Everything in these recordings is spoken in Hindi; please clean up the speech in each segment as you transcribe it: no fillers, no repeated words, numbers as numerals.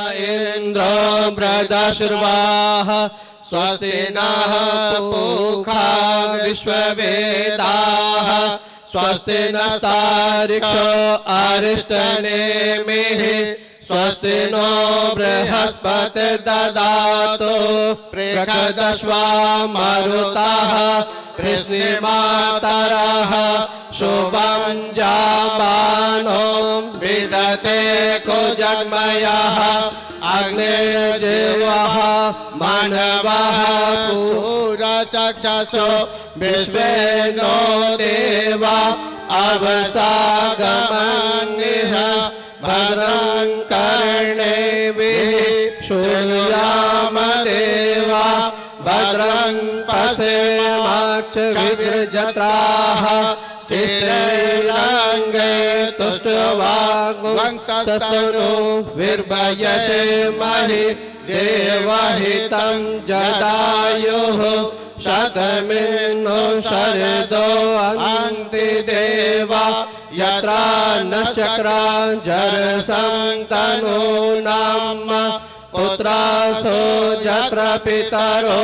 इंद्रो बृहदश्रवाः स्वस्ति नः पूषा विश्ववेदाः स्वस्ति नस्तार्क्ष्यो अरिष्टनेमिः स्वस्ति नो बृहस्पतिर्दधातु बृहदश्वा मरुतः कृष्णमातरः शुभं जामानो विदते को जन्मयः अग्निर्जीवः मानवः सूरचक्षुषो विश्वे नो देवा अवसागमन्यः भद्रं कर्णेभिः शृणुयाम देवा भद्रं पश्येमाक्षभिर्जत्राः स्थिरैरङ्गे तुष्टवाग्वंशस्तनो विर्भयसेमहि देवहितं जटायुः शतमिन्नो शरदो अन्ति देवा यत्रा न चक्राञ्जरसन्तनो नाम पुत्रासो यत्र पितरो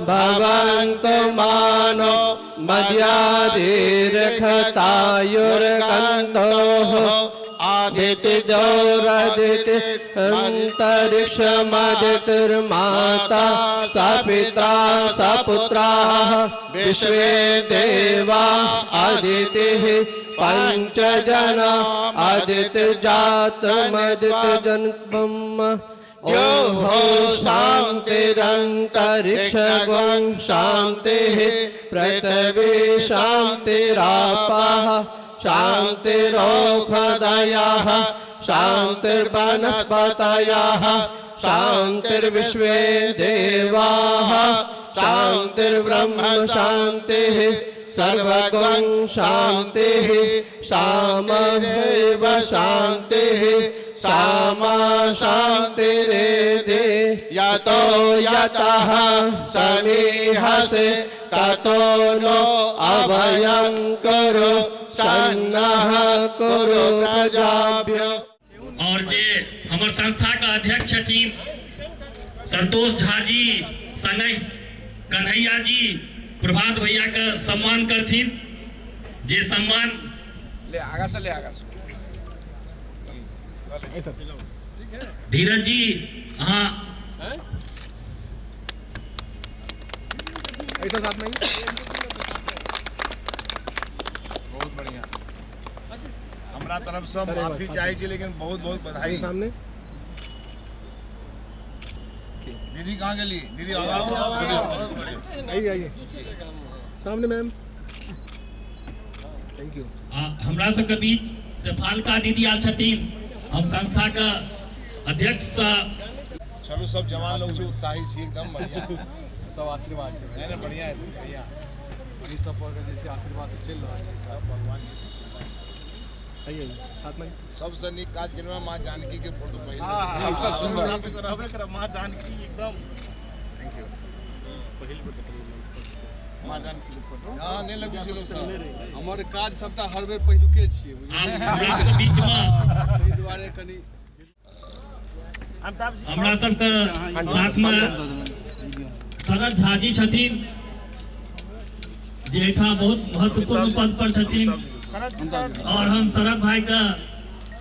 भवन्तु मानो मद्यादिर्घतायुर्गन्तोः आदित्यजोरदिति अन्तरिक्षमदितिर्माता स पिता स पुत्राः विश्वे देवा अदितिः पञ्चजना अदितिर्जातमदितिर्जन्मम् यो हो शान्तिरन्तरिक्षगं शान्तिः पृथिवी शान्तिरापः शान्तिरोषधयः शान्तिर्वनस्पतयः शान्तिर्विश्वे देवाः शान्तिर्ब्रह्म शान्तिः सर्वगं शान्तिः सामैव शान्तिः सामा शान्तिरेधि यतो यतः समीहसे ततो नो अभयं कुरु सन्नः कुरु प्रजाभ्यो। और जे हमर संस्था का अध्यक्ष छथिन संतोष झा जी संगहि कन्हैया जी प्रभात भैया का सम्मान करथिन जे सम्मान ले आगा से धीरज जी हाँ साथ में बहुत बढ़िया हमारा तरफ से माफी चाहिए लेकिन बहुत बहुत बधाई सामने दीदी कहाँ गई दीदी आइए सामने मैम थैंक यू। हमरा सबके बीच से फाल्का दीदी आल छथिन हम संस्था का अध्यक्ष चलो सब जवान लोग जो उत्साही छी एकदम बढ़िया सब आशीर्वाद से है ना बढ़िया है बढ़िया वही सब पर जैसे आशीर्वाद से चल रहा है भगवान जी आइए साथ में सबसे निक काज करवा मां जानकी के फोटो पहले सबसे सुंदर रहबे कर मां जानकी एकदम थैंक यू पहले मां जानकी के फोटो हां ने लगै छै लोग हमर काज सबटा हर बेर पहिलुके छियै हमरा सबके बीच में एहि दुआरे कनी हमरा सबके साथ में शरद झा जी छथिन जेठा बहुत महत्वपूर्ण पद पर छथिन और हम शरद भाई का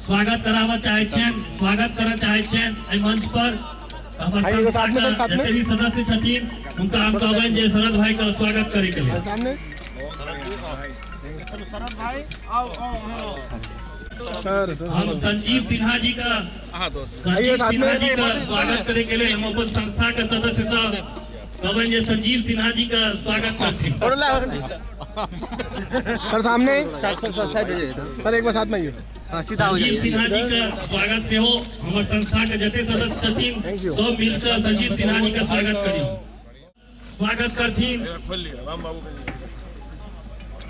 स्वागत करावा चाहे छन, स्वागत करना चाहे छन एहि मंच पर। हमर संस्था के जते भी सदस्य छथिन उनका हम कहबनि जे शरद भाई का स्वागत करे के लिए। सामने शरद भाई आओ हम संजीव सिन्हा जी का स्वागत करे के लिए हम अपन संस्था के सदस्य सब कहबनि जे संजीव सिन्हा जी का स्वागत करथिन। सर सामने सर एक बार साथ में आइए। संजीव सिन्हा जी का स्वागत से हो हमारे संस्था के जते सदस्य छथिन सब मिलकर संजीव सिन्हा जी का स्वागत करी। स्वागत करथिन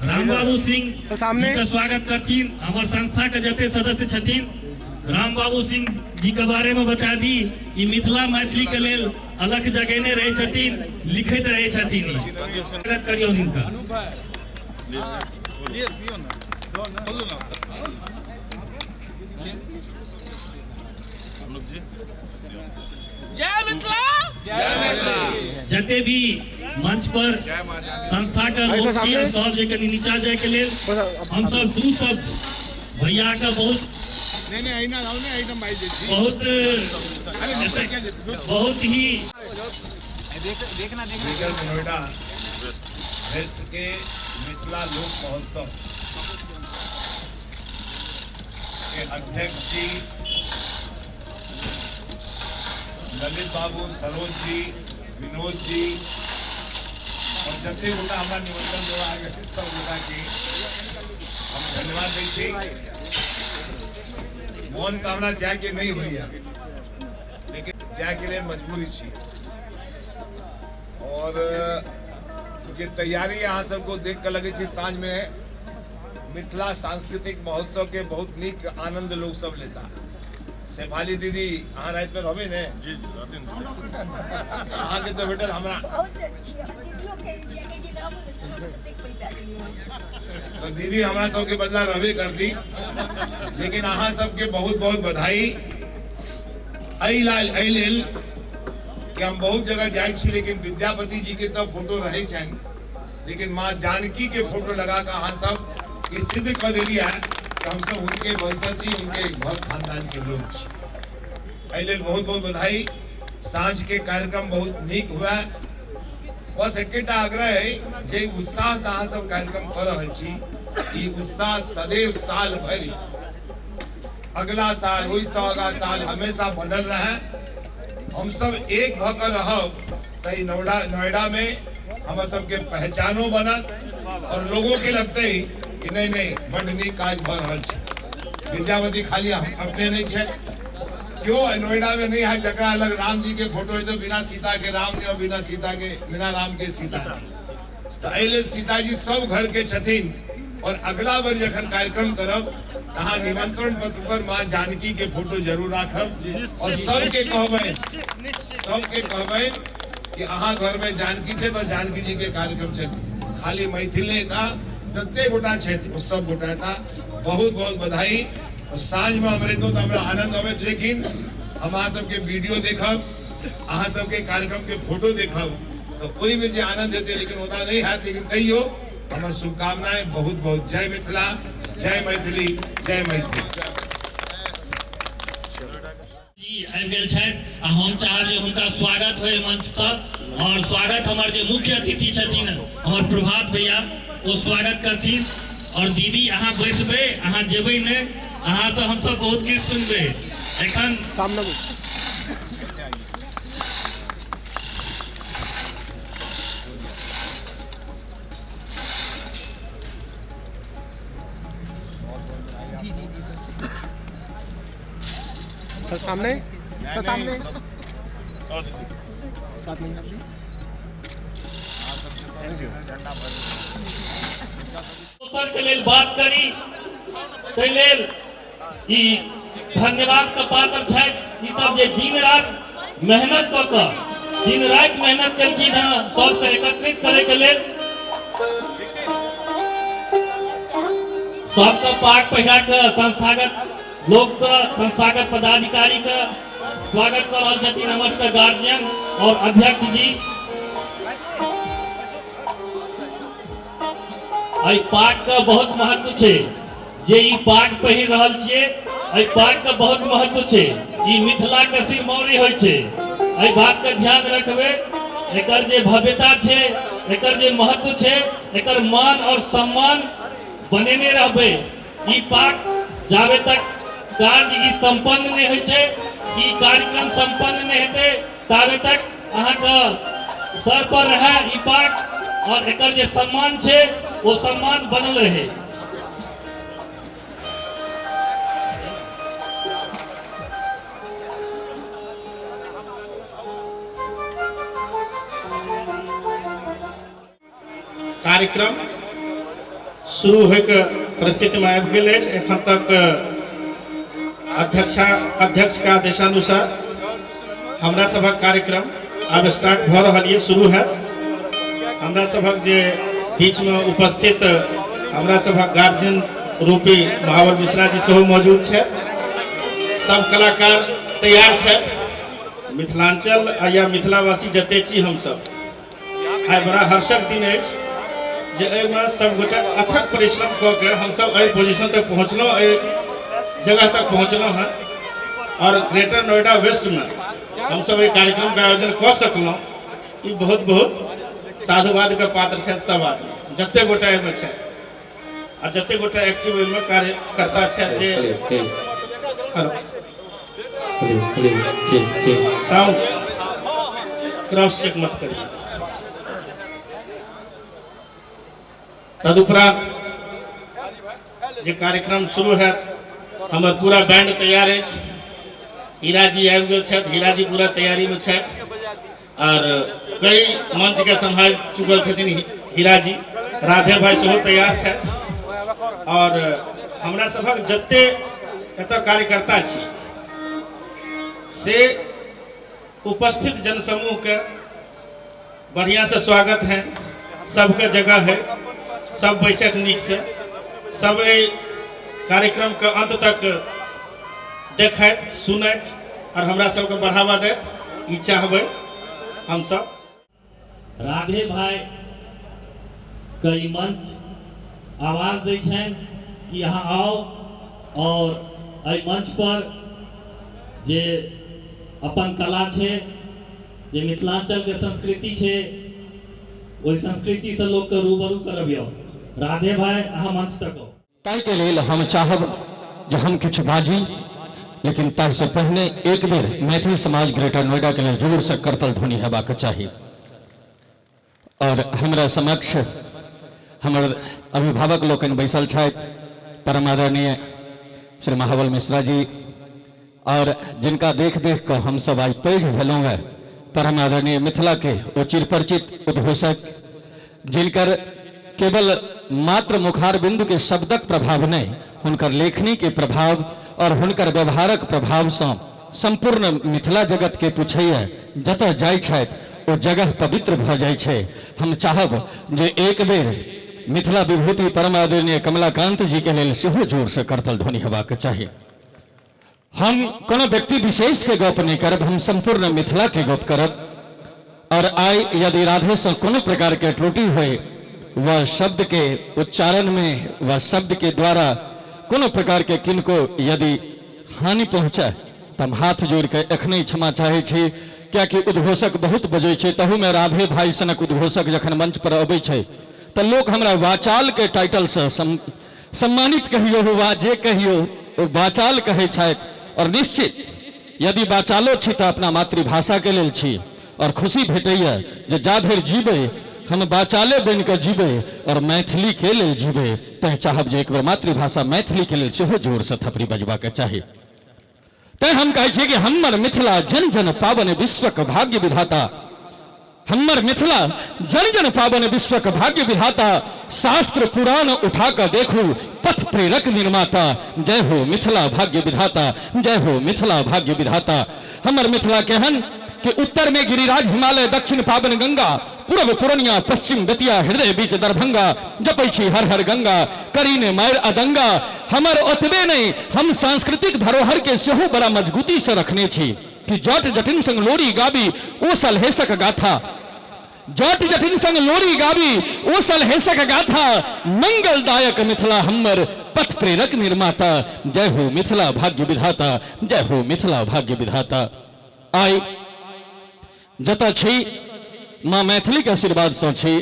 राम बाबू सिंह सामने का स्वागत करथिन। हमारे संस्था के जते सदस्य छथिन राम बाबू सिंह जी के बारे में बता दी, ई मिथिला मैथिली के लेल अलग जगेने रहे छथिन, लिखत रहे छथिन। स्वागत करियो इनका। जय मिथिला। जते भी मंच पर संस्था का लोग सब जे कनी नीचा जाए के लेल हम सब दू सब भैया का बहुत ही नोएडा वेस्ट के मिथिला लोक महोत्सव के अध्यक्ष जी ललित बाबू, सरोज जी, विनोद जी और जते गोटा हमारा निमंत्रण जो आएगा सब गोटा के हम धन्यवाद दी। मोहन कामना जाए के नहीं हुई है लेकिन जाए के लिए मजबूरी थी और जे तैयारी यहाँ सबको देख कर लगे सांझ में मिथिला सांस्कृतिक महोत्सव के बहुत निक आनंद लोग सब लेता। शेफाली दीदी अहाँ रात में रहबे ने? जी जी अहाँ के तो बेटा हमरा बहुत अच्छी दीदियों के जगह जी नाम सांस्कृतिक पैदा लिए तो दीदी हमरा सब के बदला रहबे करती लेकिन अहाँ सब के बहुत बहुत बधाई। एहि लेल कि हम बहुत जगह जाए छी लेकिन विद्यापति जी के तो फोटो रहे छन लेकिन माँ जानकी के फोटो लगा कर अहाँ सब ई सिद्ध कर देली है कि हम सब उनके वंशज छी, उनके घर खानदान के लोग छी। एहि लेल बहुत बहुत बधाई। साँझ के कार्यक्रम बहुत नीक हुआ। बस एकेटा आग्रह है जे उत्साह से अहाँ सब कार्यक्रम कर रहल छी ई उत्साह सदैव साल भरि अगला साल वही अगला साल हमेशा बनल रहे। हम सब एक भकर रहब तो नोएडा में हम सबके पहचानो बनत और लोगों के लगते ही कि नहीं बड़ नीक काज भ रहल छै। विद्यापति खाली हम अपने नहीं छे, क्यों नोएडा में नहीं है जकरा अलग राम जी के फोटो है तो बिना सीता के राम नहीं और बिना राम के सीता नहीं। तो अइले सीता जी सब घर के छथिन और अगला बार जखन कार्यक्रम करब तहाँ निमंत्रण पत्र पर माँ जानकी के फोटो जरूर राखब और सबके कहबै कि अहाँ घर में जानकी छे तो जानकी जी के कार्यक्रम छे। खाली मैथिल नहीं था जते गोटा छे सब गोटा था। बहुत बहुत बधाई। और साँझ में हमरे तो हमरा आनंद आवे लेकिन हम अहाँ सबके वीडियो देखब अहाँ सबके कार्यक्रम के फोटो देखब तो कोई में जो आनंद देते लेकिन होता नहीं है। लेकिन तैयो हमार शुभकामनाएं। बहुत बहुत जय मिथिला, जय मैथिली, जय मैथिली। जी आबि गेल छथि आ हम चाहब जे हुनका स्वागत होय मंच पर और स्वागत हमार जे मुख्य अतिथि छथिन हमर प्रभात भैया वो स्वागत करथिन। और दीदी अहाँ बैसबै, अहाँ जेबै ने, अहाँ से हम सब बहुत किछु सुनबै। एखन सामने सामने साथ में के लेल बात करी ताहि लेल ई धन्यवाद के पात्र छथि। ई सब जे दिन रात मेहनत कऽ कऽ दिन राति मेहनत केलखिन हँ सबके एकत्रित करे के लेल। सबके पाग पहिरा के संस्थागत लोक के संस्थागत पदाधिकारी के स्वागत कर रहल छथिन हमर गार्जियन और अध्यक्ष जी। एहि पाग का बहुत महत्व छै। जे ई पाग पहिर रहल छियै, एहि पाग का बहुत महत्व छै। ई मिथिला के सिरमौरी होइ छै। एहि बात का ध्यान रखबै। एकर जे भव्यता छै, एकर जे महत्व छै, एकर मान और सम्मान बनेने रहबै। ई पाग जाबे तक कार्य ई संपन्न नहीं होइ छै, ई कार्यक्रम संपन्न नहीं हेतै, ताबे तक अहाँके सर पर रहे ई पाग और एकर जे सम्मान छै वो सम्मान बनल रहे। कार्यक्रम शुरू होकर परिस्थिति में आबि गेल अछि। एखन तक अध्यक्ष का आदेशानुसार हमरा सभक कार्यक्रम अब स्टार्ट भ रहल है, शुरू है। हमरा सभक जे बीच में उपस्थित हमरा सभक गार्जियन रूपी महावर मिश्रा जी सेहो मौजूद है। सब कलाकार तैयार है। मिथिलांचल या मिथिलावासी जते छी हम सब, आइ बड़ा हर्षक दिन अछि जे एहिमे सब गोटे अथक परिश्रम कऽ के हम सब एहि पोजीशन तक पहुँचलहुँ, एहि जगह तक पहुँचलहुँ हैं। और ग्रेटर नोएडा वेस्ट में हम सब एहि कार्यक्रम का आयोजन कऽ सकलहुँ। ई बहुत बहुत साधुवाद के पात्र छथि सब आदमी, जते गोटे एहिमे छथि आ जते गोटे एक्टिव एहिमे कार्यकर्ता छथि। जे साउंड क्रॉस चेक मत करिए। तदुपरांत जे कार्यक्रम शुरू है, हमर पूरा बैंड तैयार है। हीरा जी आबि गेल छथि, हीरा जी पूरा तैयारी में छथि और कई मंच के संभाल चुकल छथिन हीरा जी। राधे भाई सेहो तैयार छथि और हमरा सभक जते एतऽ कार्यकर्ता छी से उपस्थित जनसमूह के बढ़िया से स्वागत है। सबके जगह है, सब बैसत नीक से, सब कार्यक्रम के अंत तक देखत सुनत और हमरा सबके बढ़ावा देत, ई चाहबै हम सब। राधे भाई कई मंच आवाज दै छन कि यहाँ आओ और एहि मंच पर जे अपन कला छै, जे मिथिलांचल के संस्कृति छै, ओहि संस्कृति से लोग के रूबरू करबियो। राधे भाई अहाँ मंच तक आओ। ताहि के लेल हम चाहब जे हम किछ बाजी, लेकिन ताहि से पहिने एक बेर मैथिली समाज ग्रेटर नोएडा के लेल जोर से करतल ध्वनि हेबाक चाही। और हमरा समक्ष हमर अभिभावक लोकनि बैसल छथि, परम आदरणीय श्री महाबल मिश्रा जी, और जिनका देख देख कऽ हम सब आज पैघ भेलहुँ हैं। परम आदरणीय मिथिला के ओ चिरपरिचित उद्घोषक, जिनकर केवल मात्र मुखार बिंदु के शब्दक प्रभाव नहीं, हुनकर लेखनी के प्रभाव और हुनकर व्यवहारक प्रभाव से संपूर्ण मिथिला जगत के पूछैया जतऽ जाइ छथि ओ जगह पवित्र भ जाइ छै। हम चाहब जे एक बेर मिथिला विभूति परम आदरणीय कमलाकांत जी के लेल सेहो जोर से करतल ध्वनि हेबाक चाही। हम कोनो व्यक्ति विशेष के गप नहीं करब, हम संपूर्ण मिथिला के गप करब। और आई यदि राधे से कोनो प्रकार के त्रुटि हुए, वह शब्द के उच्चारण में, वह शब्द के द्वारा कोनो प्रकार के किनको यदि हानि पहुँचे तो हम हाथ जोड़ के एखने क्षमा चाहे छी। क्या कि उद्घोषक बहुत बजे छे, तहू में राधे भाई सनक उद्घोषक जखन मंच पर अबै छे तो लोग हमरा वाचाल के टाइटल से सम्मानित कहियो, वा जे कहियो वाचाल कहे छथि। और निश्चित यदि वाचालो छी तो अपना मातृभाषा के लेल छी, और खुशी भेटैया जे जा धरि जीबै हम वाचाले बन के जीबै और मैथिली के लेल जीबै। तैं चाहब जे एक बेर मातृभाषा मैथिली के लेल सेहो जोर से थपड़ी बजबाक चाही। तैं हम कहै छी कि हमर मिथिला जन जन पावन विश्वक भाग्य विधाता, हमर मिथिला जन जन पावन विश्वक भाग्य विधाता, शास्त्र पुराण उठा कर देखू पथ प्रेरक निर्माता। जय हो मिथिला भाग्य विधाता, जय हो मिथिला भाग्य विधाता। हमर मिथिला केहन कि उत्तर में गिरिराज हिमालय, दक्षिण पावन गंगा, पूर्व पूर्णिया, पश्चिम बेतिया, हृदय बीच दरभंगा, जपै छी हर हर गंगा, करीने मायर अदंगा। हमर ओतबे नहीं, हम सांस्कृतिक धरोहर के सेहो बड़ा मजबूती से रखने छी कि जट जटिन संग लोरी गाबी ओ सलहेशक गाथा। जट जटिन संग लोरी गावी ओसल हेसक गाथा मंगलदायक मिथिला हमर पथ प्रेरक निर्माता। जय हो मिथिला भाग्य विधाता, जय हो मिथिला भाग्य विधाता। आइ जतऽ छी माँ मैथिली के आशीर्वाद सँ छी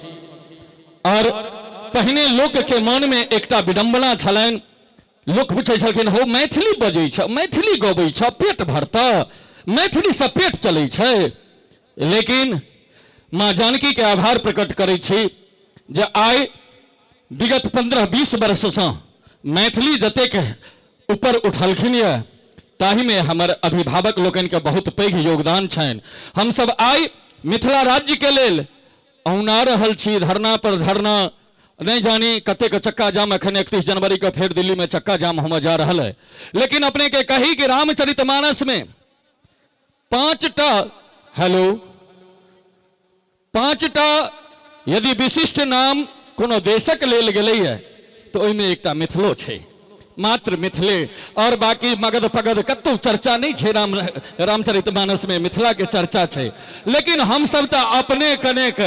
और पहिने लोक के मन में एकटा विडंबना छलनि। लोक पूछै छलखिन हो मैथिली बजै छ, मैथिली गबै छ, पेट भरता, मैथिली से पेट चलै छै। लेकिन माँ जानकी के आभार प्रकट करै छी जे आइ विगत 15-20 वर्ष से मैथिली जतेक ऊपर उठलखिन ये ताहि में हमर अभिभावक लोकन के बहुत पैघ योगदान छनि। हम सब आइ मिथिला राज्य के लेल औना रहल छी, धरना पर धरना, नहीं जानी कतेक चक्का जाम अखन 31 जनवरी के फेर दिल्ली में चक्का जाम हम जा रहा है। लेकिन अपने के कही कि रामचरितमानस में 5टा यदि विशिष्ट नाम कोनो देशक लेल गेलै है तो ओहिमे एकटा मिथिलो छै, मात्र मिथिले, और बाकी मगध पगध कतौ चर्चा नहीं छै। रामचरितमानस में मिथिला के चर्चा छै। लेकिन हम सब तो अपने कनेक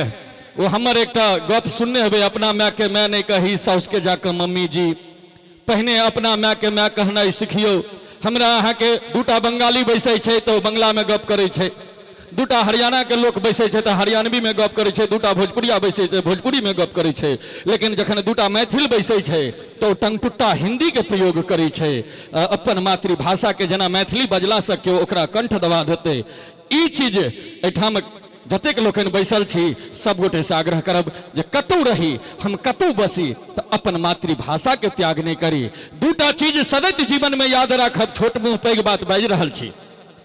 वो हमर एकटा गप सुनने हबे, अपना माय के मैं नहीं कही साउस के जाकर मम्मी जी, पहने अपना माय के मैं कहना सीखियो। हमरा अहाँ के दूटा बंगाली बैसे छै तो बंगला में गप करे छै, दूटा हरियाणा के लोग बैसे छै तो हरियाणवी में गप करे छै, दूटा भोजपुरिया बैसे छै भोजपुरी में गप करे छै। लेकिन जखन दूटा मैथिल बैसे छै तो टंगटुट्टा हिंदी के प्रयोग करे छै। अपन मातृभाषा के जेना मैथिली बजला से केओ ओकरा कंठ दबा देते। ई चीज एठाम जतेक लोकन बैसल छी सब गोटे से आग्रह करब जे कतौ रही हम कतौ बसी तो अपन मातृभाषा के त्याग नहीं करी। दूटा चीज सदैव जीवन में याद राखब, छोट मुँह पैघ बात बाजि रहल छी,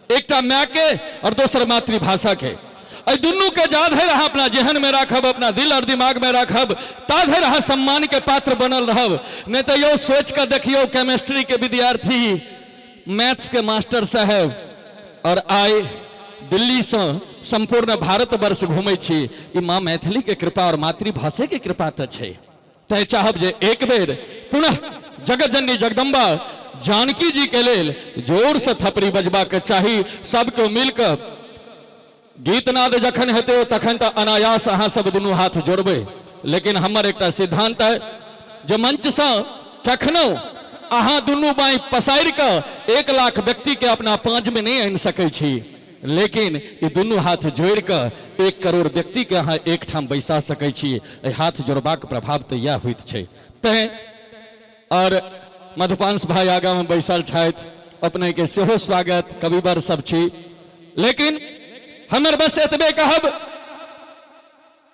एकटा माय के और दोसर मातृभाषा के। दुनू के जाधे रहा अपना जेहन में राखब, अपना दिल और दिमाग में राखब, ताधे रहा सम्मान के पात्र बनल रहब। नहीं तो यो सोच कर देखियो केमिस्ट्री के विद्यार्थी, मैथ्स के मास्टर साहब, और आइ दिल्ली से संपूर्ण भारत वर्ष घूमे छी, ई माँ मैथिली के कृपा और मातृभाषा के कृपा तो छै। तय चाहब जे एक बेर पुनः जगत जननी जगदम्बा जानकी जी के लेल जोर से थपड़ी बजबा के चाही। सबको मिलकर गीतनाद जखन हेते तखन तो अनायास अहाँ सब दुनू हाथ जोड़बे। लेकिन हमर एकटा सिद्धांत है जे मंच से कखनो अहाँ दुनू बाई पसारि के 1 लाख व्यक्ति के अपना पांच में नहीं आनि सकै छी, लेकिन ये दुनू हाथ जोड़ के 1 करोड़ व्यक्ति के अहाँ एक ठाम बैसा सकै छी। हाथ जोड़बाक प्रभाव तो यह होइत छै। तैं और मधुपांश भाई आगा में बैसल छथि, अपने के सेहो स्वागत, कविवर सब छी। लेकिन हमर बस एतबे कहब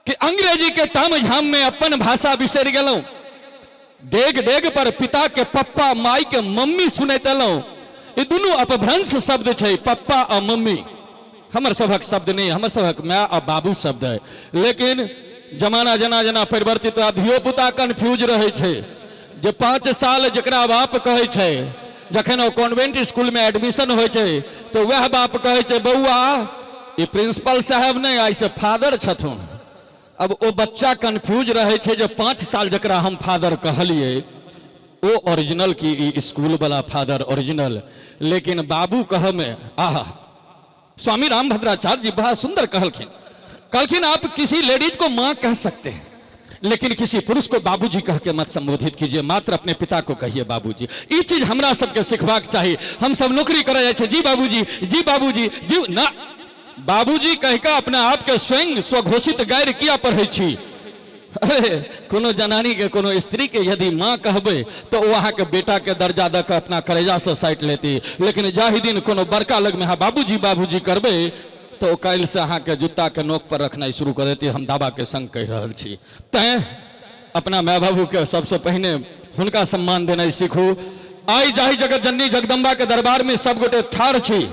कि अंग्रेजी के ताम झाम में अपन भाषा बिसरि गेलौं। डेग डेग पर पिता के पप्पा, माई के मम्मी सुनैत एलौं। ये दुनू अपभ्रंश शब्द छै, पप्पा और मम्मी हमर सभक शब्द नहीं, हमर सभक माय और बाबू शब्द है। लेकिन जमाना जना जना परिवर्तित, धियो पुता कन्फ्यूज रहे छै। जे 5 साल जकरा बाप कहे छै, जखन ओ कॉन्वेंट स्कूल में एडमिशन हो तो वह बाप कहे छै बउआ ये प्रिंसिपल साहब नहीं आई से फादर छथुन। अब वो बच्चा कन्फ्यूज रहे छै जे 5 साल जकरा हम फादर कहलिए वो ओरिजिनल की स्कूल वाला फादर ओरिजिनल, लेकिन बाबू कह में आहा। स्वामी रामभद्राचार्य जी बड़ा सुंदर कहलखिन आप किसी लेडीज को मां कह सकते हैं, लेकिन किसी पुरुष को बाबूजी कह के मत संबोधित कीजिए, मात्र अपने पिता को कहिए बाबूजी। ये चीज हमरा सबके सिखबाक चाहिए। हम सब नौकरी करे जाए जी बाबूजी, जी बाबूजी, जी ना, बाबूजी कह के अपने आप के स्वयं स्वघोषित गैर किया पढ़े छी। अरे कोनो जनानी के कोनो स्त्री के यदि माँ कहबे तो वहाँ के बेटा के दर्जा दे के अपना कलेजा से साइट लेती। लेकिन जाहि दिन कोनो बड़का लग में हाँ बाबूजी बाबूजी करबे तो कल से अहाँ के जूता के नोक पर रखना शुरू कर देती। हम दावा के संग कह रहल छी। तैं अपना माय बाबू के सबसे पहले हुनका सम्मान देना सीखू। आई जाहि जगत जननी जगदम्बा के दरबार में सब गोटे ठाढ़ छी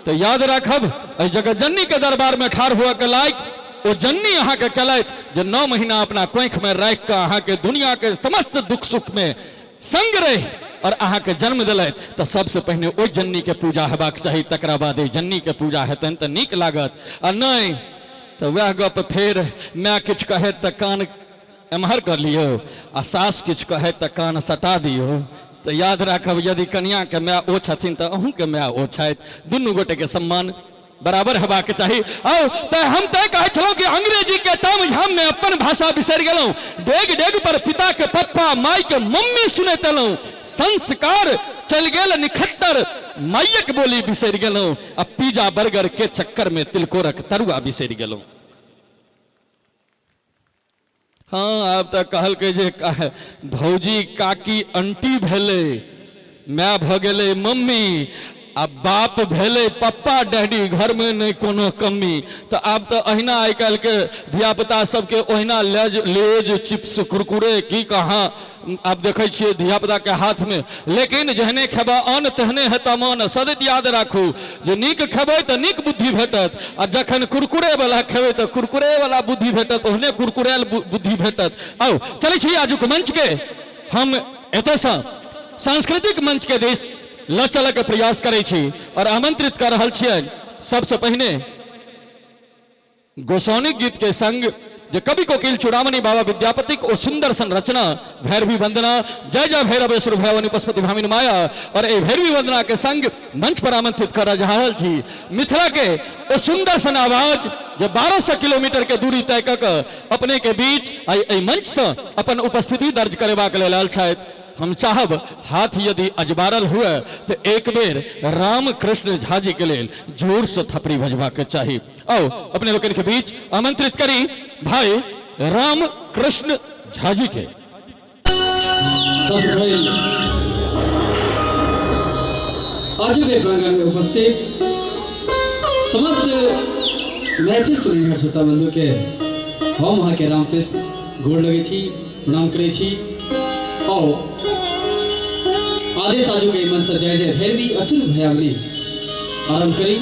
तो याद रखब जगत जननी के दरबार में ठाढ़ हुआ के लायक वो जननी अहाँ के कलैत जो 9 महीना अपना कोख में राख के अहाँ के दुनिया के समस्त दुख सुख में संग रह और अहाँ के जन्म दिलत, तो सबसे पहले ओ जननी के पूजा हेबाक चाहिए। तकरा बाद जननी के पूजा हेतन तो नीक लागत, आ नहीं तो वह गप फेर मैं किछ कहे तो कान एम्हर कर लियो आ सास किछ कहे तो कान सटा दियो। तो याद राखब यदि कन्या के माय ओ छथिन तो अहूँ के माय ओ छथि। दुनू गोटे के सम्मान बराबर हेबाक चाहिए। और तय हम तय कहे छलो कि अंग्रेजी के ताम झाम में अपन भाषा बिसर गेलौं, डेग डेग पर पिता के पप्पा माई के मम्मी सुने तलौं, संस्कार चल गेल निखत्तर, माइक बोली बिसर गेलौं, अब पिज्जा बर्गर के चक्कर में तिलकोरक तरुआ बिसर गेलौं। हाँ अब तक कहल के जे भौजी काकी अंटी भेले, मैं भ गेले मम्मी, अब बाप भेले पप्पा डैडी, घर में नहीं कोनो कमी। तो अब तो अहिना आइ काल्हि के धिया पुता सबके ओहिना लेज चिप्स कुरकुरे की कहाँ अब देखे छियै धिया पुता के हाथ में। लेकिन जहने खेबा अन्न तेहने हेता मन, सदैव याद राखू जे नीक खेबै तो नीक बुद्धि भेटत, आ जखन कुरकुरे वाला खेबै तो कुरकुरे वाला बुद्धि भेटत, ओहने कुरकुरेल बुद्धि भेटत। आओ चलै छी आजुक मंच के हम एतयसँ सांस्कृतिक मंच के दिस ल चलऽ के प्रयास करै छी और आमंत्रित कर रहल छियनि सबसे पहिने गोसाउनी गीत के संग जे कवि कोकिल चूड़ामणि बाबा विद्यापति ओ सुंदर संरचना भैरवी वंदना जय जय भैरवेश्वर भैरवनी पशुपति भामिनी माया, और ए भैरवी वंदना के संग मंच पर आमंत्रित कर रहल छी मिथिला के ओ सुंदर सन आवाज जे 1200 किलोमीटर के दूरी तय कऽ अपने के बीच आई मंच से अपन उपस्थिति दर्ज करेबाक लेल आयल छथि। हम चाहब हाथ यदि अजबारल हुए तो एक बेर राम कृष्ण झा जी के लिए जोर से थपड़ी भजवा के चाहिए। आओ अपने लोगन के बीच आमंत्रित करी भाई राम कृष्ण झा जी के। आज के प्रांगण में उपस्थित समस्त मैथिल सुनैगर श्रोता बंधु के हम वहाँ के रामकृष्ण गोड़ लगे छी, प्रणाम करे छी और आदेश आजू के मन से जय जय भैरवी असुर भयावली आरंभ करी।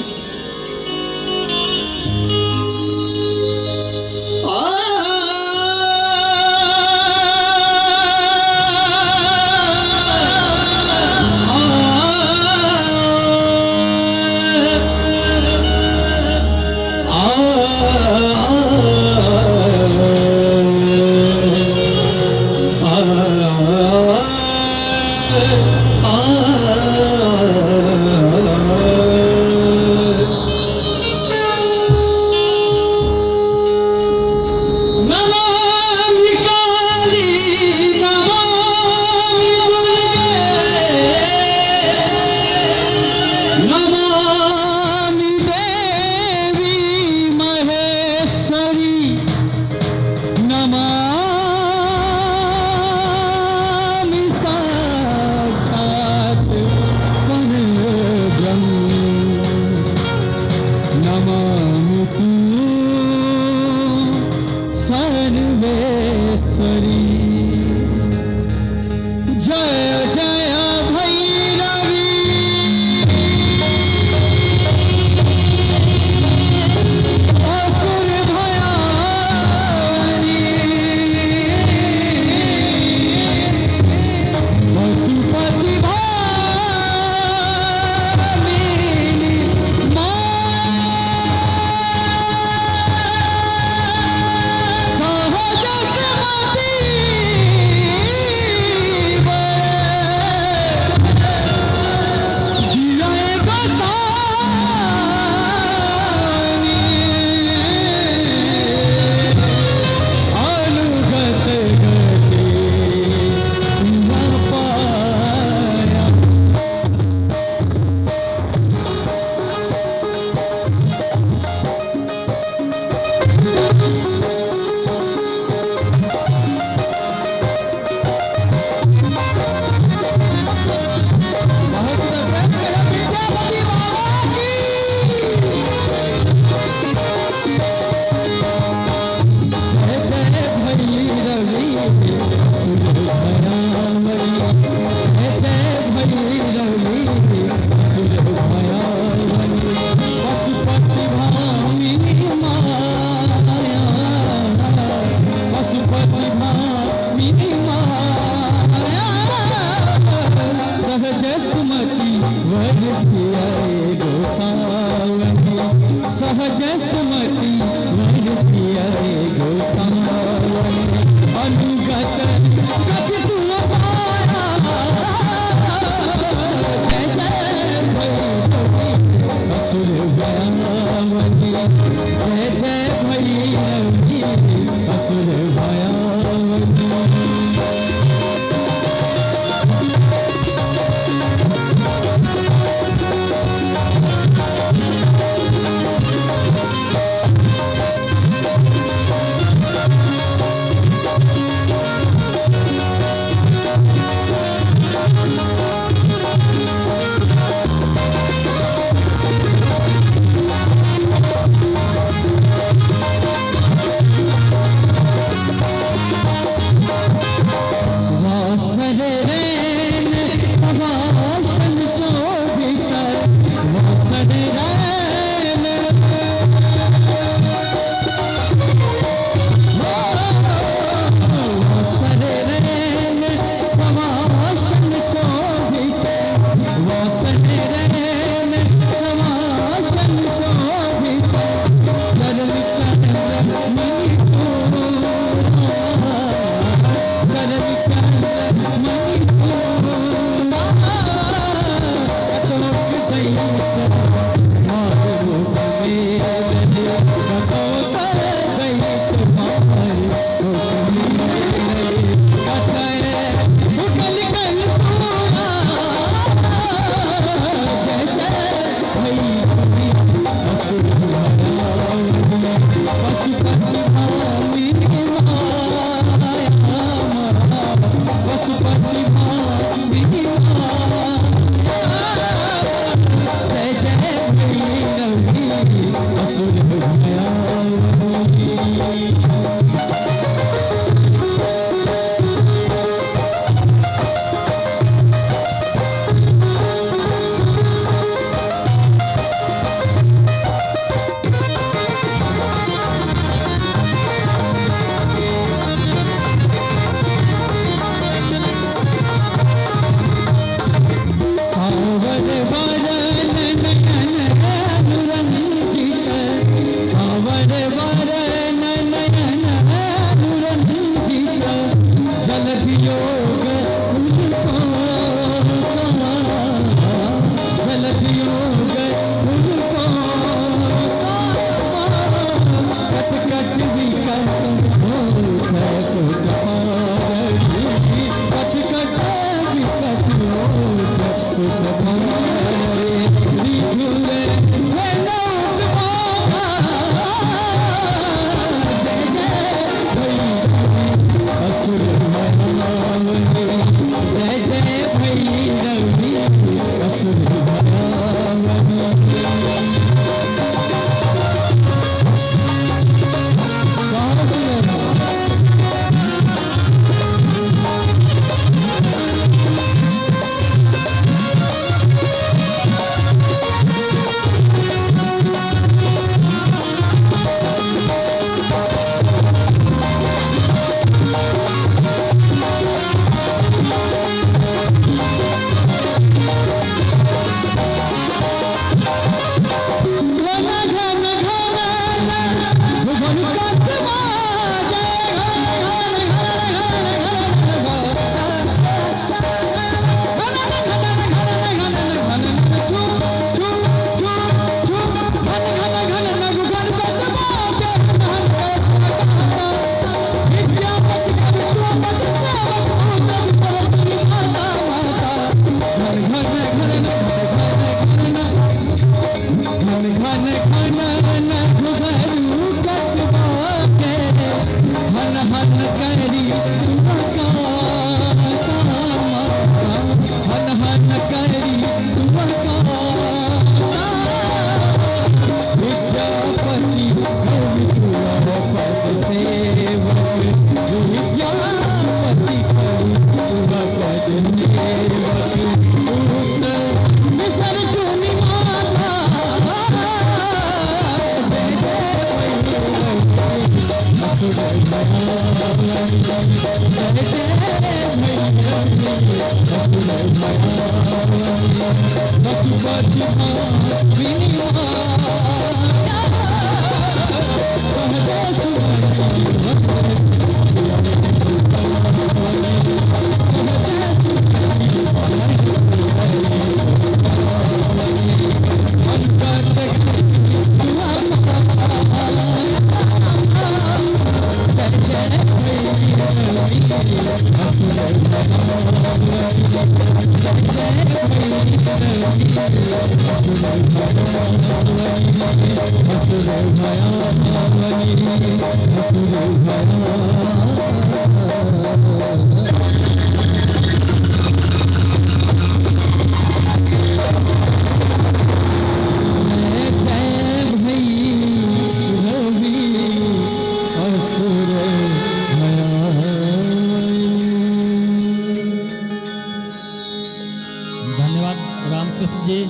रामकृष्ण जी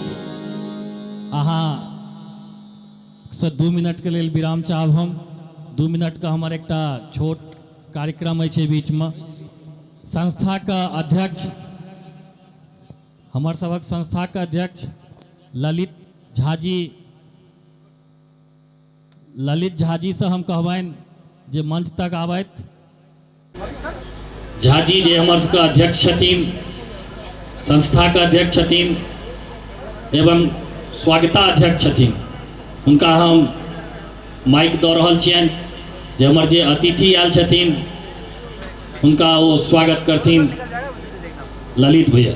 अहाँ से 2 मिनट के लिए विराम चाहब हम 2 मिनट का हमारे एक छोट कार्यक्रम है बीच में संस्था का अध्यक्ष हमार सबक संस्था का अध्यक्ष ललित झाजी से हम कहबाइन जे मंच तक आबैत झाजी जे हमार सबका अध्यक्ष छथिन संस्था का अध्यक्ष छथिन एवं स्वागता अध्यक्ष छथिन उनका हम माइक दऽ रहल छियनि जे हमर जे अतिथि आयल छथिन उनका वो स्वागत करथिन ललित भैया।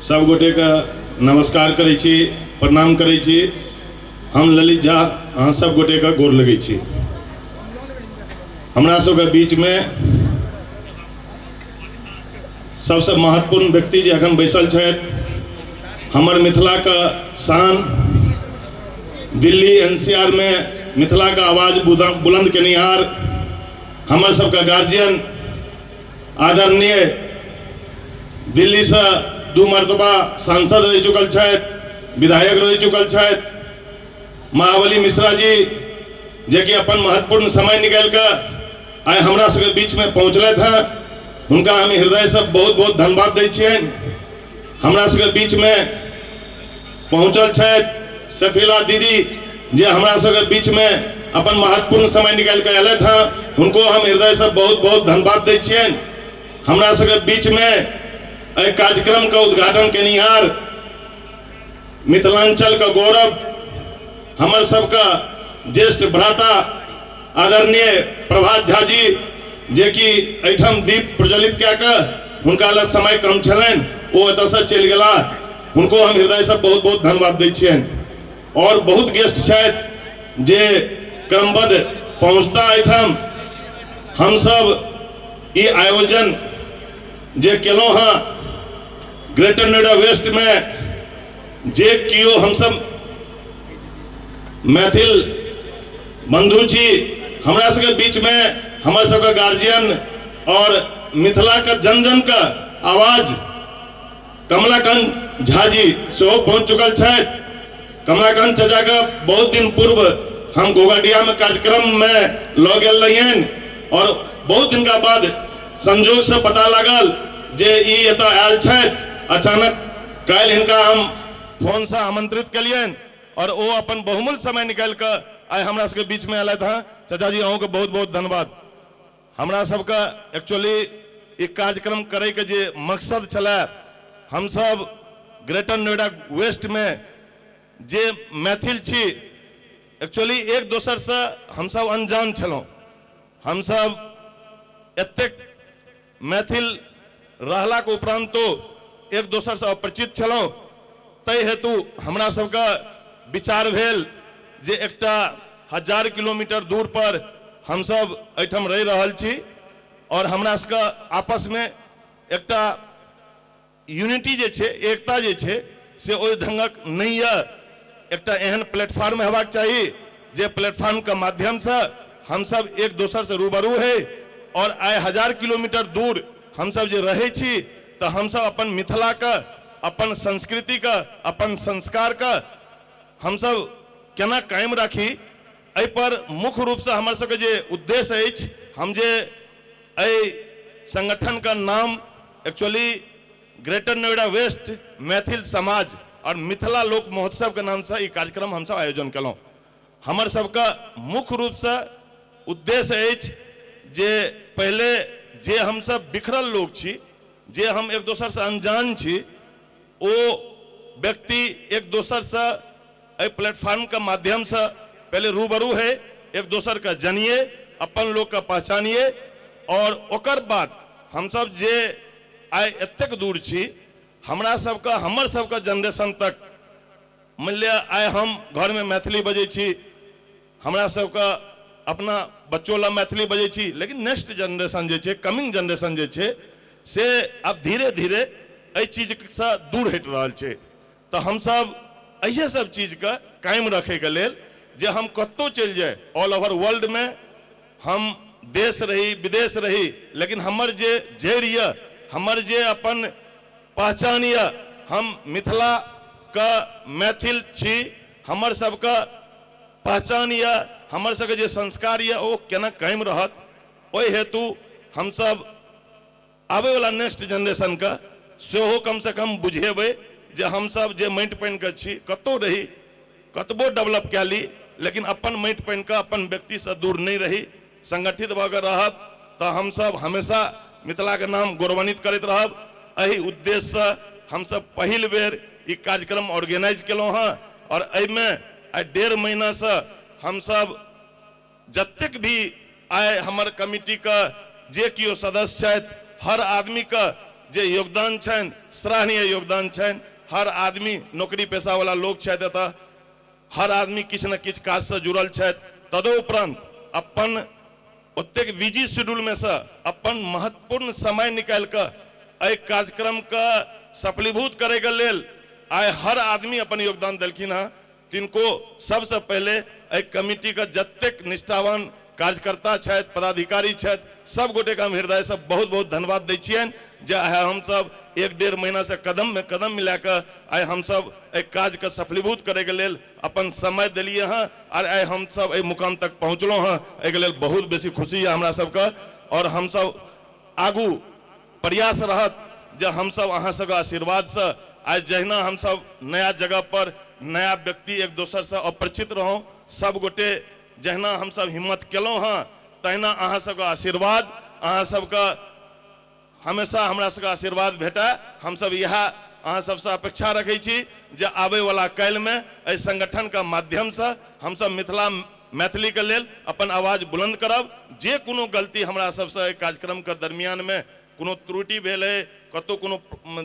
सब गोटे का नमस्कार करै छी प्रणाम करै छी हम ललित झा अहाँ सब गोटे का गोर लगै छी। हमरा सबके बीच में सबसे महत्वपूर्ण व्यक्ति जे अखन बैसल छथि हमर मिथिला का शान दिल्ली एनसीआर में मिथिला का आवाज बुलंद केनिहार हमर सबका गार्जियन आदरणीय दिल्ली से 2 मरतबा सांसद रह चुकल छथि विधायक रह चुकल छथि महाबली मिश्रा जी जे कि अपन महत्वपूर्ण समय निकाल कर आइ हमरा सबके बीच में पहुँचले थे उनका हम हृदय से बहुत बहुत धन्यवाद दै छियनि। हमरा सबके बीच में पहुँचल छथि सफीला दीदी जे हमरा सबके बीच में अपन महत्वपूर्ण समय निकाल कर अयले थे उनको हम हृदय से बहुत बहुत धन्यवाद दै छियनि। हमरा सबके बीच में कार्यक्रम का उद्घाटन केनिहार मिथिलांचल का गौरव हमर सबका ज्येष्ठ भ्राता आदरणीय प्रभात झा जी जे कि एठम दीप प्रज्वलित क्या कर उनका लग समय कम छलन वो एतऽ से चल गेला उनको हम हृदय से बहुत बहुत धन्यवाद दै छियनि। और बहुत गेस्ट छथि जे क्रमबद्ध पहुँचता एठम हम सब ये आयोजन जे केलहुँ हाँ ग्रेटर नोएडा वेस्ट में जे कियो हम सब मैथिल बंधु छी हमरा सबके बीच में हमर सबका गार्जियन और मिथिला का जन जन का आवाज कमलाकांत झा जी सेहो पहुँच चुकल छथि। कमलाकांत चाचा का बहुत दिन पूर्व हम गोगाडिया में कार्यक्रम में लऽ गेल रहियनि और बहुत दिन का बाद संजोग से पता लागल जे ई एतऽ आयल छथि। अचानक काल्हि हिनका हम फोन से आमंत्रित कलियनि और वो अपन बहुमूल्य समय निकाल कर आइ हमरा सबके बीच में अयलथि हैं। चाचा जी अहूँ के बहुत बहुत धन्यवाद। हमरा सबका एक्चुअली एक कार्यक्रम करे के जे मकसद छलै हम सब ग्रेटर नोएडा वेस्ट में जे मैथिल छी एक्चुअली एक दोसर से हम सब अनजान छलहुँ। हम सब एतेक मैथिल रहला के उपरांत तो एक दोसर से अपरिचित छलहुँ। तै हेतु हमरा सबका विचार भेल जे एकटा 1000 किलोमीटर दूर पर हम सब एठम रह रहल छी और हमरा सबका आपस में एकटा यूनिटी जे छै एकता जे छै से ओहि ढंगक नहीं है। एकटा एहन प्लेटफॉर्म हेबाक चाही जे प्लेटफॉर्म के माध्यम से हम सब एक दोसर से रूबरू है और आइ 1000 किलोमीटर दूर हम सब जे रहे छी तो हम सब अपन मिथिला का अपन संस्कृति का अपन संस्कार का हम सब केना कायम राखी एहि पर मुख्य रूप से हमर सबके जे उद्देश्य अछि हम जे एहि संगठन का नाम actually Greater Noida West Maithil Samaj और मिथिला लोक महोत्सव के नाम से ई कार्यक्रम हम सब आयोजन कलहुँ। हमर सबका मुख्य रूप से उद्देश्य अछि जे पहले जे हम सब बिखरल लोग छी, जे हम एक दोसर से अनजान छी, ओ व्यक्ति एक दोसर से एहि प्लेटफॉर्म के माध्यम से पहले रूबरू है, एक दोसर का जनिए, अपन लोग का पहचानिए, और ओकर बाद हम सब जे आइ एतेक दूर छी, हमरा सबका हमर सबका जनरेशन तक मान लिया आइ हम घर में मैथिली बजै छी, हमरा सबका अपना बच्चों ला मैथिली बजै छी, लेकिन नेक्स्ट जनरेशन जे छै, कमिंग जनरेशन जे छै से अब धीरे धीरे एहि चीज से दूर हटि रहल छै। तो हम सब अहिए सब चीज के कायम रखे के लेल जे हम कतौ चलि जाए ऑल ओवर वर्ल्ड में, हम देश रही विदेश रही, लेकिन हमर जे जड़ यऽ, हमर जे अपन पहचान यऽ, हम मिथिला का मैथिल छी, हमर सबका पहचान यऽ, हमर सबके जे संस्कार यऽ ओ केना कायम रहत, ओहि हेतु हम सब आबै वाला नेक्स्ट जनरेशन का सेहो कम से कम बुझेबै जे हम सब जे माटि पानि के छी, कतौ रही, कतबो डेवलप कए ली, लेकिन अपन माटि पानि के अपन व्यक्ति से दूर नहीं रही, संगठित भऽ कऽ रहब तऽ हम सब हमेशा मिथिला के नाम गौरवान्वित करैत रहब। एहि उद्देश्य से हम सब पहिल बेर ई कार्यक्रम ऑर्गेनाइज केलहुँ हैं, और एहिमे आइ 1.5 महीना से हम सब जतेक भी आइ हमर कमिटी का जे किओ सदस्य छथि, हर आदमी का जे योगदान छनि, सराहनीय योगदान छनि। हर आदमी नौकरी पेशा वाला लोग छथि एतऽ, हर आदमी किछु न किछु काज से जुड़ल छथि। तदुपरांत अपन ओतेक बिजी शेड्यूल में से अपन महत्वपूर्ण समय निकाल कऽ एहि कार्यक्रम का सफलीभूत करे के लेल आइ हर आदमी अपन योगदान देलखिन हैं। तिनको सबसे पहले एहि कमिटी का जतेक निष्ठावान कार्यकर्ता छथि, पदाधिकारी छथि, सब गोटे के हम हृदय से बहुत बहुत धन्यवाद दै छियनि जे आइ हम सब 1.5 महीना से कदम में कदम मिला कऽ आइ हम सब एहि काज के सफलीभूत करे के लेल अपन समय दिलिए हैं, और आइ हम सब एहि मुकाम तक पहुँचलहुँ हैं। एहि लेल बहुत बेसी खुशी है हमरा सबके, और हम सब आगू प्रयास रहत जे हम सब अहाँ सबके आशीर्वाद से आज जहिना हम सब नया जगह पर नया व्यक्ति एक दोसर से अपरिचित रहूँ, सब गोटे जहिना हम सब हिम्मत केलहुँ हैं, तहिना अहाँ सबके आशीर्वाद, अहाँ सबके हमेशा हमरा सबके आशीर्वाद भेटै। हम सब यह अहाँ सबसे अपेक्षा रखै छी जे आबै वाला काल्हि में एहि संगठन का माध्यम से हम सब मिथिला मैथिली के लेल अपन आवाज बुलंद करब। जे कोनो गलती हमरा सबसे एहि कार्यक्रम के दरमियान में कोनो त्रुटि भेल है, कतौ कोनो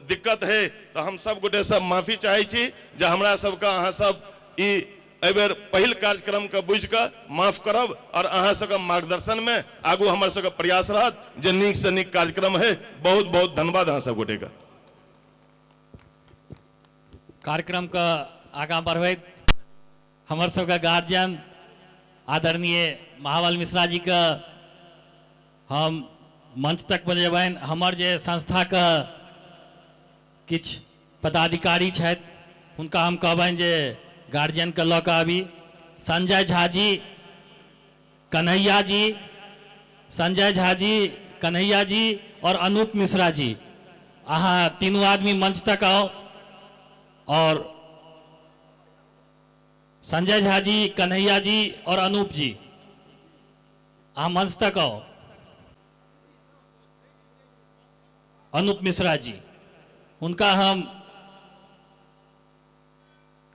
दिक्कत है, तो हम सब गोटे सब माफी चाहै छी जे हमरा सबके अहाँ सब ई एहि बेर पहिल कार्यक्रम के बुझ कऽ माफ करब, और अहाँ सबके मार्गदर्शन में आगू हमर सबके प्रयास रहत जे नीक से नीक कार्यक्रम है। बहुत बहुत धन्यवाद अहाँ सब गोटे का। कार्यक्रम का आगा बढ़बैत हमर सबके गार्जियन आदरणीय महाबल मिश्रा जी का हम मंच तक बजेबनि। हमर जे संस्था का किछु पदाधिकारी छथि हुनका हम कहबनि जे गार्जियन के लऽ कऽ आबी। संजय झा जी, कन्हैया जी, संजय झा जी, कन्हैया जी और अनूप मिश्रा जी, अहाँ तीनों आदमी मंच तक आओ। और संजय झा जी, कन्हैया जी और अनूप जी, अहाँ मंच तक आओ। अनूप मिश्रा जी, उनका हम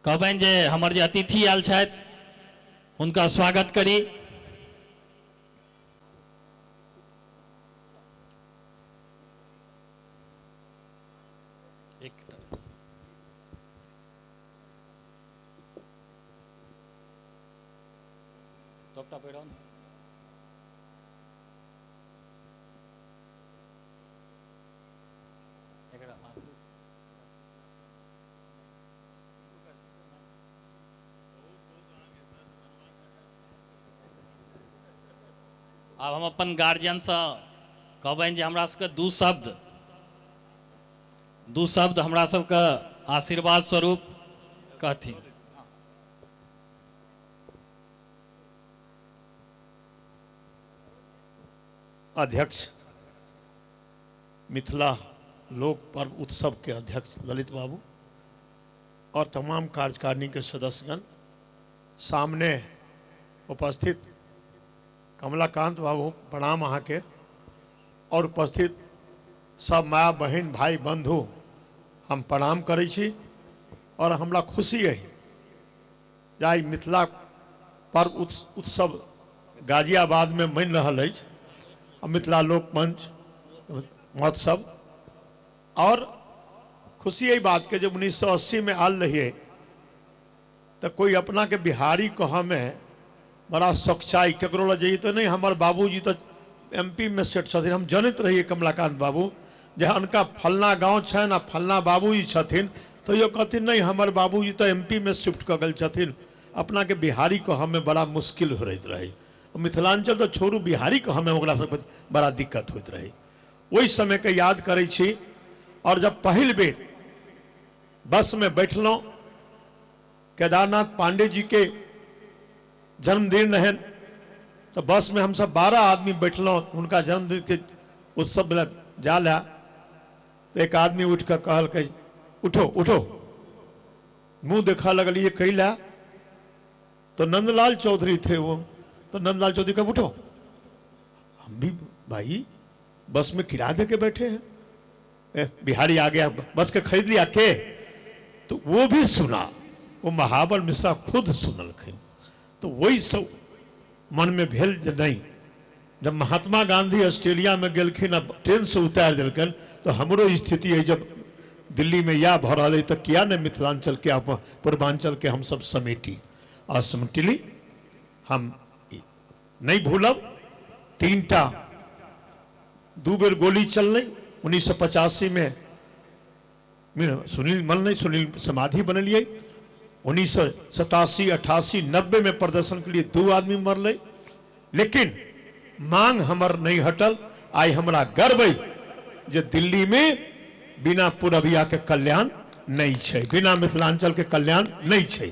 कहबनि जे हमर जे अतिथि आयल छथि हुनका स्वागत करी। अब हम अपन गार्जियन से कहबनि जे हमरा सबके दू शब्द हमरा सबके आशीर्वाद स्वरूप कहथिन। अध्यक्ष मिथिला लोक पर्व उत्सव के अध्यक्ष ललित बाबू और तमाम कार्यकारिणी के सदस्यगण, सामने उपस्थित कमलाकांत बाबू प्रणाम अहाँ के, और उपस्थित सब माँ बहन भाई बंधु हम प्रणाम करै छी। और हमरा खुशी है जाहि मिथिला पर्व उत्सव गाजियाबाद में मन रहा है, मिथिला लोक मंच महोत्सव, और खुशी यही बात के जब 1980 में आल रही तो कोई अपना के बिहारी कह में बड़ा सच्चाई ककरो जाइए तो नहीं, हमारे बाबूजी तो MP में सेट छथिन, हम जानते रहिए कमलाकांत बाबू जे उनका फलना गांव छन आ फलना बाबूजी छथिन, तो यो कहथिन नहीं हमारे बाबूजी तो MP में शिफ्ट कर गए छथिन। अपना के बिहारी को हमें बड़ा मुश्किल हो रही, मिथिलांचल तो छोड़ू बिहारी को हमें ओकरा सब बड़ा दिक्कत होती रही। वही समय के याद करै छी। और जब पहल बेर बस में बैठलों, केदारनाथ पांडे जी के जन्मदिन रहे, तो बस में हम सब 12 आदमी बैठलों, उनका जन्मदिन के उत्सव में जा ला, तो एक आदमी उठ कर कहल उठो उठो, मुंह देखा लगल ये कैला, तो नंदलाल चौधरी थे वो, तो नंदलाल चौधरी का उठो, हम भी भाई बस में किराया दे के बैठे हैं, बिहारी आ गया बस के खरीद लिया के, तो वो भी सुना, वो महाबल मिश्रा खुद सुनलखिन। तो वही सब मन में भेल नहीं, जब महात्मा गांधी ऑस्ट्रेलिया में गेलखिन, अब ट्रेन से उतार दिलखिन, तो हमरो स्थिति है जब दिल्ली में या भ रहा है, तो किया न मिथिलांचल के पूर्वांचल के हम सब समेटी और समेटली। हम नहीं भूलब 3टा 2 बेर गोली चल रही 1985 में सुनील मल नहीं, सुनील समाधि बनलिए, 1987, 88, 90 में प्रदर्शन के लिए 2 आदमी मरल, लेकिन मांग हमर नहीं हटल। आई हमरा गर्व है जे दिल्ली में बिना पूरबिया के कल्याण नहीं है, बिना मिथिलांचल के कल्याण नहीं है।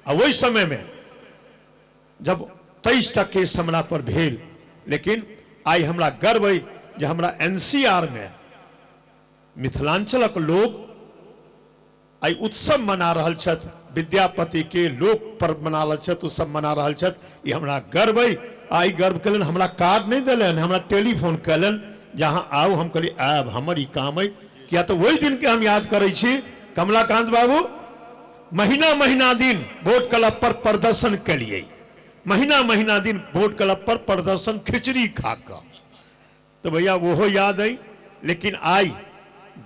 और वही समय में जब 23टा केस हमरा पर भेल, लेकिन आई हमरा गर्व है जे हमरा NCR में मिथिलांचलक लोग आई उत्सव मना रहल छथि, विद्यापति के लोक पर्व मना रहल छथि, उत्सव मना रहल छथि, ये हमरा गर्व है। आई गर्व कलन, हमरा कार्ड नहीं दिलन, हमरा टेलीफोन कलन, जहां आओ हम कहली आब हमर ई काम है। किया तो वही दिन के हम याद करै छी, कमलाकांत बाबू महीना महीना दिन वोट क्लब पर प्रदर्शन के लिए, महीना महीना दिन वोट क्लब पर प्रदर्शन खिचड़ी खा कर, तो भैया वो याद है। लेकिन आई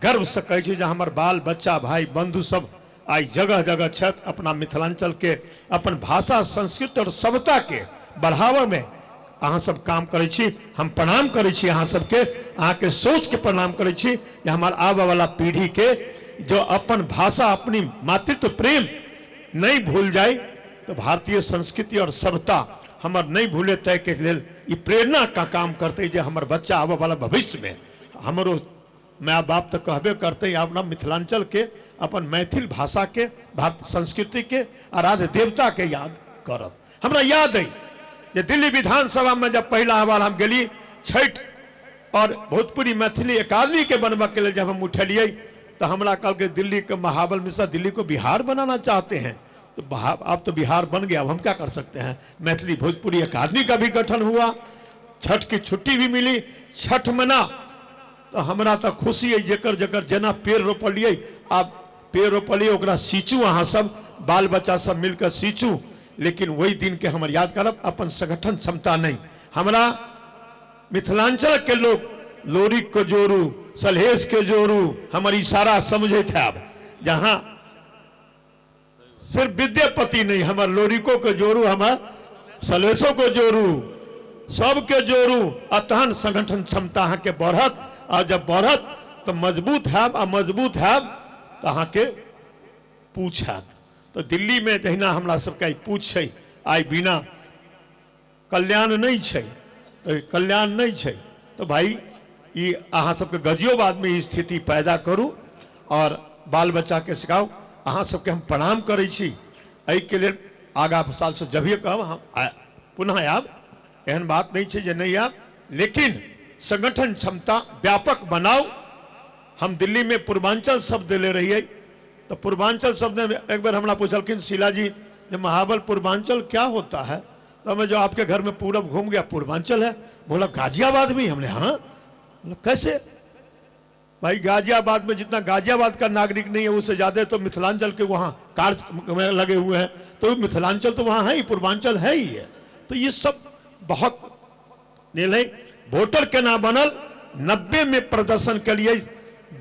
गर्व से कहे छी जे हमर बाल बच्चा भाई बंधु सब आई जगह जगह छत, अपना मिथिलांचल के अपन भाषा संस्कृति और सभ्यता के बढ़ावा में अहाँ सब काम करे छी। हम प्रणाम करे छी अहाँ सबके, अहाँ के सोच के प्रणाम करे छी जे हमार आबे वाला पीढ़ी के जो अपन भाषा अपनी मातृत्व प्रेम नहीं भूल जाए, तो भारतीय संस्कृति और सभ्यता हमर नहीं भूले तय के लिए ये प्रेरणा का काम करते जे हमर बच्चा आबे वाला भविष्य में हमरो माँ बाप तो कहबे करते अपना मिथिलांचल के अपन मैथिल भाषा के भारतीय संस्कृति के आराध्य देवता के याद करब। हमरा याद है जे दिल्ली विधानसभा में जब पहला बार हम गेली छठ और भोजपुरी मैथिली अकादमी के बनवा के लिए जब हम उठलिए, तो हमरा कल के दिल्ली के महाबल मिश्रा दिल्ली को बिहार बनाना चाहते हैं, तो अब तो बिहार बन गया, अब हम क्या कर सकते हैं। मैथिली भोजपुरी अकादमी का भी गठन हुआ, छठ की छुट्टी भी मिली, छठ मना, तो हमरा तो खुशी है जेकर जेकर जना पेड़ रोपलिए, अब पेड़ रोपलिए ओकरा सींचू, अहाँ सब बाल बच्चा सब मिलकर सींचू। लेकिन वही दिन के हम याद करब, अपन संगठन क्षमता नहीं, हमरा मिथिलांचल के लोग लोरी को जोरू, सलहेश के जोरू, हमारी इशारा समझे थे। अब जहां सिर्फ विद्यापति नहीं, हमारे लोरिको को जोरू, हमारे सलहेशों को जोरू, सबके जोरू, अतहन संगठन क्षमता अहाँ के बढ़त, और जब बढ़त तो मजबूत है, और मजबूत है तो अहाँ के पूछत। तो दिल्ली में जहिना हमरा सबके पूछ है, आई बिना कल्याण नहीं है, तो कल्याण नहीं है, तो भाई ये अहाँ सबके गजियोबाद में स्थिति पैदा करू और बाल बच्चा के सिखाओ। अहाँ सबके हम प्रणाम करै छी, एहि के लिए आगा साल से जब ये कहब हम पुनः आब, एहन बात नहीं है जे नहीं आब, लेकिन संगठन क्षमता व्यापक बनाओ हम दिल्ली में पूर्वांचल शब्द ले रही है, तो पूर्वांचल शब्द में एक बार हमरा पूछलखिन शीला जी जो महाबल पूर्वांचल क्या होता है, तो मैं जो आपके घर में पूरब घूम गया पूर्वांचल है। बोला गाजियाबाद भी? हमने हाँ। बोला कैसे? भाई गाजियाबाद में जितना गाजियाबाद का नागरिक नहीं है उससे ज्यादा तो मिथिलांचल के वहाँ कार्य में लगे हुए हैं, तो मिथिलांचल तो वहाँ है ही, पूर्वांचल है ही है। तो ये सब बहुत नहीं, वोटर के ना बनल 90 में प्रदर्शन के लिए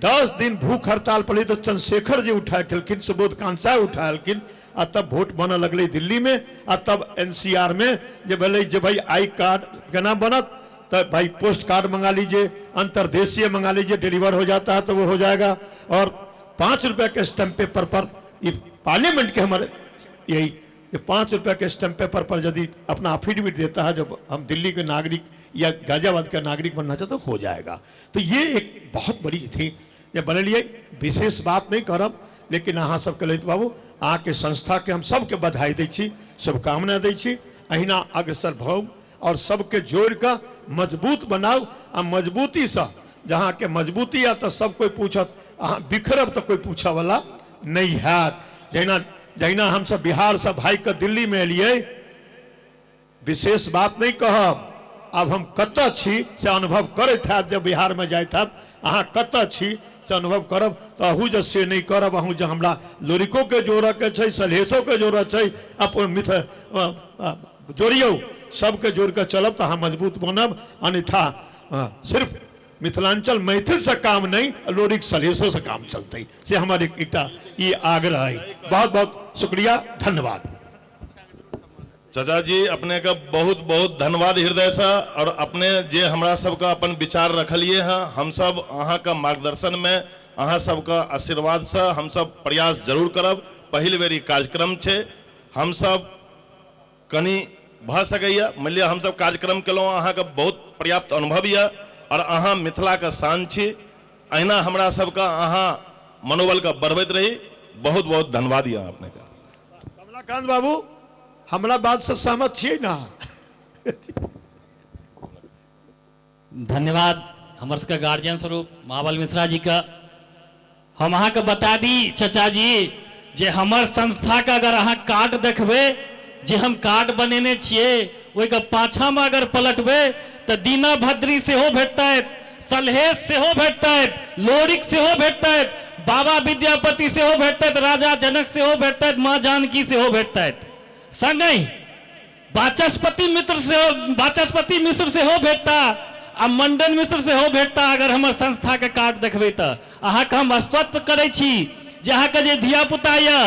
10 दिन भूख हड़ताल पड़ी, तो चंद्रशेखर जी उठाए खिलखिन, सुबोध कांसा उठाए, और तब वोट बन लगल दिल्ली में, और तब NCR में जब बोले जब भाई आई कार्ड के ना बनत तो भाई पोस्ट कार्ड मंगा लीजिए, अंतरदेशीय मंगा लीजिए, डिलीवर हो जाता है तो वो हो जाएगा। और 5 रुपए के स्टैंप पेपर पर ये पार्लियामेंट के हमारे यही 5 रुपए के स्टैंप पेपर पर यदि अपना अफिडेविट देता है जब हम दिल्ली के नागरिक या गाजियाबाद का नागरिक बनना चाहते तो हो जाएगा। तो ये एक बहुत बड़ी थी, ये बने लिए विशेष बात नहीं करब, लेकिन अहाँ सबके ललित बाबू अहाँ के संस्था के हम सबके बधाई दै छी, शुभकामना दै छी। अहिना अग्रसर भाव और सबके जोड़ का मजबूत बनाओ, आ मजबूती से जहाँ के मजबूती है तो सब कोई पूछत, अहाँ बिखरब तो कोई पूछा वाला नहीं है। जहिना जहिना हम सब बिहार से भाई के दिल्ली में एलिए, विशेष बात नहीं कहब, अब हम कत छी से अनुभव करत है, जब बिहार में जाए था अहाँ कत छी से अनुभव करब, तो अहू जे से नहीं करब, अहू जो हमरा लोरिको के जोड़ के छै, सलहेशो के जोड़ छै, अपन मिथ जोड़ियो सबके जोड़ के चलब तो अहाँ मजबूत बनब। अन्यथा सिर्फ मिथिलांचल मैथिल से काम नहीं, लोरिक सलहेशो से काम चलते, से हमारे एकटा ये आग्रह है। बहुत बहुत शुक्रिया, धन्यवाद। चाचा जी अपने का बहुत बहुत धन्यवाद हृदय से, और अपने जे हमरा सबका अपन विचार रखलिए हैं, हम सब अहाँ का मार्गदर्शन में अहाँ सबका आशीर्वाद से हम सब प्रयास जरूर करब। पहिल बेरी कार्यक्रम छे, हम सब कनी भ सकैया, मान लिया हम सब कार्यक्रम केलहुँ, अहाँ का बहुत पर्याप्त अनुभव है, और अहाँ मिथिला का शान छी। अहिना हमरा सबका अहाँ मनोबल का बढ़बैत रही। बहुत बहुत धन्यवाद यहाँ अपने का। कमलाकांत बाबू हमरा बात से सहमत छियै ना? धन्यवाद हमर सबके गार्जियन स्वरूप महाबल मिश्रा जी का। हम अहाँ के बता दी चाचा जी जे हमर संस्था का अगर अहाँ कार्ड देखबे, जे हम कार्ड बनेने छियै ओहि के पाछा में अगर पलटबे तो दीना भद्री सेहो भेटतैत, सलहेश सेहो भेटतैत, लोरिक सेहो भेटतैत, बाबा विद्यापति सेहो भेटतैत, राजा जनक सेहो भेटतैत, माँ जानकी सेहो भेटतैत, संगहि वाचस्पति मिश्र सेहो भेटता, आ मंडन मिश्र सेहो भेटता। अगर हमर संस्था के कार्ड देखबे तो अहाँ के हम आश्वस्त करे छी जे अहाँ के जे धिया पुता ये,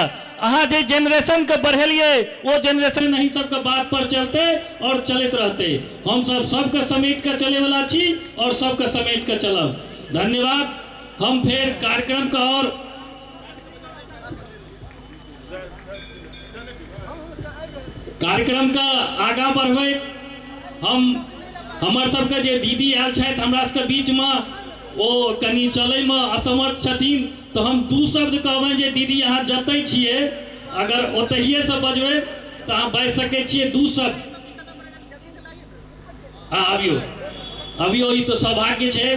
अहाँ जे जनरेशन के बढ़ेलिए वो जनरेशन नहीं सबके बात पर चलते और चलते रहते। हम सब सबके समेट के चले वाला छी और सबके समेट के चलब। धन्यवाद। हम फिर कार्यक्रम का और कार्यक्रम का आगा बढ़बे। हम हमर सबके जे दीदी आयल छथि हमरा सबके बीच में, वो कनी चले में असमर्थ छथिन, तो हम दू शब्द कहबे जे दीदी अहाँ जतै छियै अगर ओतहिए से बजबै तो अहाँ बाजि सकै छियै दू शब्द। अबियो ई तो सौभाग्य छै।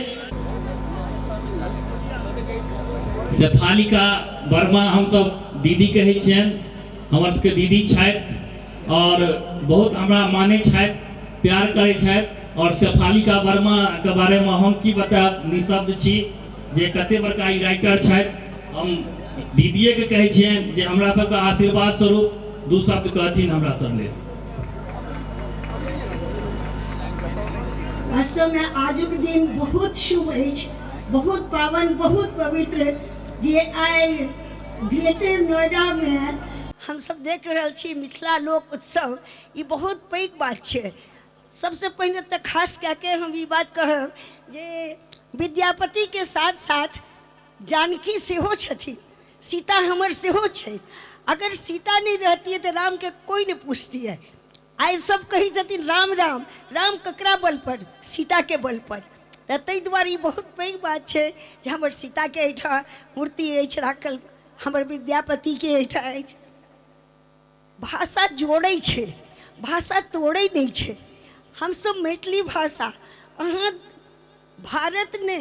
शेफालिका वर्मा हम सब दीदी कहै छियनि, हमर सबके दीदी छथि और बहुत हमरा मानै छथि, प्यार करै छथि। और शेफालिका वर्मा के बारे में हम की बताब, निशब्द छी जे कते बड़का ई राइटर छथि। हम दीदिए के कहै छियनि जे हमरा सबके आशीर्वाद स्वरूप दू शब्द कहथिन हमरा सब लेल। वास्तव में आजुक दिन बहुत शुभ अछि, बहुत पावन, बहुत पवित्र, जे आइ ग्रेटर नोएडा में हम सब देख रहल छी मिथिला लोक उत्सव। ई बहुत पैघ बात छै। सबसे पहले तो खास कह के हम ये बात कहब जे विद्यापति के साथ साथ जानकी सेहो छथिन, सीता हमर सेहो छै। अगर सीता नहीं रहती है तो राम के कोई नहीं पूछती है। आइ सब कही छथिन राम राम, राम ककरा बल पर? सीता के बल पर। ताहि दुआरे बहुत पैघ बात छै जे हमर सीता के एहिठाम मूर्ति अछि राखल, हमर विद्यापति के एहिठाम अछि। भाषा जोड़ै छै, भाषा तोड़ै नहीं छै। हम सब मैथिली भाषा, अहाँ भारत ने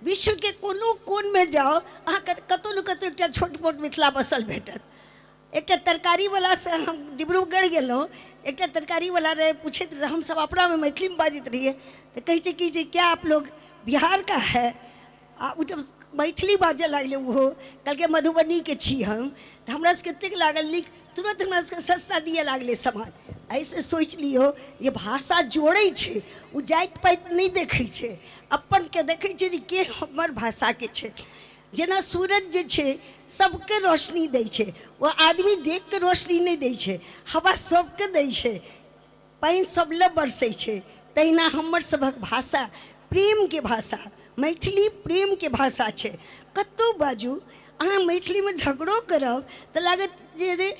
विश्व के कोनो कोन में जाओ अहाँ कतौ न कतौ एक छोट मोट मिथिला बसल भेटत। एक तरकारी वाला से हम डिब्रूगढ़ गेलहुँ, एक तरकारी वाला रहे, पूछे हम सब अपना में मैथिली में बाजित रहिए तो कहे कि जे क्या आप लोग बिहार का है? वो जब मैथिली बाजे लगले वो कल के मधुबनी के छी हम, तो हमरा से कतेक लागल नीक, तुरंत हमरा से सस्ता दिए लागले सामान। ऐसे सोच लियो ये भाषा जोड़े छे, वो जाइत पाइत नहीं देखे छे, अपन के देखे छे जे के हमर भाषा के छे। जेना सूरज जे छे सबके रोशनी दै छे, वो आदमी देख के रोशनी नहीं दै छे, हवा सबके दै छे, पानि सब ल बरसै छे। तहिना हमर सबक भाषा प्रेम के भाषा, मैथिली प्रेम के भाषा छे। कतौ बाजू अहाँ मैथिली में झगड़ो करब तो लागत जे रे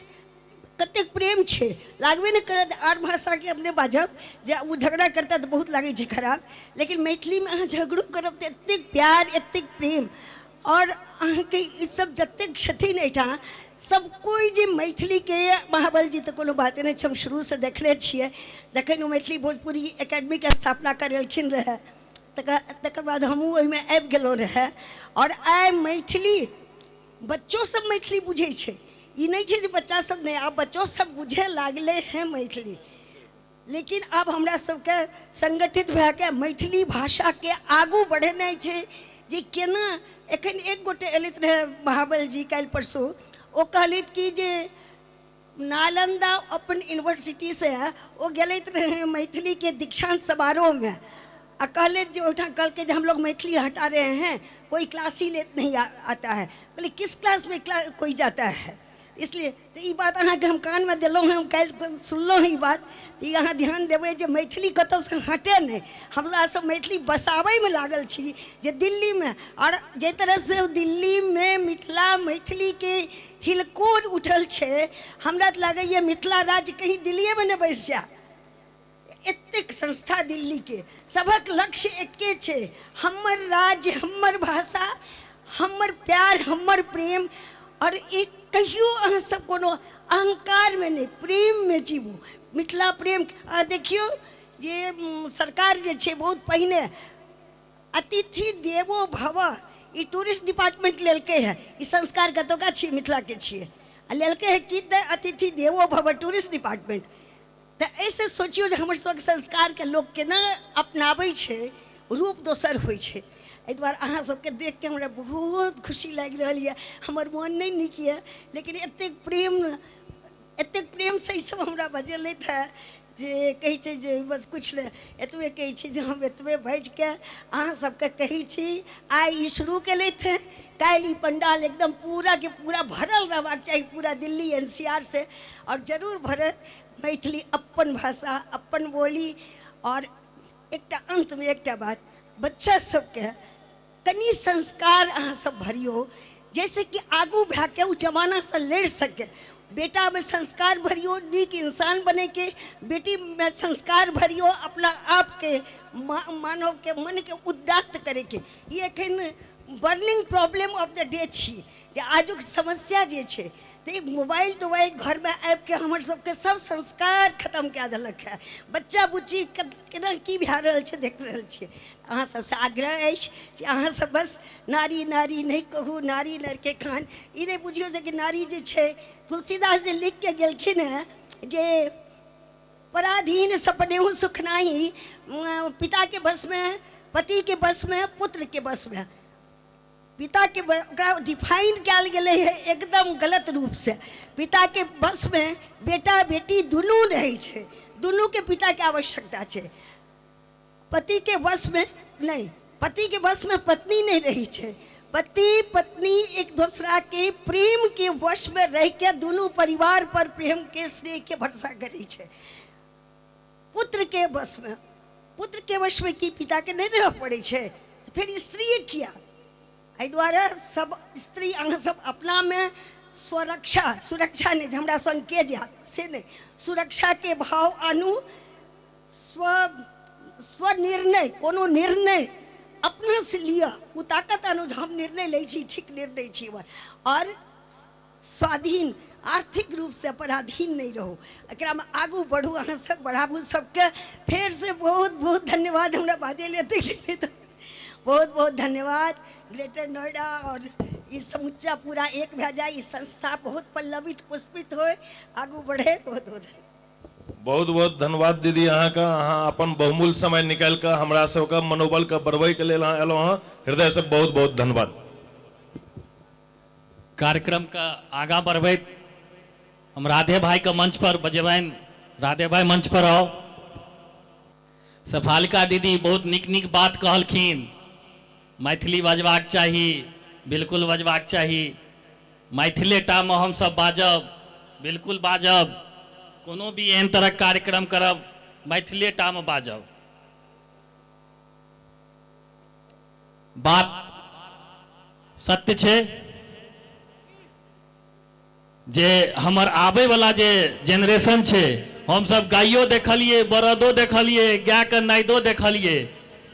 कतेक प्रेम छे, लागबे नहीं करत। आर भाषा के अपने बाजब जे वो झगड़ा करता तो बहुत लागे छे खराब, लेकिन मैथिली में अहाँ झगड़ो करब तो एतेक प्यार एतेक प्रेम। और अहाँके ई सब जतेक छथिन एहिठाम सब कोई जे मैथिली के महाबल जी तो कोनो बाते नहीं, हम शुरू से देखने छिए जखन वो मैथिली भोजपुरी एकेडमी के स्थापना करेलखिन रहे, तकर बाद हमहूँ ओहिमे आबि गेलहुँ रहे। और आइ मैथिली बच्चों सब मैथिली बुझे छे, ई नहीं छे जे बच्चा सब नहीं, आब बच्चों सब बुझे लागले हैं मैथिली। लेकिन अब हमरा सबके संगठित भए के मैथिली भाषा के आगू बढ़ेनाइ छे। जे केना एखन एक गोटे एलैत रहे महाबल जी काल्हि परसू, ओ कहलैथ कि जे नालंदा अपन यूनिवर्सिटी से वो गेलैत रहे मैथिली के दीक्षांत समारोह में, आ कहले जो उठा कल के जो हम लोग मैथिली हटा रहे हैं, कोई क्लास ही नहीं आता है। बोले किस क्लास में कोई जाता है? इसलिए तो ये बात अहाँ के हम कान में दिलों हैं, हम कल सुनलों ही बात, तो यहाँ ध्यान देवे जो मैथिली कतौ से हटे नहीं। हमरा सब मैथिली बसावे में लागल छी जे दिल्ली में, और जे तरह से दिल्ली में मिथिला मैथिली के हिलकोर उठल छे, हमरा तो लगे ये मिथिला राज्य कहीं दिल्ली में न बैस जा। एतेक संस्था दिल्ली के सबक लक्ष्य एके छे, हमर राज्य हमर भाषा हमर प्यार हमर प्रेम। और एक कहियो अहाँ सब कोनो अहंकार में नहीं, प्रेम में जीवू। मिथिला प्रेम देखियो जे सरकार जे छे बहुत पहिने अतिथि देवो भव ई टूरिस्ट डिपार्टमेंट लेलके है, ई संस्कार कतौका छी मिथिला के छिए, आ लेलके है कि अतिथि देवो भव टूरिस्ट डिपार्टमेंट। तो ऐसे सोचियो जे हमर सबके संस्कार के लोग केना अपनाबै छे, रूप दोसर होइ छे। एहि दुआरे अहाँ सबके देख के हमरा बहुत खुशी लागि रहल है, हमर मन नहीं नीक है, लेकिन एतेक प्रेम से ई सब हमरा बजेलैथ है जे कहै छै जे बस कुछ ले एतबे कहै छी जे हम एतबे बाजि के अहाँ सबके कहै छी। आइ ई शुरू केलैथ है, काल्हि ई पंडाल एकदम पूरा के पूरा भरल रहबाक चाही, पूरा दिल्ली NCR से, और जरूर भरत। मैथिली अपन भाषा अपन बोली। और एकटा अंत में एकटा बात, बच्चा सबके कनी संस्कार अहाँ सब भरियो, जैसे कि आगू भए के उ जमाना से लड़ सके। बेटा में संस्कार भरियो नीक इंसान बने के, बेटी में संस्कार भरियो अपना आप के मानव के मन के उदात्त करे के। ये एखन burning problem of the day छी, जे आजुक समस्या जे छे तो मोबाइल तोबाइल घर में आबि के हमर सबके सब संस्कार खत्म कए देलक है। बच्चा बुच्ची केना की भए रहल छै देख रहल छियै। अहाँ सबसे आग्रह अछि कि अहाँ सब बस नारी नारी नहीं कहू, नारी नर के खान। ई नहीं बुझियो जे कि नारी जे छै, तुलसीदास जी लिख के गेलखिन है जे पराधीन सपनेहु सुख नाही, पिता के बस में पति के बस में पुत्र के बस में। पिता के डिफाइन कल गए है एकदम गलत रूप से। पिता के बस में बेटा बेटी दुनू रहे छे, दुनू के पिता के आवश्यकता छे। पति के बस में नहीं, पति के बस में पत्नी नहीं रही छे। पति पत्नी एक दूसरा के प्रेम के वश में रह के दोनों परिवार पर प्रेम के स्नेह के भरोसा करे छे। पुत्र के बस में, पुत्र के वश में की पिता के नहीं रह पड़े छे, फिर स्त्री किया। एहि दुआरे सब स्त्री अहाँ सब अपना में स्वरक्षा, सुरक्षा नहीं हमरा संग के जात से नहीं, सुरक्षा के भाव आनू। स्वनिर्णय कोनो निर्णय अपना से लिया, वो ताकत आनू हम निर्णय ले छी, ठीक निर्णय छी। और स्वाधीन आर्थिक रूप से पराधीन नहीं रहो, एकरा में आगू बढ़ू, अहाँ सब बढ़ाबू। सबके फिर से बहुत बहुत धन्यवाद हमरा बाजे लेते। बहुत बहुत धन्यवाद ग्रेटर नोएडा और ये समुच्चा पूरा एक भे जाए, संस्था बहुत पल्लवित पुष्पित हो, आगू बढ़े। बहुत बहुत बहुत बहुत धन्यवाद दीदी अहाँ का, अहाँ अपन बहुमूल्य समय निकाल कर हमरा सबका मनोबल का बढ़बै के लेल अहाँ एलहुँ हँ, हृदय से बहुत बहुत धन्यवाद। कार्यक्रम का आगा बढ़बैत हम राधे भाई का मंच पर बजेबनि। राधे भाई मंच पर आओ। सफालिका दीदी बहुत नीक नीक बात कहलखिन, मैथिली बजबाक चाही, बिल्कुल बजबाक चाही, मैथिले टा में हम सब बाजब, बिल्कुल बाजब, कोनो भी एहन तरह कार्यक्रम करब मैथिले टा में बाजब। बात सत्य छै जे हमर आबे वाला जे जेनरेशन छै, हम सब गायो देखलिए, बरदो देखलिए, गाय के नाइदो देखलिए,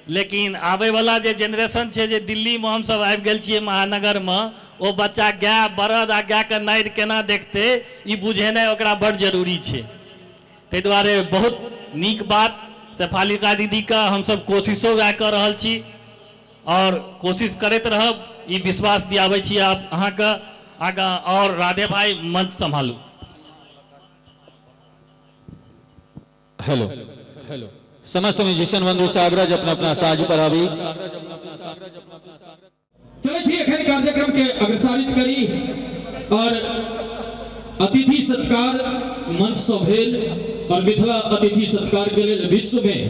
लेकिन आबे वाला जे जेनरेशन छै, जे दिल्ली में हम सब आबि गेल छियै महानगर में, ओ बच्चा गाय बरद आ गाय के नाइद केना देखते ई बुझेनाइ ओकरा बड़ जरूरी छै। ताहि दुआरे बहुत नीक बात सफालिका दीदी का हम सब कोशिशो वएह कर रहल छी और कोशिश करैत रहब, ई विश्वास दियाबै छी आप अहाँके आगा। और राधे भाई मंच संभालू। हेलो हेलो समस्त म्यूजिशियन बंधु से आग्रह जे अपना अपना साज पर आबी। चले छी एखन कार्यक्रम के अग्रसारित करी और अतिथि सत्कार मंच से भेल और मिथिला अतिथि सत्कार के लिए विश्व में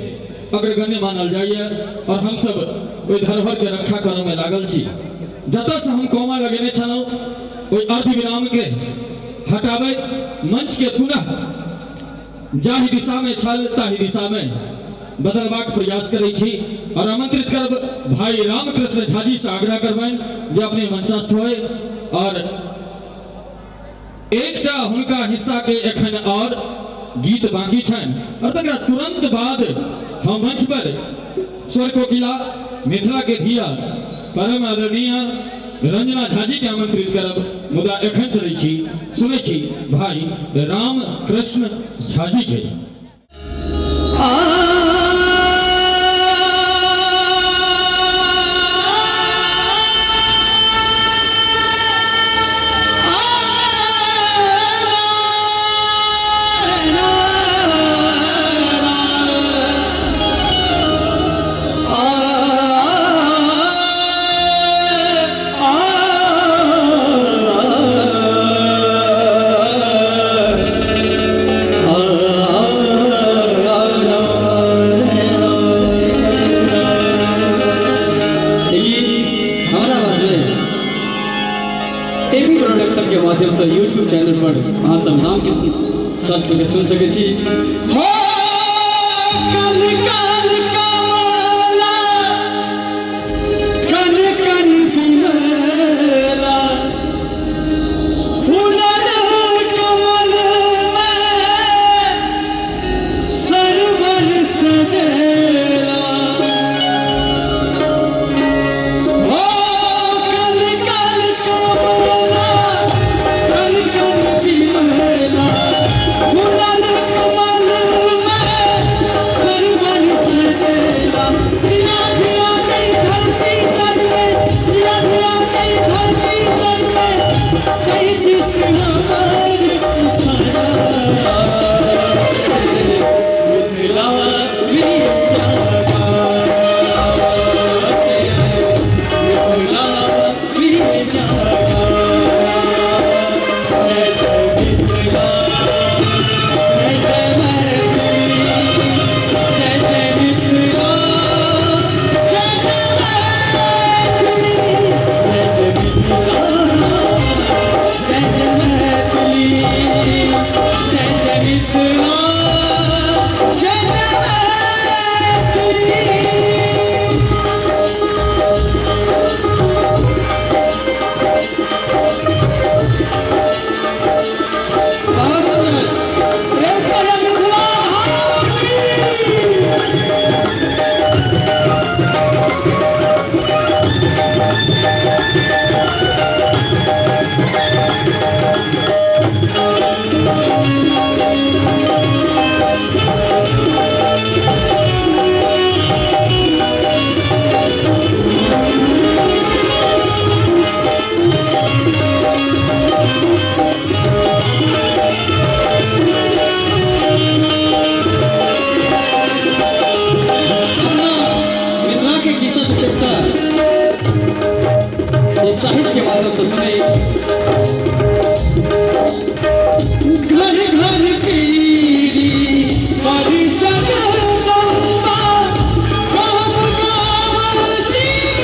अग्रगण्य मानल जाइए और हम सब ओई धरोहर के रक्षा करने में लागल छी। जतऽ से हम कोमा लगेने छलहुँ ओई अर्ध विराम के हटाबै, मंच के पुनः जाहि दिशा में छल ताहि दिशा में बदलबाक प्रयास करै छी और आमंत्रित करब भाई रामकृष्ण झा जी से आग्रह करबनि जे अपने मंचस्थ होय और एकटा हुनका हिस्सा के एखन और गीत बाकी छनि और तकरा तुरंत बाद हम मंच पर स्वर कोकिला मिथिला के धिया परम आदरणीय रंजना झा जी के आमंत्रित करब। मुदा एखन चलै छी सुनै छी भाई रामकृष्ण झा जी के। माध्यम से यूट्यूब चैनल पर अहाँ सब नाम के सर्च करके सुन सके छी। कमल विशेषता इस साहित्य के माध्यम से सुने। घर घर पीरी पर जगदम्बा गाम गाम सिंह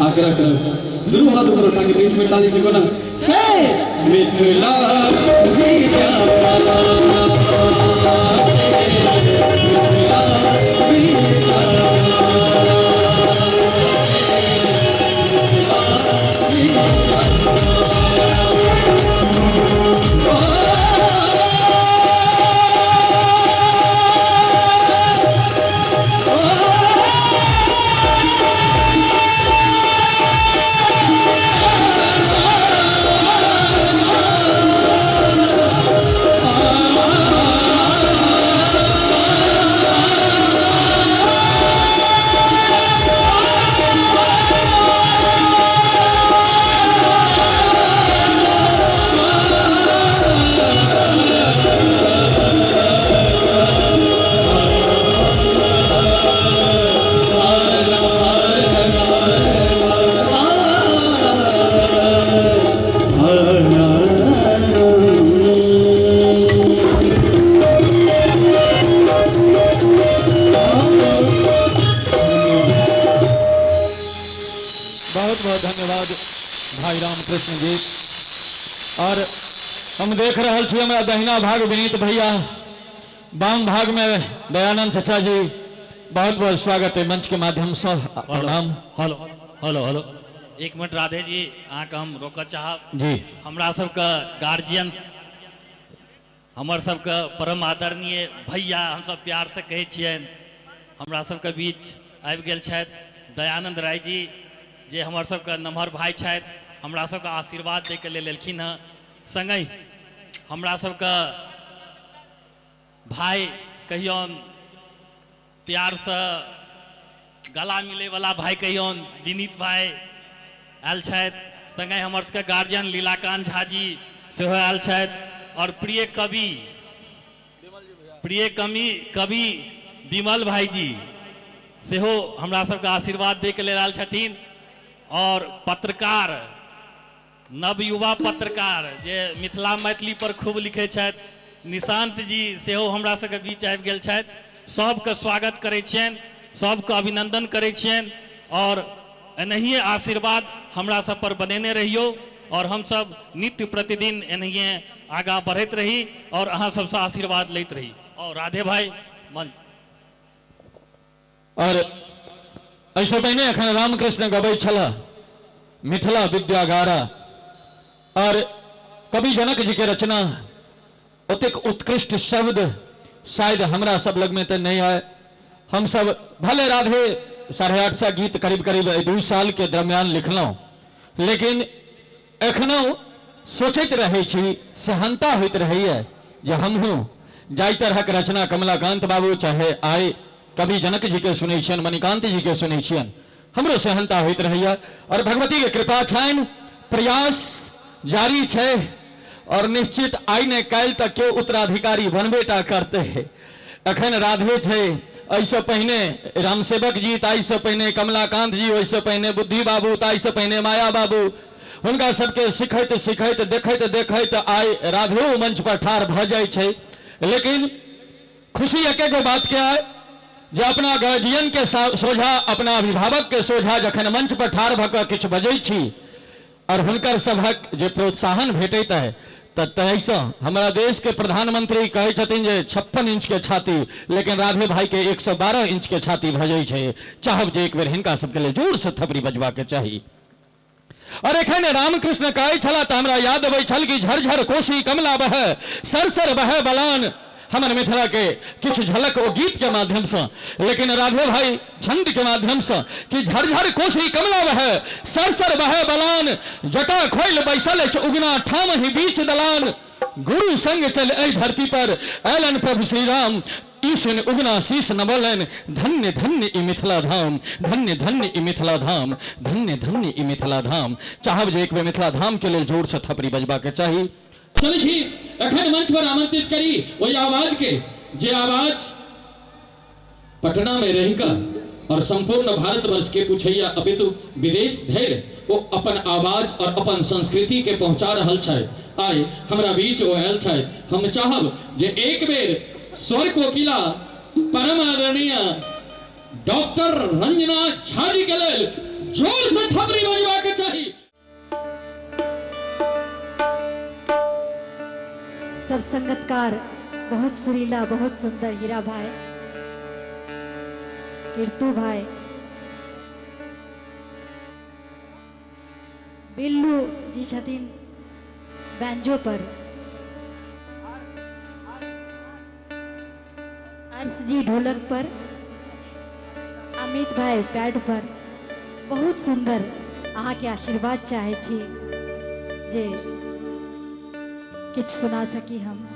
आग्रह कर दुनू हाथ ऊपर उठा के बीच में ताली से बोला से मिथिला और हम देख रहे छी हमारा दहिना भाग विनीत भैया, बाम भाग में दयानंद चचा जी, बहुत बहुत स्वागत है मंच के माध्यम से। प्रणाम। हेलो हेलो हेलो, एक मिनट राधे जी, अहाँ के हम रोक चाहब जी। हमरा सबके गार्जियन, हमर सबके परम आदरणीय भैया, हम सब प्यार से कहै छियनि, हमरा सबके बीच आबि गेल छथि दयानंद राय जी, जे हमर सबके नमहर भाई छथि, हमरा सबके आशीर्वाद दै के लेल एलखिन हँ। संगहि हमरा सबके भाई कहियौन, प्यार से गला मिले वाला भाई कहियौन, विनीत भाई आयल छथि। संगहि हमर सबके गार्जियन लीलाकांत झा जी सेहो आयल छथि, और प्रिय कवि विमल भाई जी सेहो हमरा सबके आशीर्वाद दै के लेल आयल छथिन। और पत्रकार, नवयुवा पत्रकार जे मिथिला मैथिली पर खूब लिखे छथि, निशांत जी सेहो हमरा सबके बीच आबि गेल छथि। सबके स्वागत करै छियनि, सबके अभिनंदन करै छियनि, और एनाहिए आशीर्वाद हमरा सब पर बनेने रहियो, और हम सब नित्य प्रतिदिन एनाहिए आगा बढ़ैत रही, और अहाँ सबसे आशीर्वाद लैत रही। और राधे भाई मन। और ऐसे पहिने एखन रामकृष्ण गबै छला मिथिला विद्यागारा, और कवि जनक जी के रचना ओतेक उत्कृष्ट शब्द शायद हमरा सब लग में तो नहीं आए। हम सब भले राधे 850 गीत करीब करीब 2 साल के दरमियान लिखलहुँ, लेकिन एखनो सोचैत रहै छी, सहनता होइत रहैए जे हमहूँ जाहि तरहक रचना कमलाकांत बाबू चाहे आइ कवि जनक जी के सुनै छियनि, मणिकांत जी के सुनै छियनि, हमरो सहनता होइत रहैए। और भगवती के कृपा छनि, प्रयास जारी छै, और निश्चित आइ ने काल्हि तक के उत्तराधिकारी बनबेटा करते है। अखन राधे छै, ऐसे पहिने रामसेवक जी, ताइसे पहिने कमलाकांत जी, वैसे पहिने बुद्धि बाबू, ताइसे पहिने माया बाबू, हुनका सबके सिखैत सिखैत देखैत देखैत आइ राधेओ मंच पर ठाढ़ भ जाइ छै। लेकिन खुशी एके गो बात के आए जे अपना गार्जियन के सोझा अपना अभिभावक के सोझा जखन मंच पर ठाढ़ भऽ कऽ किछु बजै छी और हुनकर सभक जे प्रोत्साहन भेटैत है तैसँ हमरा देश के प्रधानमंत्री कहै छथिन जे 56 इंच के छाती, लेकिन राधे भाई के 112 इंच के छाती भऽ जाइ छै। चाहब जे एक बेर हिनका सबके लिए जोर से थपड़ी बजबा के चाही। और एखन रामकृष्ण कहै छला तऽ हमरा याद अबै छल कि झरझर कोसी कमला बहे सरसर बहे बलान, हमर मिथिला के किछु झलक ओ गीत के माध्यम से, लेकिन राधे भाई छंद के माध्यम से कि झरझर कोसी कमला बहे सरसर बहे बलान, जटा खोल बैसल उगना ठाम ही बीच दलान, गुरु संग चल एहि धरती पर ऐलन प्रभु श्री राम, ईशन उगना शीश नवलन, धन्य धन्य ई मिथिला धाम, धन्य धन्य ई मिथिला धाम, धन्य धन्य ई मिथिला धाम। चाहब जे एक बेर मिथिला धाम के लिए जोर से थपड़ी बजबा के चाही। चल छी अखन मंच पर आमंत्रित करी वही आवाज के जे आवाज पटना में रहिकर और संपूर्ण भारतवर्ष के पुछैया अपितु विदेश धरि वो अपन आवाज और अपन संस्कृति के पहुंचा रहल छै। आइ हमरा बीच ओ आयल छै। हम चाहब जे एक बेर स्वर कोकिला परम आदरणीय डॉक्टर रंजना झा जी के लेल जोर से थपड़ी बजबा के चाही। सब संगतकार बहुत सुरीला, बहुत सुंदर, हीरा भाई, कीर्तु भाई, बिल्लू जी छथिन बैंजो पर, अर्श जी ढोलक पर, अमित भाई पैड पर। बहुत सुंदर अहाँ के आशीर्वाद चाहे छी जे किछ सुना सकी हम।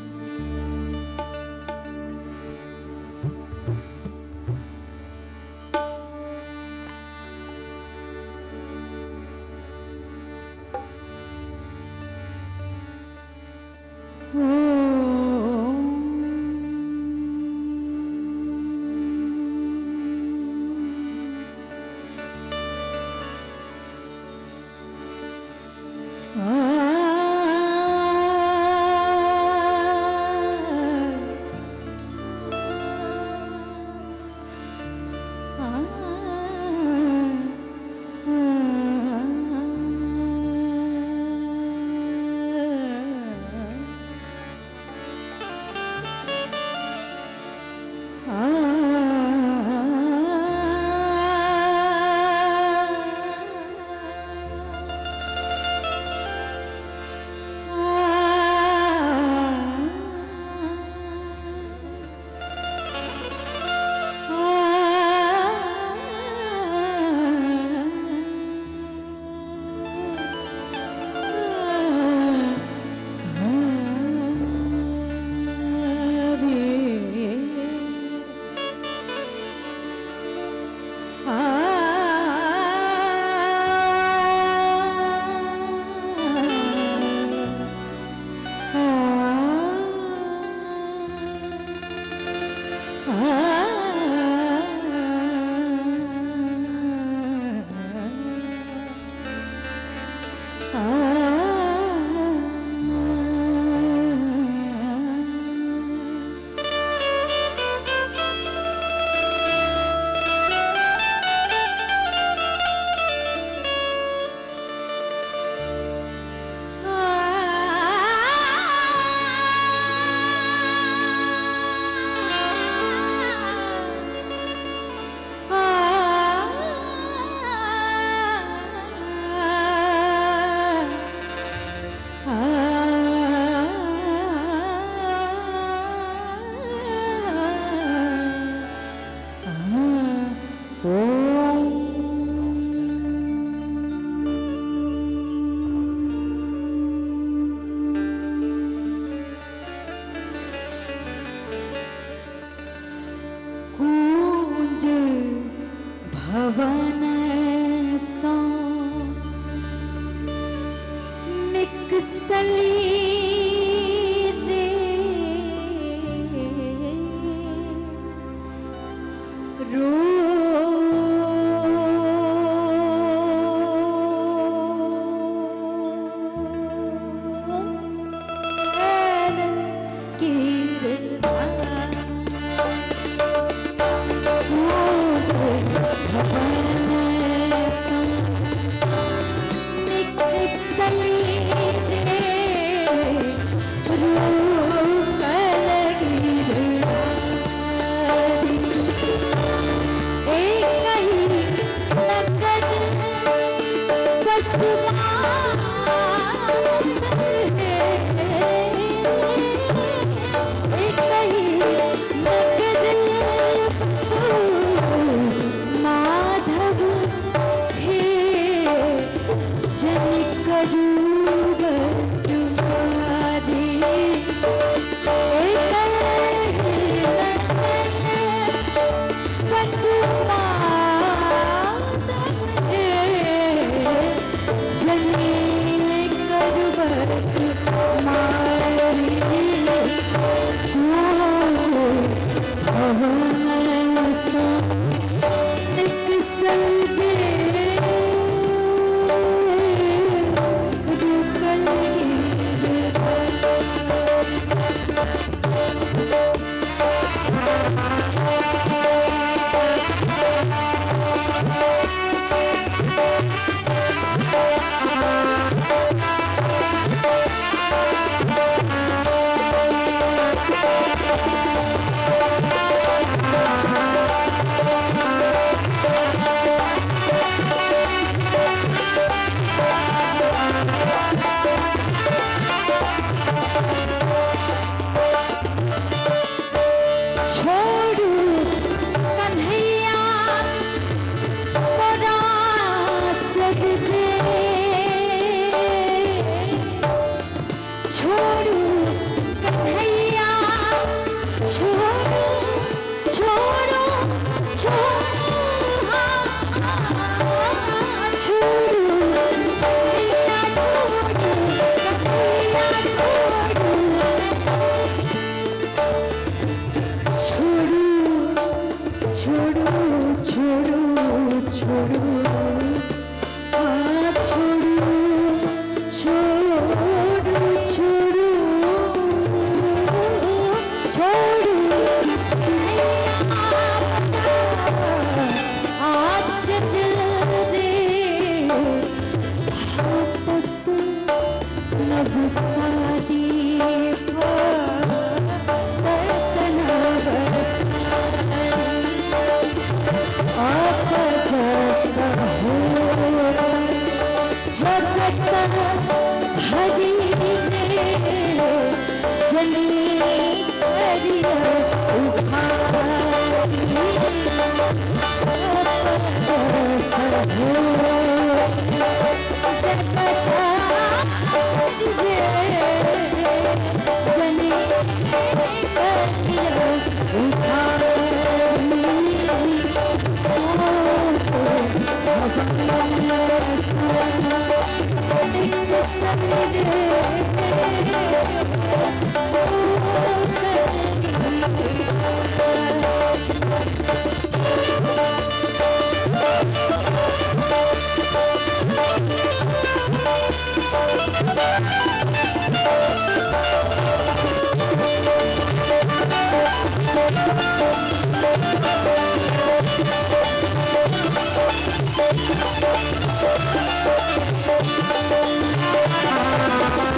Thank you.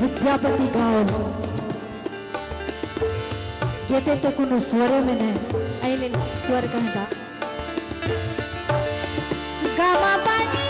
विद्यापति गाओ येते तो कोनो स्वर में नहीं आइले स्वर कहता गामा पानी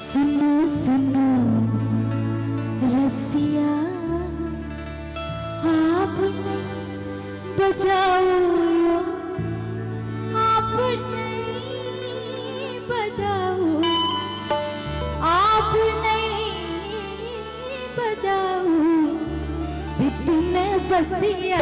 सुनो सुनो रसिया आपने बजाओ आपने बजाओ आपने बजाओ विपिन बसिया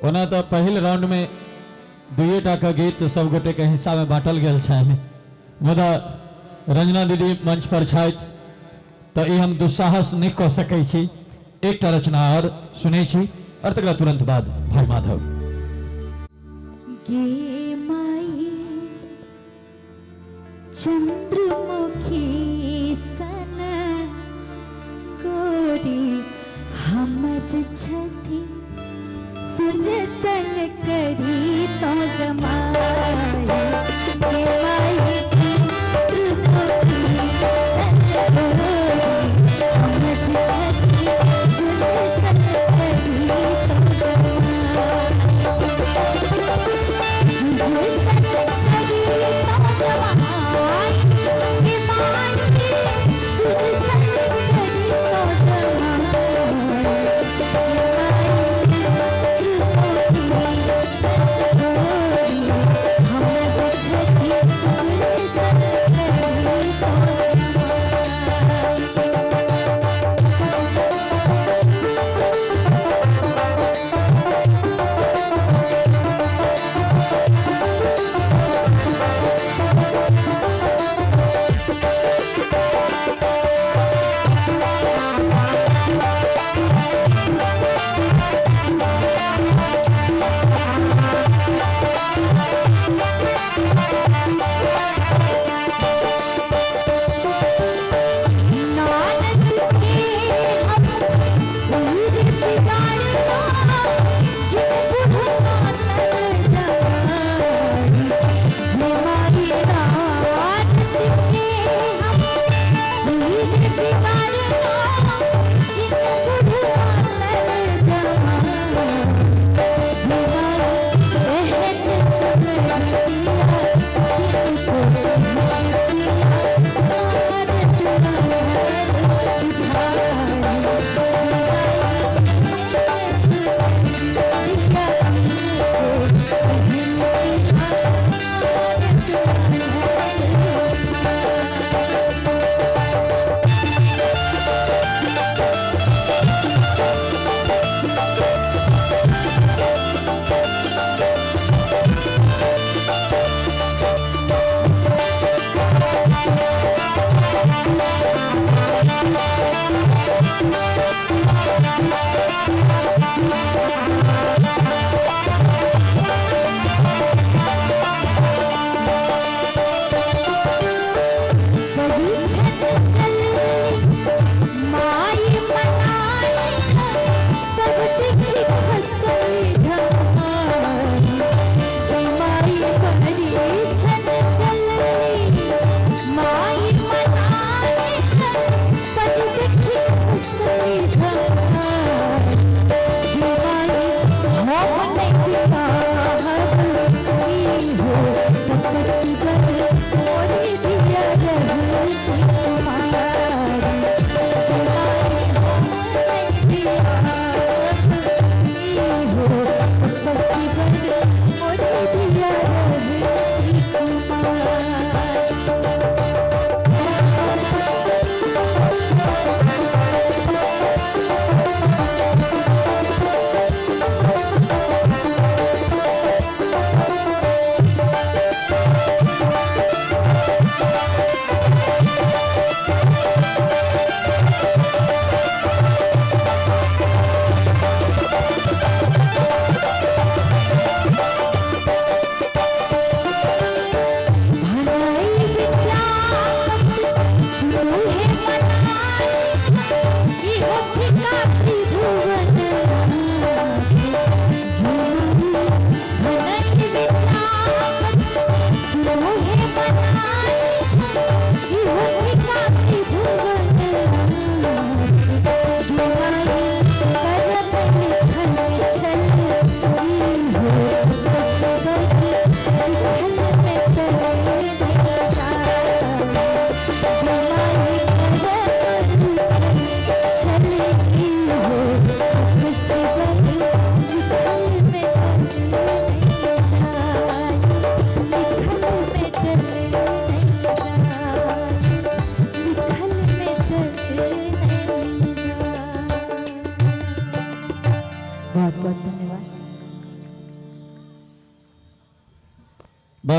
ओना तो पहिल राउंड में 2टा का गीत सब गोटे के हिस्सा में बांटल गेल छै, मुदा रंजना दीदी मंच पर छथि तो ई हम दुस्साहस नहीं कह सकै छी। एकटा रचना और सुनै छी और तकरा तुरंत बाद भाई माधव। गे माई चंद्रमुखी सन गोरी हमर छथि सूरज सन करी तो जमाई। गे माई चंद्रमुखी सन गोरी हमर छथि सूरज सन करी तो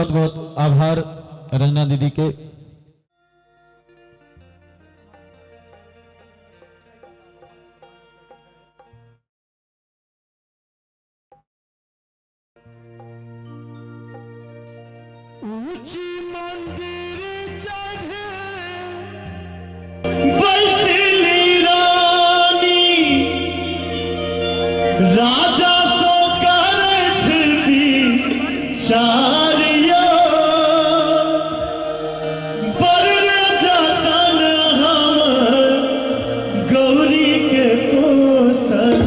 बहुत बहुत आभार रंजना दीदी के। ऊंची मंदिर चढ़े बसली रानी, राजा सो करत विचारिया, पर जतन हम गौरी के पोसल,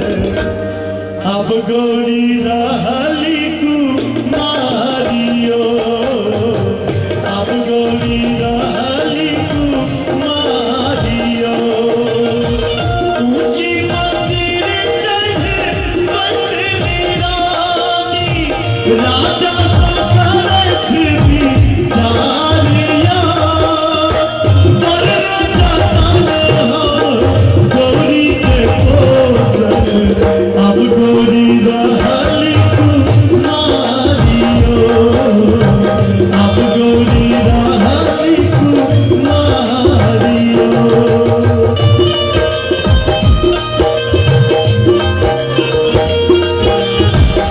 अब गौरी रहली कुमारियो, अब गौरी रहली कुमारियो। ऊंची मंदिर चढ़े बसली रानी, राजा सो करत विचारिया, पर जतन हम गौरी के पोसल, अब गौरी रहली कुमारियो,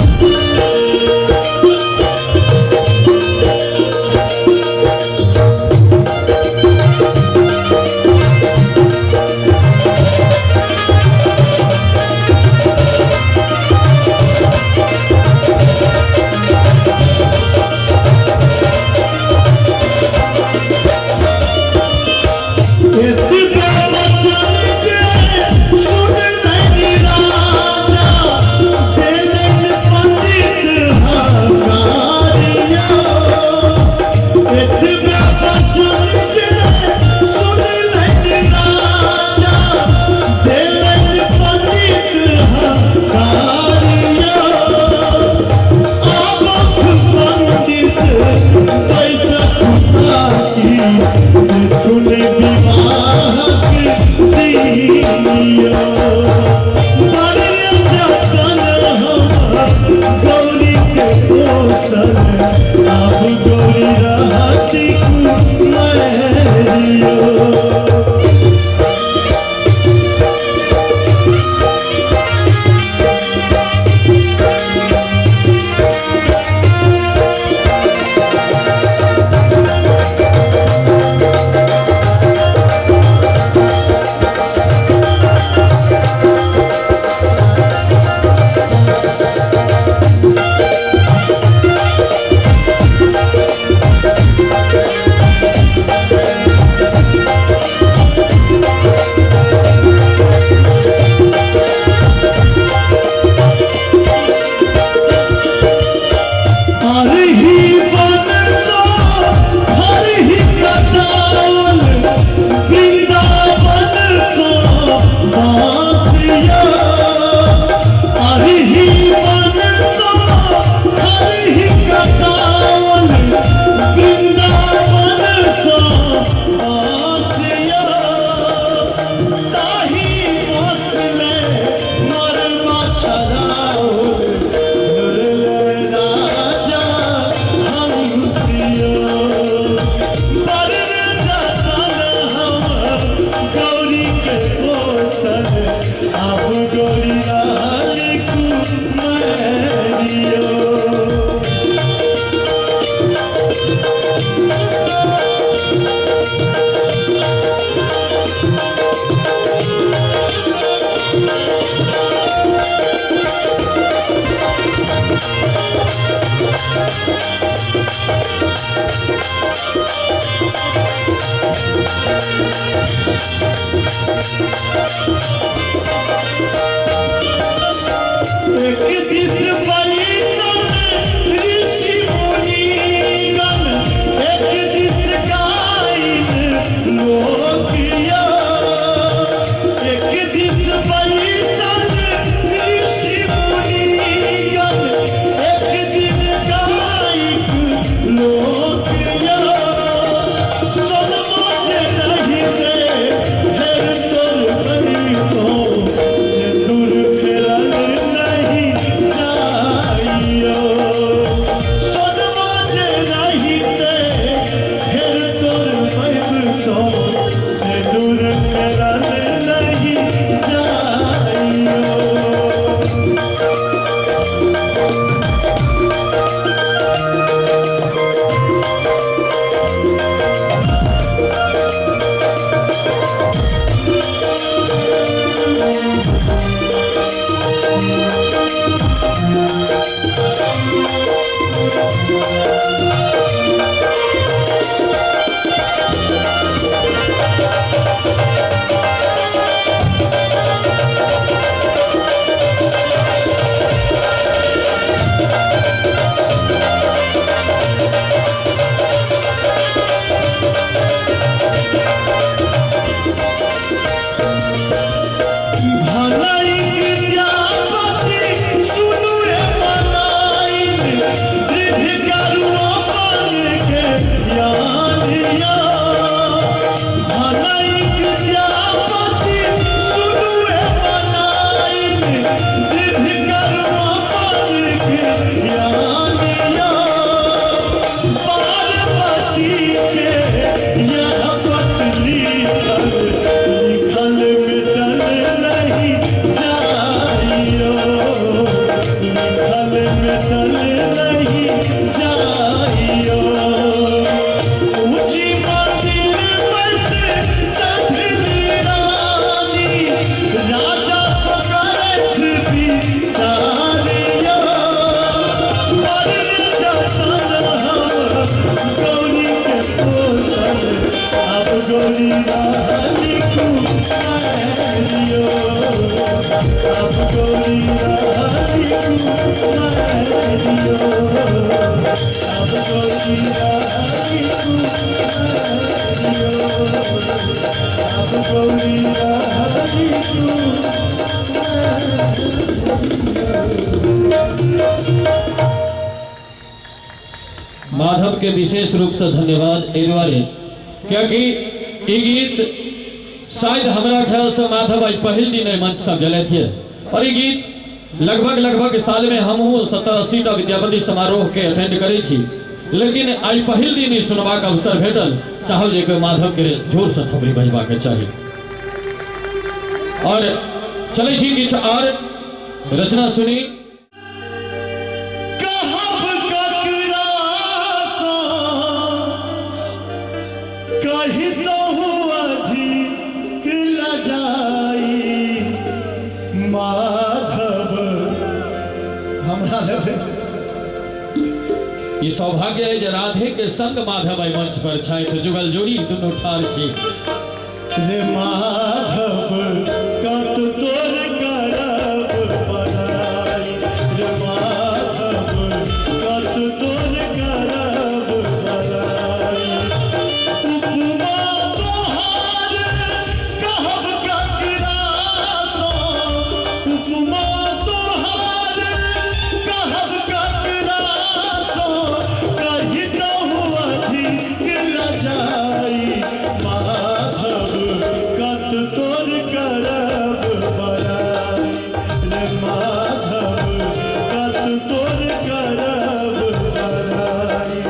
अब गौरी रहली कुमारियो। Oh माधव के विशेष रूप से धन्यवाद एरवारे, क्योंकि ये गीत शायद हमारा ख्याल से माधव आज पहल दिन मंच से गले थे और ये गीत लगभग साल में हम 70-80 टा विद्यापति समारोह के अटेंड करे थी, लेकिन आज पहल दिन ही सुनवा का अवसर भेटल। चाहो जे माधव के जोर से थपड़ी बजवा के चाहिए और चले छी किछ और रचना सुनी। कही तो अधिक लजाई माधव हमरा ये सौभाग्य है जे राधे के संग माधव आई मंच पर छथि, जुगल जोड़ी दुनू ठार छी। रे माधव कत तोर करब बड़ाई, रे माधव कत तोर करब बड़ाई, उपमा तोहार कहब ककरासो, उपमा तोहार कहब ककरासो, कही दहु अधिक लजाई माधव कत तोर करब बड़ाई, रे माधव कत तोर करब बड़ाई।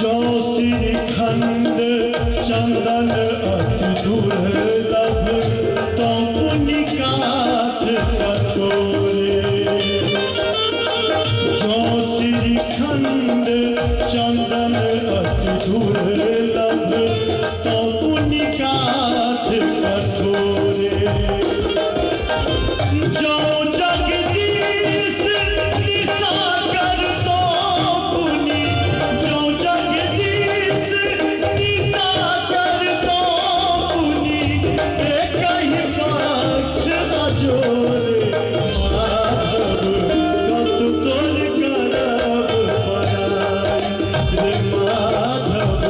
जो श्रीखंड चंदन अति दुर्लभ तो पुनिकात कठोरे, जो श्रीखंड चंदन अति दुर्लभ तो पुनिकात कठोरे, जो जगदीश निशा कर तो पुनि, जो जगदीश निशा कर तो पुनि, एक ही पक्ष अजोरे, माधव कत तोर करब बड़ाई, रे माधव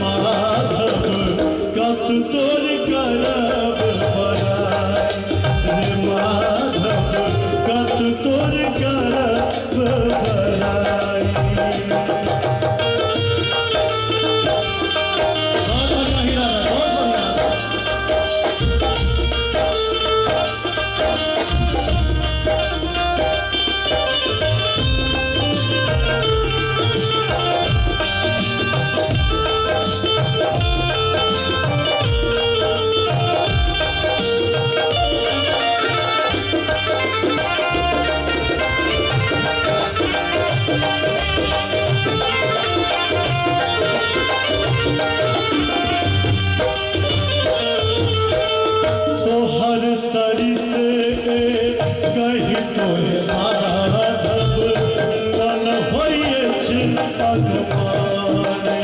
माधव कत तोर करब बड़ाई रे माधव कत तोर करब बड़ाई। तोहर सरी से कही तोहे माधव मन होइए छै अनुमाने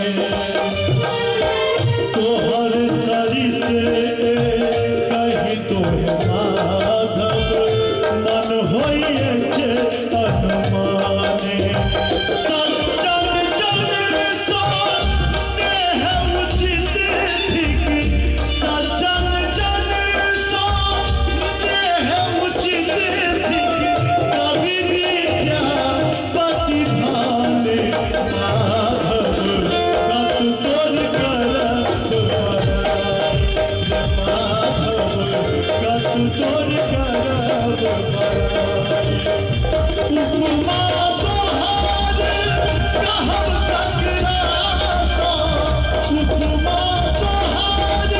तोहर सरी से कही तोहे माधव मन होइए छै अनुमाने सज्जन जन सो देह उचित थिक सज्जन जन सो देह उचित थिक कवि विद्यापति भाने माधव कत तोर करब बड़ाई माधव कत तोर करब बड़ाई। उपमा तोहार कहब ककरा सो उपमा तोहार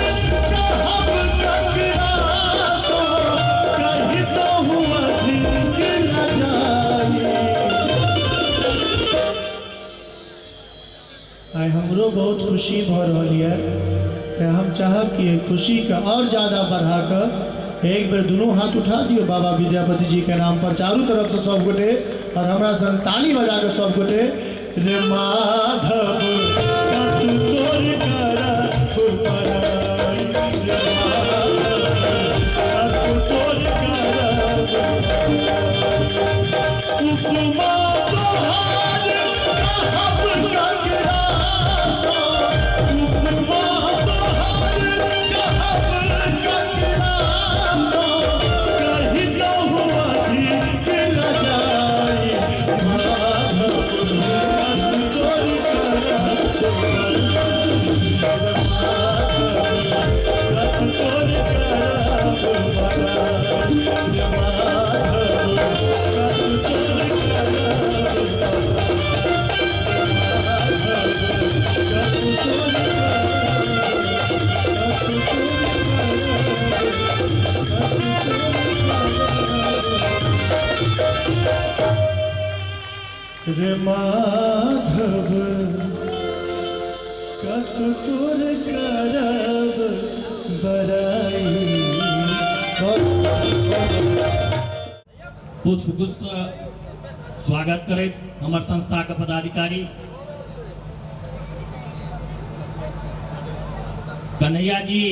कहब ककरा सो कही तोहू अधिक न जाई। आइ हमरो बहुत खुशी भऽ रहल यऽ कि हम चाहब कि खुशी के और ज़्यादा बढ़ा कऽ एक बेर दुनू हाथ उठा दियो बाबा विद्यापति जी के नाम पर चारू तरफ से सब गोटे और हमरा संग ताली बजा के सब गोटे रे माधव कत तोर करब बड़ाई रे माधव कत तोर करब बड़ाई। उपमा तोहार कहब ककरा सो उपमा तोहार कहब ककरा सो कही तोहू अधिक न जाई माधव कत तोर करब बड़ाई कत तोर करब बड़ाई माधव कत तोर रे माधव कत तोर करब बड़ाई। पुष्प गुच्छ स्वागत करैत हमर संस्था के पदाधिकारी कन्हैया जी,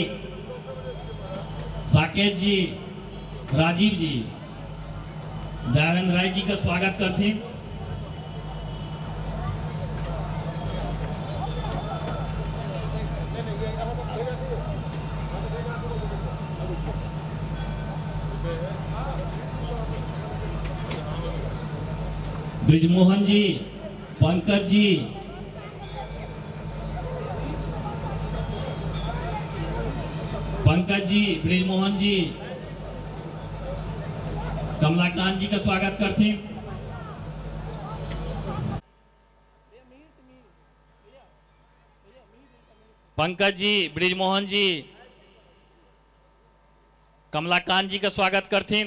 साकेत जी, राजीव जी, दयानंद राय जी का स्वागत करती। ब्रिजमोहन जी, पंकज जी, ब्रिजमोहन जी, कमलाकांत जी का स्वागत करती। पंकज जी, ब्रिजमोहन जी, कमलाकांत जी का स्वागत करती।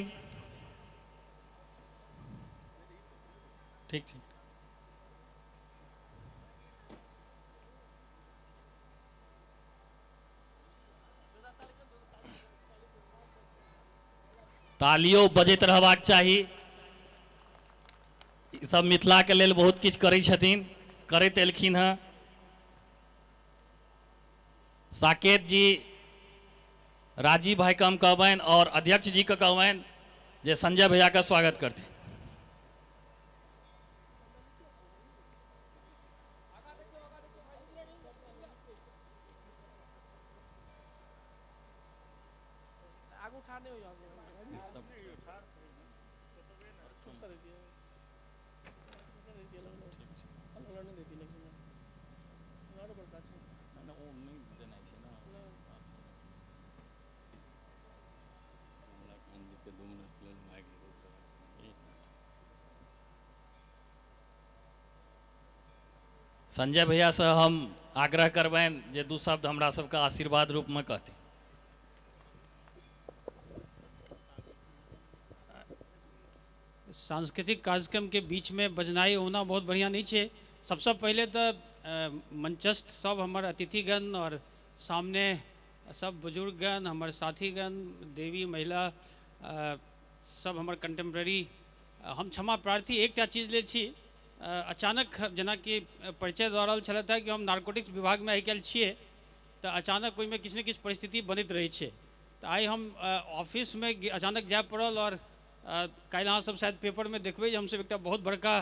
ठीक ठीक। तालियों बजैत रहबाक चाही। ई सब मिथिला के लेल बहुत किछु करै छथिन, करैत एलखिन हैं। साकेत जी, राजीव भाई का हम कहबैन और अध्यक्ष जी का कहबैन जे संजय भैया का स्वागत करते। संजय भैया से हम आग्रह करबैन जे दू शब्द हमरा सबके आशीर्वाद रूप में कहते। सांस्कृतिक कार्यक्रम के बीच में बजनाई होना बहुत बढ़िया नहीं है। सबसे पहले तो मंचस्थ सब हमारे अतिथिगण और सामने सब बुजुर्गगण, हमारे साथीगण, देवी महिला सब हमारे कंटेम्प्रेरी, हम क्षमा प्रार्थी एकटा चीज ले छी। अचानक जना कि परिचय दऽ रहल छलै था कि हम नार्कोटिक्स विभाग में आइ काल्हि छियै, तो अचानक ओहिमे किछु ने किछु परिस्थिति बनैत रहै छै। तो आइ हम ऑफिस में अचानक जाय पड़ल और काल्हि अहाँ सब शायद पेपर में देखबै जे हमसब एकटा बहुत बड़का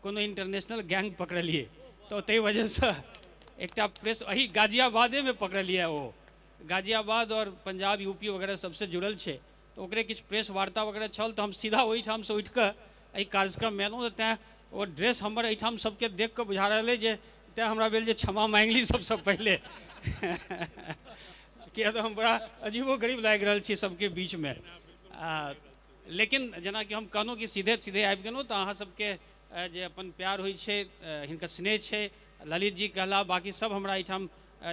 कोनो इंटरनेशनल गैंग पकड़लिए। तो ताहि वजह से एकटा प्रेस अही गाजियाबादे में पकड़लिए। वो गाजियाबाद और पंजाब यूपी वगैरह सबसे जुड़ल छै। तो ओकरे किछु प्रेस वार्ता वगैरह छल, तो हम सीधा ओहिठाम से उठि कऽ एहि कार्यक्रम में एलहुँ। तैँ वो ड्रेस हमर एहिठाम सबके देख कऽ बुझा रहल अइ जे तैँ हमरा भेल जे क्षमा मांगि ली सबसे पहले किया तो हम बड़ा अजीबो गरीब लागि रहल छी सबके बीच में। लेकिन जेना कि हम कहलहुँ कि सीधे सीधे आबि गेलहुँ, तो अहाँ सबके जे अपन प्यार होइ छै, हिनकर स्नेह छै, ललित जी कहला बाकी सब हमरा एहिठाम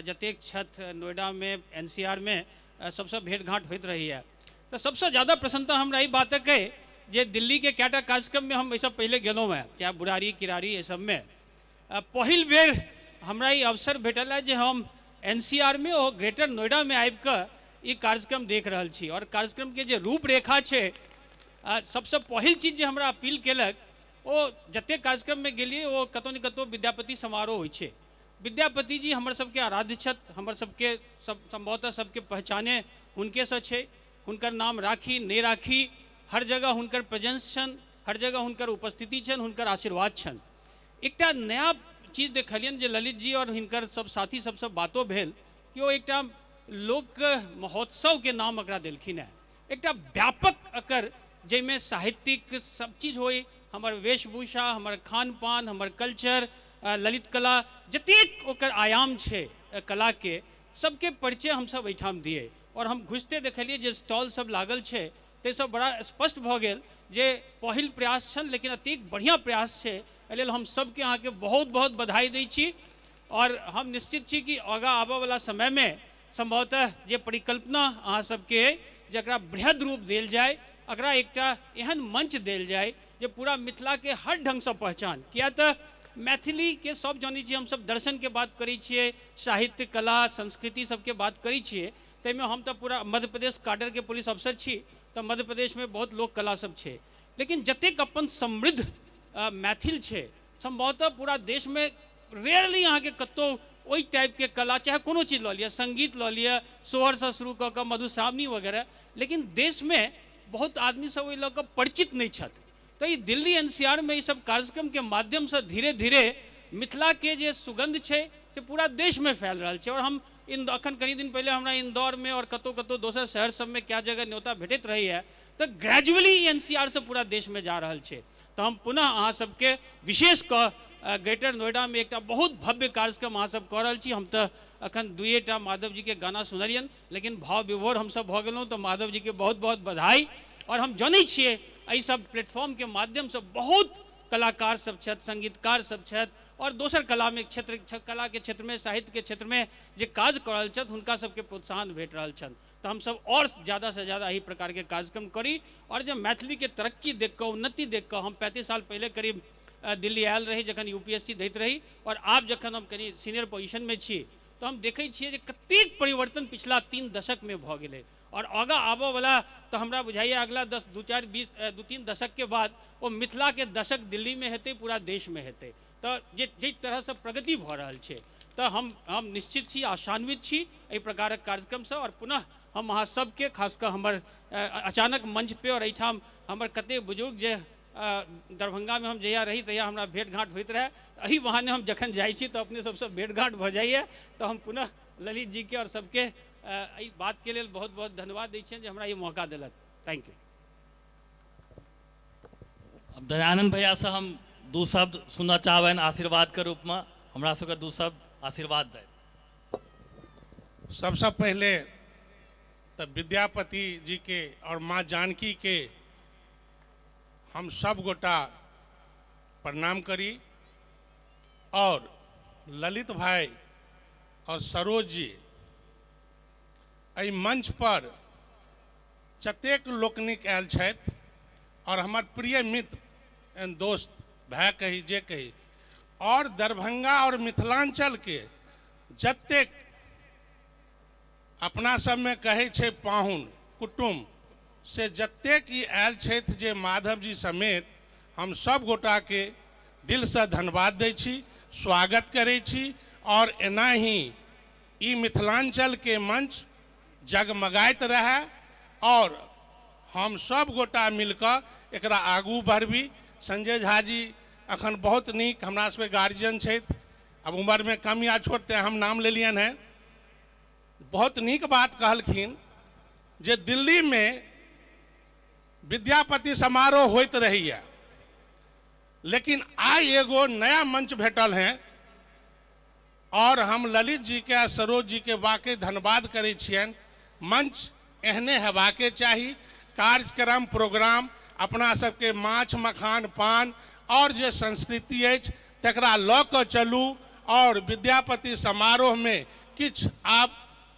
जतेक छथि नोएडा में, NCR में सबसे भेंट घाट होइत रहैए। तो सबसे ज़्यादा प्रसन्नता हमरा ई बातक अइ जे दिल्ली के कएटा कार्यक्रम में हम एहिसँ पहले गेलहुँ हैं, चाहे बुरारी किरारी एहि सबमें। पहिल बेर हमरा ई अवसर भेटल है जे हम NCR में और ग्रेटर नोएडा में आबि कऽ ई कार्यक्रम देख रहल छी। और कार्यक्रम के जे रूपरेखा छै, सबसे पहिल चीज जे हमरा अपील केलक, वो जतेक कार्यक्रम में गेलिए वो कतौ न कतौ विद्यापति समारोह होइ छै। विद्यापति जी हमर सबके आराध्य छथि, हमर सबके संभवतः सबके पहचाने हुनके से छै। हुनकर नाम राखी नहीं राखी, हर जगह हुनकर प्रेजेंस छन, हर जगह हुनकर उपस्थिति छन, हुनकर आशीर्वाद छन। एकटा नया चीज देखलियन जे ललित जी और हिनकर सब साथी सबसे बातो भेल कि वो एकटा लोक महोत्सव के नाम एकरा देलखिन है। एकटा व्यापक एकर जैमे साहित्यिक सब चीज होई, हमर वेशभूषा, हमर खान पान, हमर कल्चर, ललित कला, जतेक ओकर आयाम छै कला के, सबके परिचय हम सब एहिठाम दिए। और हम घुसते देखलिए जे स्टॉल सब लागल छै, ते सब बड़ा स्पष्ट भऽ गेल जे पहिल प्रयास छन, लेकिन अतेक बढ़िया प्रयास छै। एहि लेल हम सबके अहाँके बहुत बहुत बधाई दै छी। और हम निश्चित छी कि आगाँ आबऽ वाला समय में संभवतः जे परिकल्पना अहाँ सबके जकरा बृहद रूप देल जाए, एकरा एकटा एहन मंच देल जाए जे पूरा मिथिला के हर ढंग से पहचान। किया तो मैथिली के सब जानी छी, हम सब दर्शन के बात करी छिए, साहित्य कला संस्कृति सबके बात करी छिए। तैमे हम तो पूरा मध्य प्रदेश काडर के पुलिस अफसर छी, तो मध्य प्रदेश में बहुत लोक कला सब छै। लेकिन जतेक अपन समृद्ध मैथिल छै, संभवतः पूरा देश में रेयरली अहाँ के कतौ ओई टाइप के कला, चाहे कोनो चीज लऽ लिअ, संगीत लऽ लिअ, सोहर से शुरू कऽ कऽ मधुश्रावणी वगैरह, लेकिन देश में बहुत आदमी सब ओहि लऽ कऽ परिचित नहीं छथि। तो ये दिल्ली NCR में ये सब कार्यक्रम के माध्यम से धीरे धीरे मिथिला के जे सुगंध छै से पूरा देश में फैल रहा है। और हम अखन कनी दिन पहले हमरा इंदौर में और कतौ कतौ दोसर शहर सब में क्या जगह न्योता भेटैत रही है, तो ग्रेजुअली NCR से पूरा देश में जा रहा है। तो हम पुनः अहाँ सबके विशेष कऽ ग्रेटर नोएडा में एक बहुत भव्य कार्यक्रम अहाँ सब कऽ रहल छी। हम तो अखन दुएटा माधव जी के गाना सुनलियन, लेकिन भाव विभोर हम सब भऽ गेलहुँ। तो माधव जी के बहुत बहुत बधाई। और हम जानै छियै एहि सब प्लेटफॉर्म के माध्यम से बहुत कलाकार सब छथि, संगीतकार सब छथि, और दोसर कला में क्षेत्र, कला के क्षेत्र में, साहित्य के क्षेत्र में जे काज कऽ रहल छथि, हुनका सबके प्रोत्साहन भेट रहल छनि। तो हम सब और ज़्यादा से ज़्यादा यही प्रकार के कार्यक्रम करी। और जब मैथिली के तरक्की देख कऽ, उन्नति देख कऽ, हम 35 साल पहले करीब दिल्ली आयल रही जखन UPSC दैत रही, और आब जखन हम कनी सीनियर पोजिशन में छी, तो हम देखै छियै जे कतेक परिवर्तन पिछला 3 दशक में भऽ गेलै। और आगाँ आबऽ वाला तो हमरा बुझाइए अगला 2-3 दशक के बाद वो मिथिला के दशक दिल्ली में हेतै, पूरा देश में हेतै। तो जे तरह से प्रगति भऽ रहल छै, तो हम निश्चित छी, आशान्वित छी एहि प्रकारक कार्यक्रम से। और पुनः हम अहाँ सबके, खासकर हमर अचानक मंच पे और एहिठाम हमर कतेक बुजुर्ग जे दरभंगा में हम जहिया रही तहिया हमरा भेंट घाट होइत रहे, एही बहाने हम जखन जाइ छी तो अपने सबसे भेंट घाट भऽ जाइए। तो हम पुनः ललित जी के और सबके एहि बातके लेल बहुत बहुत धन्यवाद दै छियनि जे हमरा ई मौका देलक। Thank you. अब दयानंद भैया से हम दू शब्द सुनना चाहबनि आशीर्वाद के रूप में, हमरा सबके दू शब्द आशीर्वाद दे। सबसे पहले तो विद्यापति जी के और माँ जानकी के हम सब गोटा प्रणाम करी और ललित भाई और सरोज जी एहि मंच पर जतेक लोकनिक आयल छथि और हमार प्रिय मित्र एंड दोस्त भाई कही जे कही और दरभंगा और मिथिलांचल के जतेक अपना सब में कहे छे पाहुन कुटुम्ब से जतेक ई आयल छथि जे माधव जी समेत हम सब गोटा के दिल से धन्यवाद दै छी, स्वागत करै छी और एना ही ई मिथिलांचल के मंच जगमगाइत रहे और हम सब गोटा मिलकर एकरा आगू बढ़बी। संजय झा जी अखन बहुत नीक हमरा सबके गार्जियन छथि, अब उम्र में कम या छोट ते हम नाम लेलियन है, बहुत नीक बात कहलखिन जे दिल्ली में विद्यापति समारोह होइत रहिए, लेकिन आई एगो नया मंच भेटल है और हम ललित जी के सरोज जी के वाकई धन्यवाद करै छियनि। मंच एहने हेबाके चाही, कार्यक्रम प्रोग्राम अपना सबके माछ मखान पान और जे संस्कृति अछि तकरा लऽ कऽ चलू और विद्यापति समारोह में किछु आब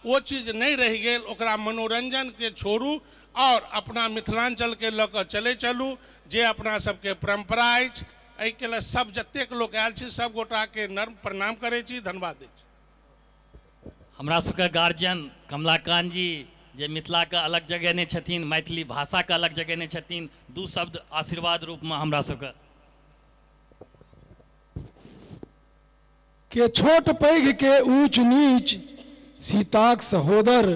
वो चीज नहीं रह गई, ओकरा मनोरंजन के छोड़ू और अपना मिथिलांचल के लऽ कऽ चले चलू जे अपना सबके परंपरा अछि। एहि के लिए सब जतेक लोग आयल छी सब गोटा के नर्म प्रणाम करै छी, धन्यवाद दै छी। हमरा सबके गार्जियन कमलाकांत जी जे मिथिला के अलग जगह ने छथिन, मैथिली भाषा के अलग जगह ने छथिन, दू शब्द आशीर्वाद रूप में हमरा सबके। के छोट पैघ के ऊंच नीच सीताक सहोदर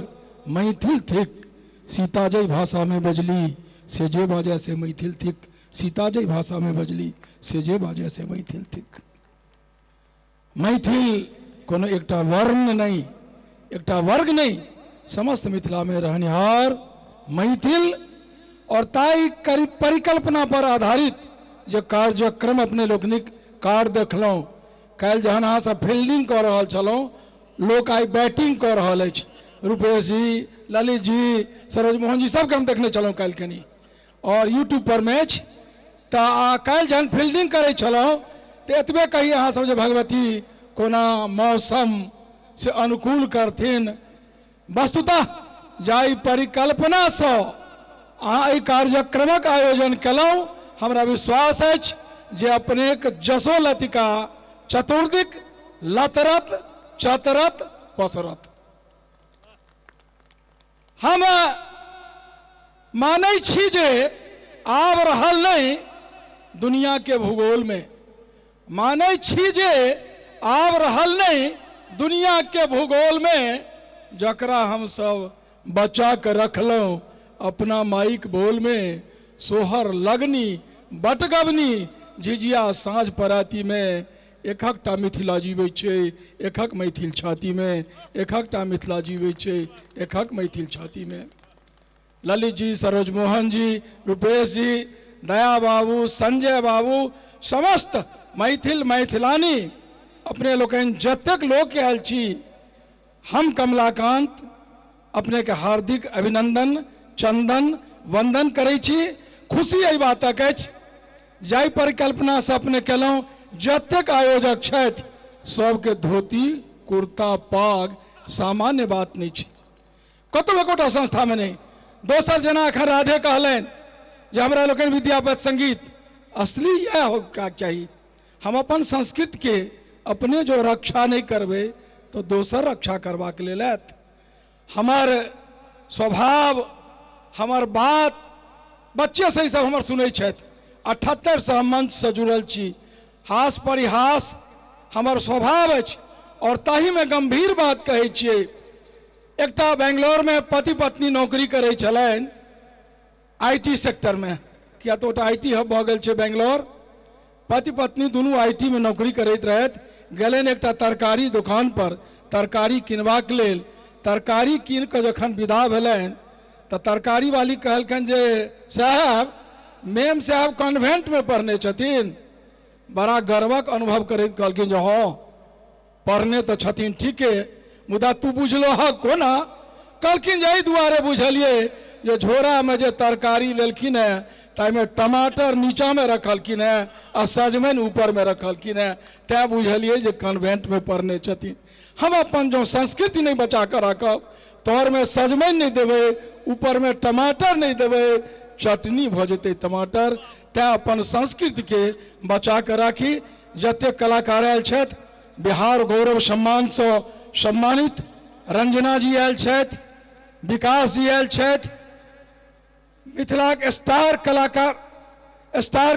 मैथिल थिक, सीता जय भाषा में बजली से जे बाजे से मैथिल थिक, सीता जय भाषा में बजली से जे बाजे से मैथिल थिक। मैथिल कोनो एकटा वर्ण नहीं, एकटा वर्ग नहीं, समस्त मिथिला में रहनिहार मैथिल और ताई परिकल्पना पर आधारित जो कार्यक्रम अपने लोकनिक कार्ड देखलौं, काल्हि जहन अहाँ सब फील्डिंग कऽ रहल छलौं, लोक आई बैटिंग कऽ रहल अछि, रूपेश जी, ललित जी, सरोज मोहन जी सबके हम देखने छलौं काल्हि कनी, और यूट्यूब पर मैच तऽ काल्हि जहन फील्डिंग करै छलौं तऽ एतबे कही अहाँ सब जे भगवती कोना मौसम से अनुकूल करथिन। वस्तुतः जाहि परिकल्पना सँ अहाँ एहि कार्यक्रमक आयोजन केलौं, हमरा विश्वास अछि जे अपनेक जसो लतिका चतुर्दिक लतरत चतरत पसरत। हम मानै छी जे आब रहल नहीं दुनिया के भूगोल में, मानै छी जे आब रहल नहीं दुनिया के भूगोल में, जकरा हम सब बचा के रखलौं अपना माइक बोल में, सोहर लगनी बटगबनी झिझिया साँझ पराती में, एकहकटा मिथिला जीवै छै एकहक मैथिल छाती में, एकहकटा मिथिला जीवै छै एकहक मैथिल छाती में। ललित जी, सरोज मोहन जी, रूपेश जी, दया बाबू, संजय बाबू, समस्त मैथिल मैथिलानी अपने लोकनि जतेक लोक आयल छी, हम कमलाकांत अपने के हार्दिक अभिनंदन चंदन वंदन करै छी। खुशी एहि बातक अछि जाहि परिकल्पना से अपने केलौं, जतेक आयोजक छथि सबके धोती कुर्ता पाग सामान्य बात नहीं छै, कतौ एकोटा संस्था में नहीं। दोसर जेना अखन राधे कहलनि जे हमरा लोकनि विद्यापति संगीत, असली यह होगा चाहिए। हम अपन संस्कृति के अपने जो रक्षा नहीं करबे तो दोसर रक्षा करबाक लेल आयत। हमार स्वभाव हमार बात बच्चे से ही सब हमर सुनै छथि, 78 से हम मंच से जुड़ल छी, हास परिहास हमर स्वभाव अछि और ताही में गंभीर बात कहै छियै। एकटा बेंगलोर में पति पत्नी नौकरी करै छलनि आईटी सेक्टर में, किया तो आईटी हब भऽ गेल छै बेंगलोर, पति पत्नी दुनू आईटी में नौकरी करैत रहथि। गेलनि एकटा तरकारी दुकान पर तरकारी किनबाक लेल, तरकारी कीन के जखन विदा भेलनि तो तरकारी वाली कहलखिन जे साहब मेम साहब कॉन्वेंट में पढ़ने छथिन। बड़ा गर्वक अनुभव करैत कहलखिन जे हाँ पढ़ने तो छथिन ठीके, मुदा तू बुझलो है कोना? कहलखिन जे एहि दुआरे बुझलिए जे झोरा में जे तरकारी लेलखिन है ताइमे टमाटर नीचा में रखलखिन है आ सजमनि ऊपर में रखलखिन है, तैं बुझलिए जे कॉन्वेंट में पढ़ने छथिन। हम अपन जो संस्कृति नहीं बचा कर रखब, तोहर में सजमनि नहीं देवे, ऊपर में टमाटर नहीं देवे, चटनी भ जेतै टमाटर, तैं अपन संस्कृति के बचा कर राखी। जते कलाकार आयल छथि बिहार गौरव सम्मान से सम्मानित रंजना जी आयल छथि, विकास जी आयल छथि, मिथिला के स्टार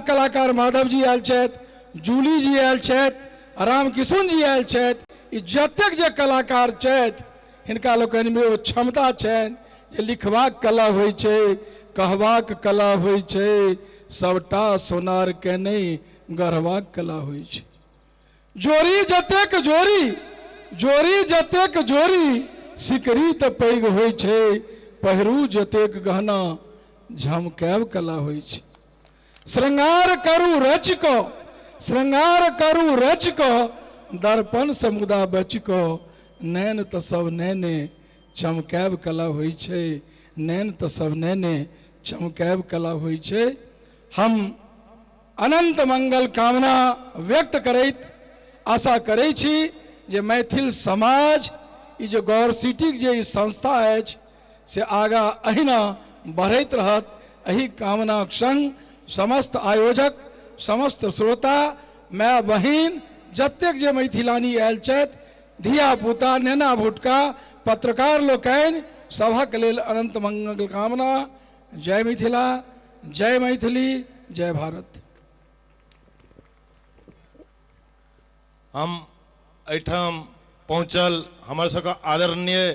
कलाकार माधव जी आयल छथि, जूली जी आयल छथि, रामकिशुन जी आयल छथि। ई जतेक जे कलाकार छथि हिनका लोकनि में ओ क्षमता छनि जे लिखबाक कला होइ छै, कहबाक कला होइ छै, सबटा सोनार के नहीं गढ़बाक कला होइ छै। जोरी जतेक जोरी सिकरी त पैघ होइ छै, पहिरू जतेक गहना झमकाब कला होइ छै। श्रृंगार करू रच को दर्पण से मुदा बच को, नैन त सब नैने चमकाब कला होइ छै, नैन त सब नैने चमकाब कला होइ छै। हम अनंत मंगल कामना व्यक्त करैत आशा करै छी जे मैथिल समाज ई जे गौर सिटी जे ई संस्था अछि से आगा अहिना बढ़ैत रहत। एही कामना संग समस्त आयोजक, समस्त श्रोता, माय बहिन जतेक जे मैथिलानी आयल छथि, धिया पुता, नेना भुटका, पत्रकार लोकनि सभक लेल अनंत मंगल कामना। जय मिथिला, जय मैथिली, जय भारत। हम एठाम पहुँचल हमर सबके आदरणीय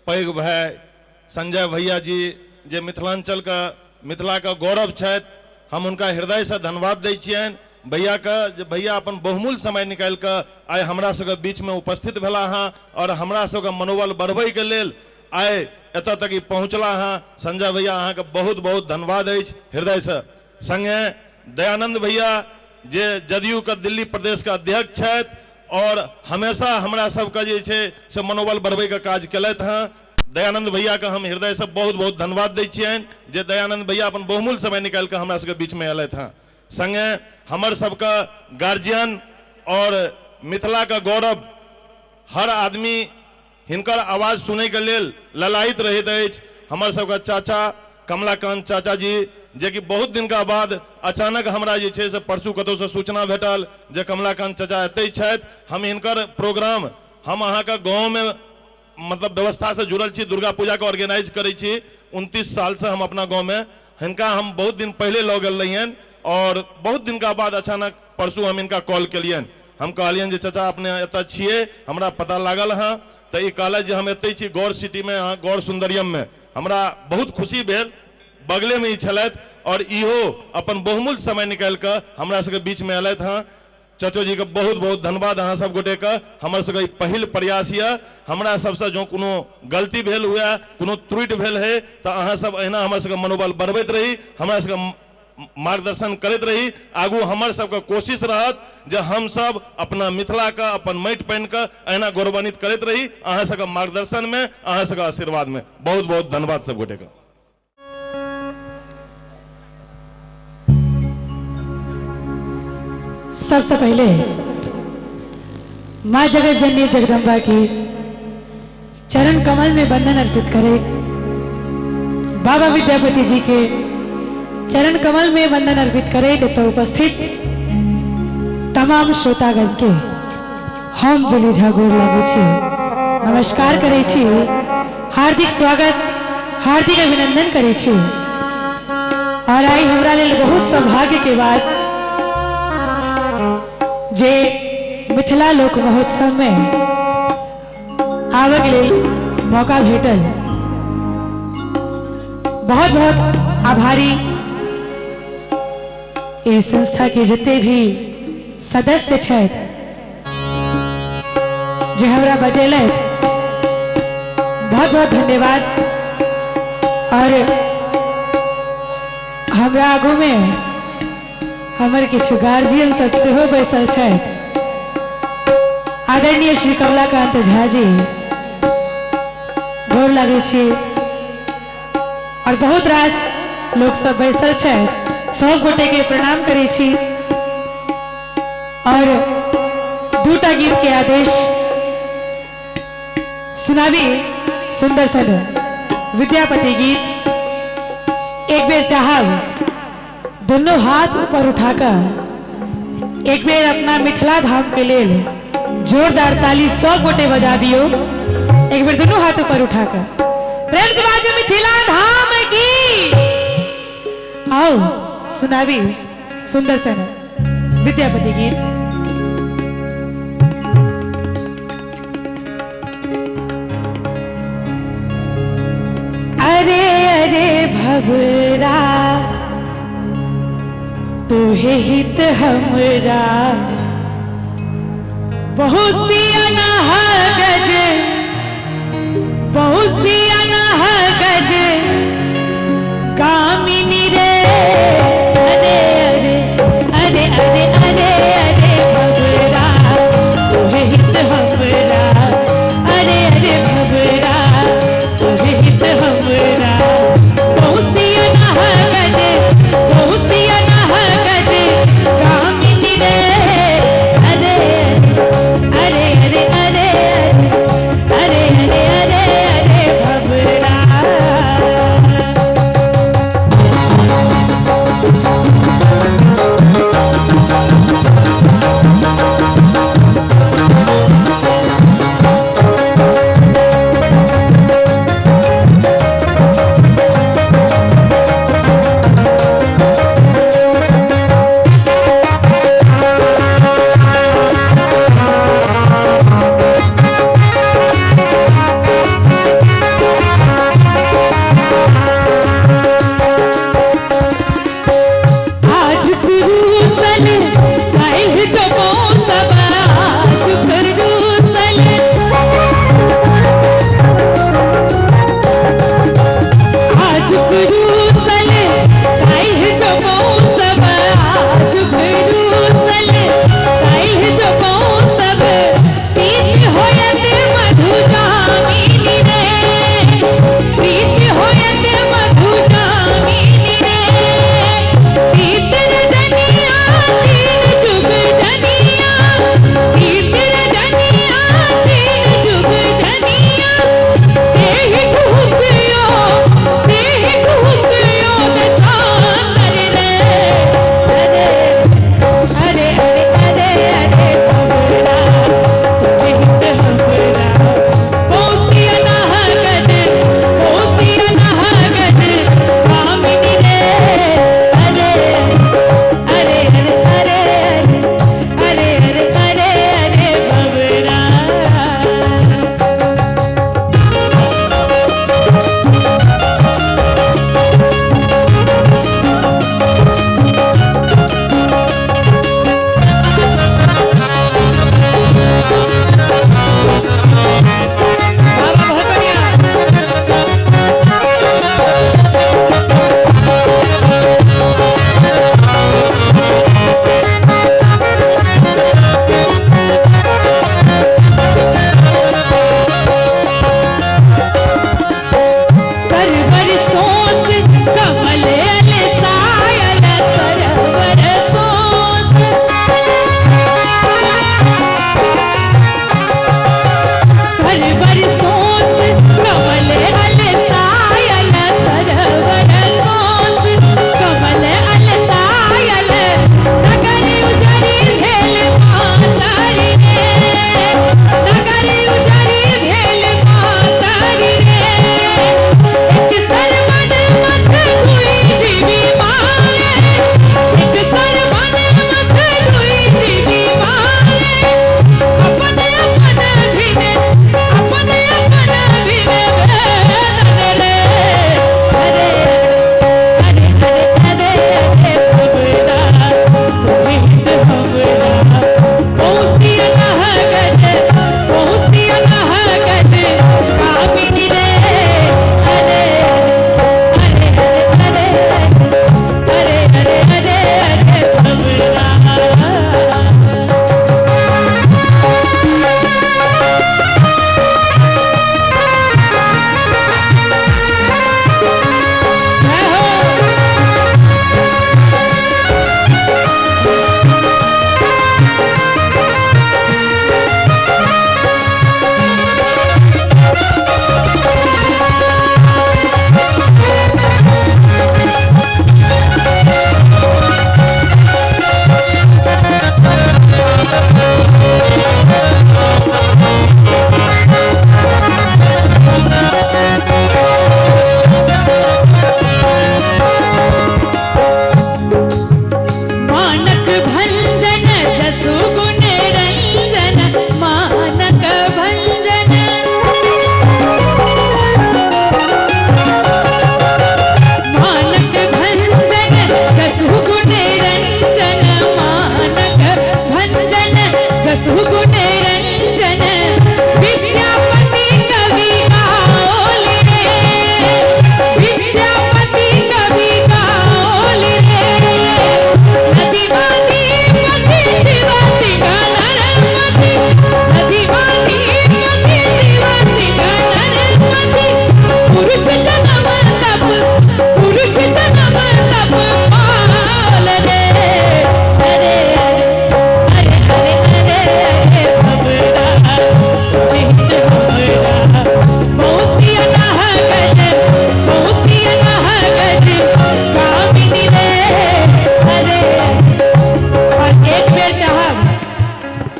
पैघ भाई संजय भैया जी जे मिथिलांचल का मिथिला का गौरव छथि, हम उनका हृदय से धन्यवाद दै छियनि। भैया का जे भैया अपन बहुमूल्य समय निकालि कऽ आइ हमरा सबके बीच में उपस्थित भेला हँ और हमरा सबके मनोबल बढ़बै के लेल आइ एतऽ तक पहुँचला हँ। संजय भैया अहाँके बहुत बहुत धन्यवाद अछि हृदय से। संगे दयानंद भैया जे जदयू के दिल्ली प्रदेश के अध्यक्ष छथि और हमेशा हमरा सबके जे छै से मनोबल बढ़बै के काज केलथि हँ। दयानंद भैया के हम हृदय से बहुत बहुत धन्यवाद दै छियनि जे दयानंद भैया अपन बहुमूल्य समय निकालि कऽ हमरा सबके बीच में अयलथि हँ। संगे हमर सबके गार्जियन और मिथिला का गौरव हर आदमी हिनकर आवाज सुनै के लेल ललायित रहैत अछि। हमर सबके चाचा कमलाकांत चाचा जी जे कि बहुत दिन का बाद अचानक हमरा जे छै से परसू कतौ से सूचना भेटल जे कमलाकांत चाचा एतै छथि। हम हिनकर प्रोग्राम हम अहाँके गाँव में मतलब व्यवस्था से जुड़ल छी, दुर्गा पूजा के ऑर्गेनाइज करै छी 29 साल से हम अपना गाँव में। हिनका हम बहुत दिन पहले लऽ गेल रहियनि और बहुत दिन का बाद अचानक परसू हम इनका कॉल केलियनि। हम कहलियनि जे चाचा अपने एतऽ छियै, हमरा पता लागल हँ तो ई कहलथि जे हम एतै छी गौर सिटी में, गौर सुंदरियम में। हमरा बहुत खुशी भेल, बगले में ही छलथि और इहो अपन बहुमूल्य समय निकालि कऽ हमरा सबके बीच में अयलथि हँ। चाचो जी के बहुत बहुत धन्यवाद अहाँ सब गोटे के। हमर सबके पहिल प्रयास यऽ, हमरा सबसे जो कोनो गलती भेल हुए, कोनो त्रुटि भेल है तो अहाँ सब अहिना हमर सबके मनोबल बढ़बैत रही, हमरा सबके मार्गदर्शन करैत रही। आगू हमर सबके कोशिश रहत जे हम सब अपना मिथिला का, अपन माटि पानि का अहिना गौरवान्वित करैत रही। अहाँ सबके मार्गदर्शन में, अहाँ सबके आशीर्वाद में बहुत बहुत धन्यवाद सब गोटे के। सबसे पहले माँ जगत जननी जगदम्बा की चरण कमल में वंदन अर्पित करें। बाबा विद्यापति जी के चरण कमल में वंदन अर्पित करें तो उपस्थित तमाम श्रोतागण के हम जली झागोर लगै छी, नमस्कार करै छी, हार्दिक स्वागत, हार्दिक अभिनंदन करै छी। और आई हमरा लेल बहुत सौभाग्य के बाद जे मिथिला लोक महोत्सव में आबक लेल मौका भेटल। बहुत बहुत आभारी इस संस्था के जते भी सदस्य छथि जे हमरा बजेलथि बहुत बहुत धन्यवाद। और हमरा आगू में हमर किछु गार्जियन सब सेहो बैसल छथि। आदरणीय श्री कमलाकांत झा जी गोर लागै छी। और बहुत रास लोग सब बैसल छथि, सब गोटे के प्रणाम करै छी। और दूटा गीत के आदेश सुनाबी। सुंदर सन विद्यापति गीत। एक बेर चाहब दोनों हाथ ऊपर उठाकर एक बेर अपना मिथिला धाम के लिए जोरदार ताली सब गोटे बजा दियो। एक बेर दोनों हाथ ऊपर उठाकर प्रेम से बाजो मिथिला धाम की। आओ सुनाबी सुंदर सन विद्यापति गीत। अरे अरे भवरा तोहे हित हमरा बहुत सी अनह गज बहुत सी अनह गज कामिनी रे। अरे अरे अरे अरे अरे अरे भवरा तोहे हित हमरा। अरे अरे भवरा तोहे हित हमरा बहुत सी अनह गज बहुत सी अनह गज कामिनी रे। अरे अरे अरे अरे अरे अरे अरे अरे भवरा।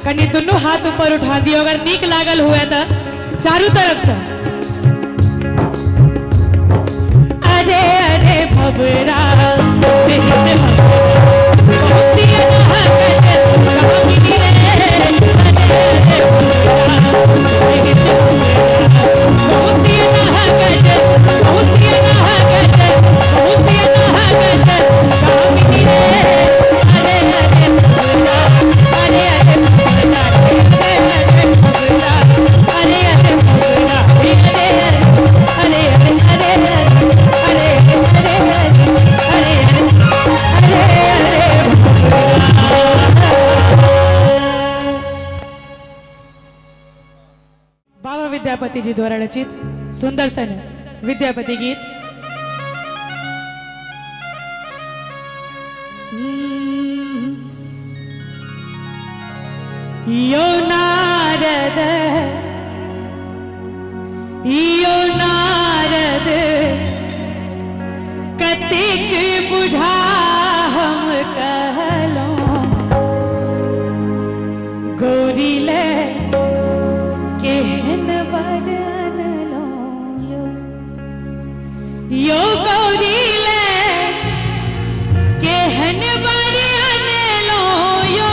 कनी दोनों हाथ ऊपर उठा दियो अगर नीक लागल हुए तो चारों तरफ से। अरे अरे भवरा बाबा विद्यापति जी द्वारा रचित सुंदर सन विद्यापति गीत। यो नारद कतिक बुझा हम कहलो गौरी ले केहन बर अनलो यो गौरी ले केहन बर अनलो यो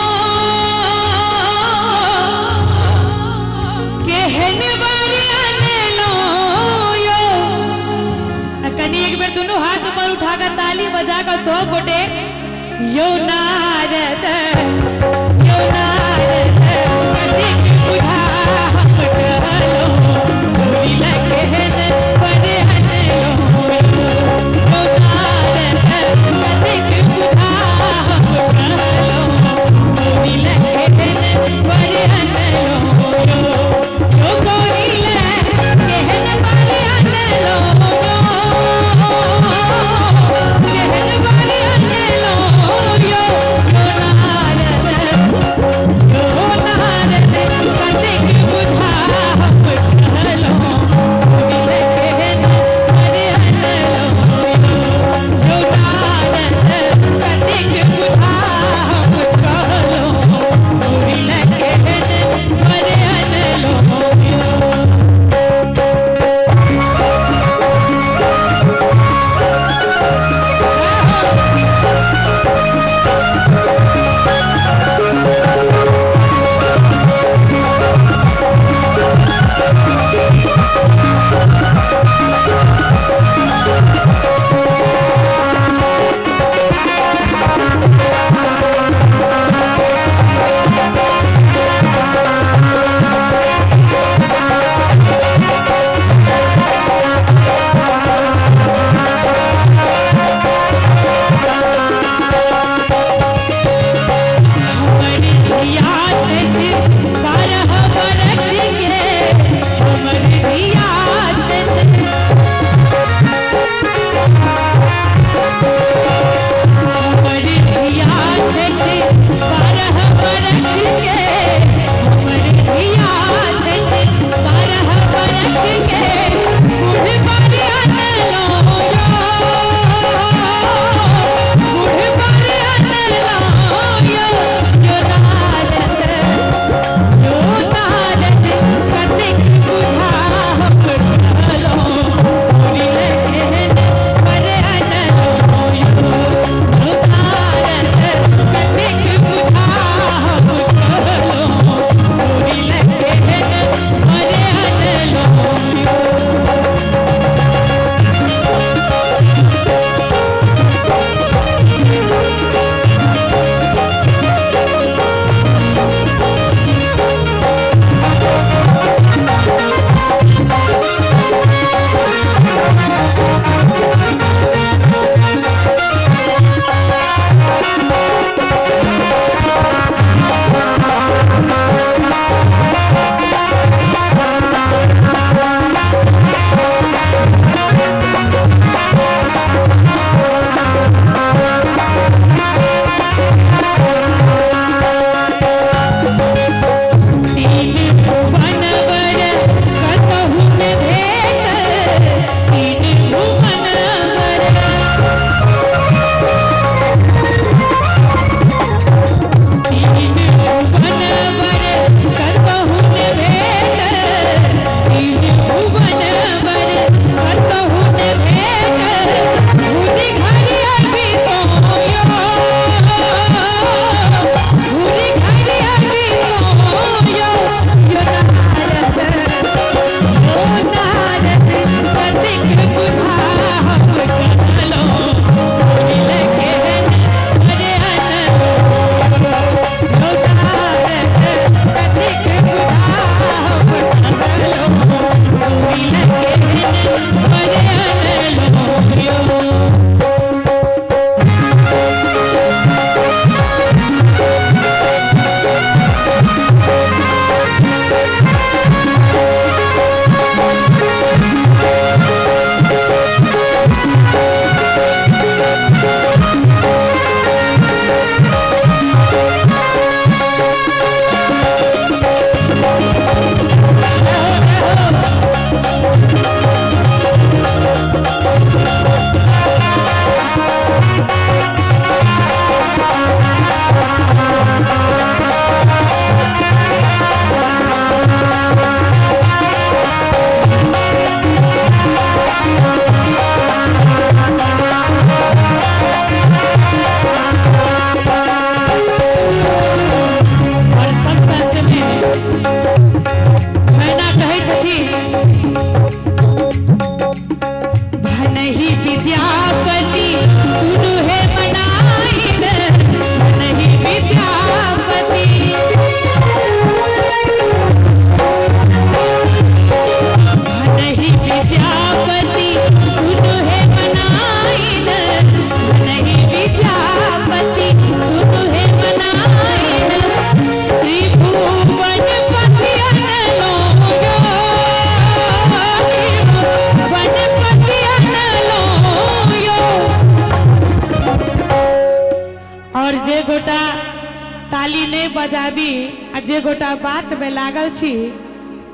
बजाबी आ जे गोटा बात में लागल छी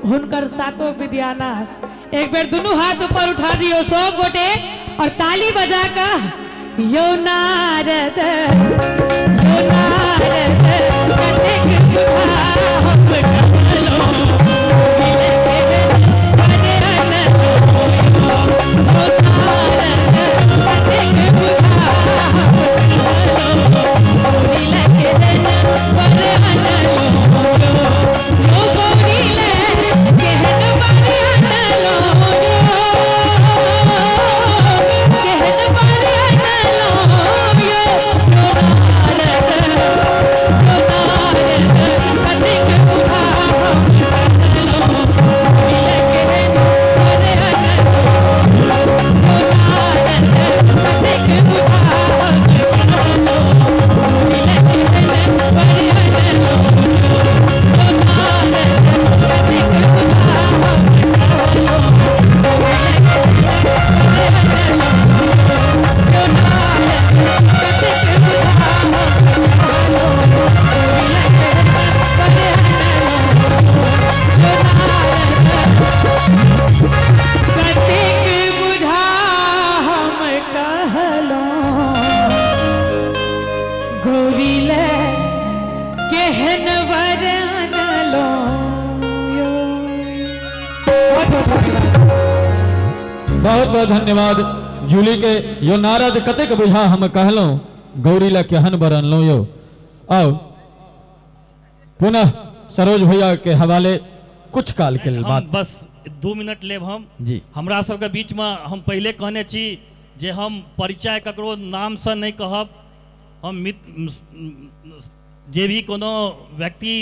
हुनकर सातों विद्यानाश। एक बेर दुनू हाथ ऊपर उठा दियो सब गोटे और ताली बजा कर यो नारद कतेक सुधा हम टहलो, बहुत बहुत धन्यवाद जूली के यो नारद कतेक बुझा हम कहलो गौरी ला केहन बरन लो यो। आओ पुनः सरोज भैया के हवाले कुछ काल के बाद बस 2 मिनट लेब हम जी। हमरा सबके बीच में हम पहले कहने छी जे हम परिचय ककरो नाम से नहीं कहब। हम जे भी कोनो व्यक्ति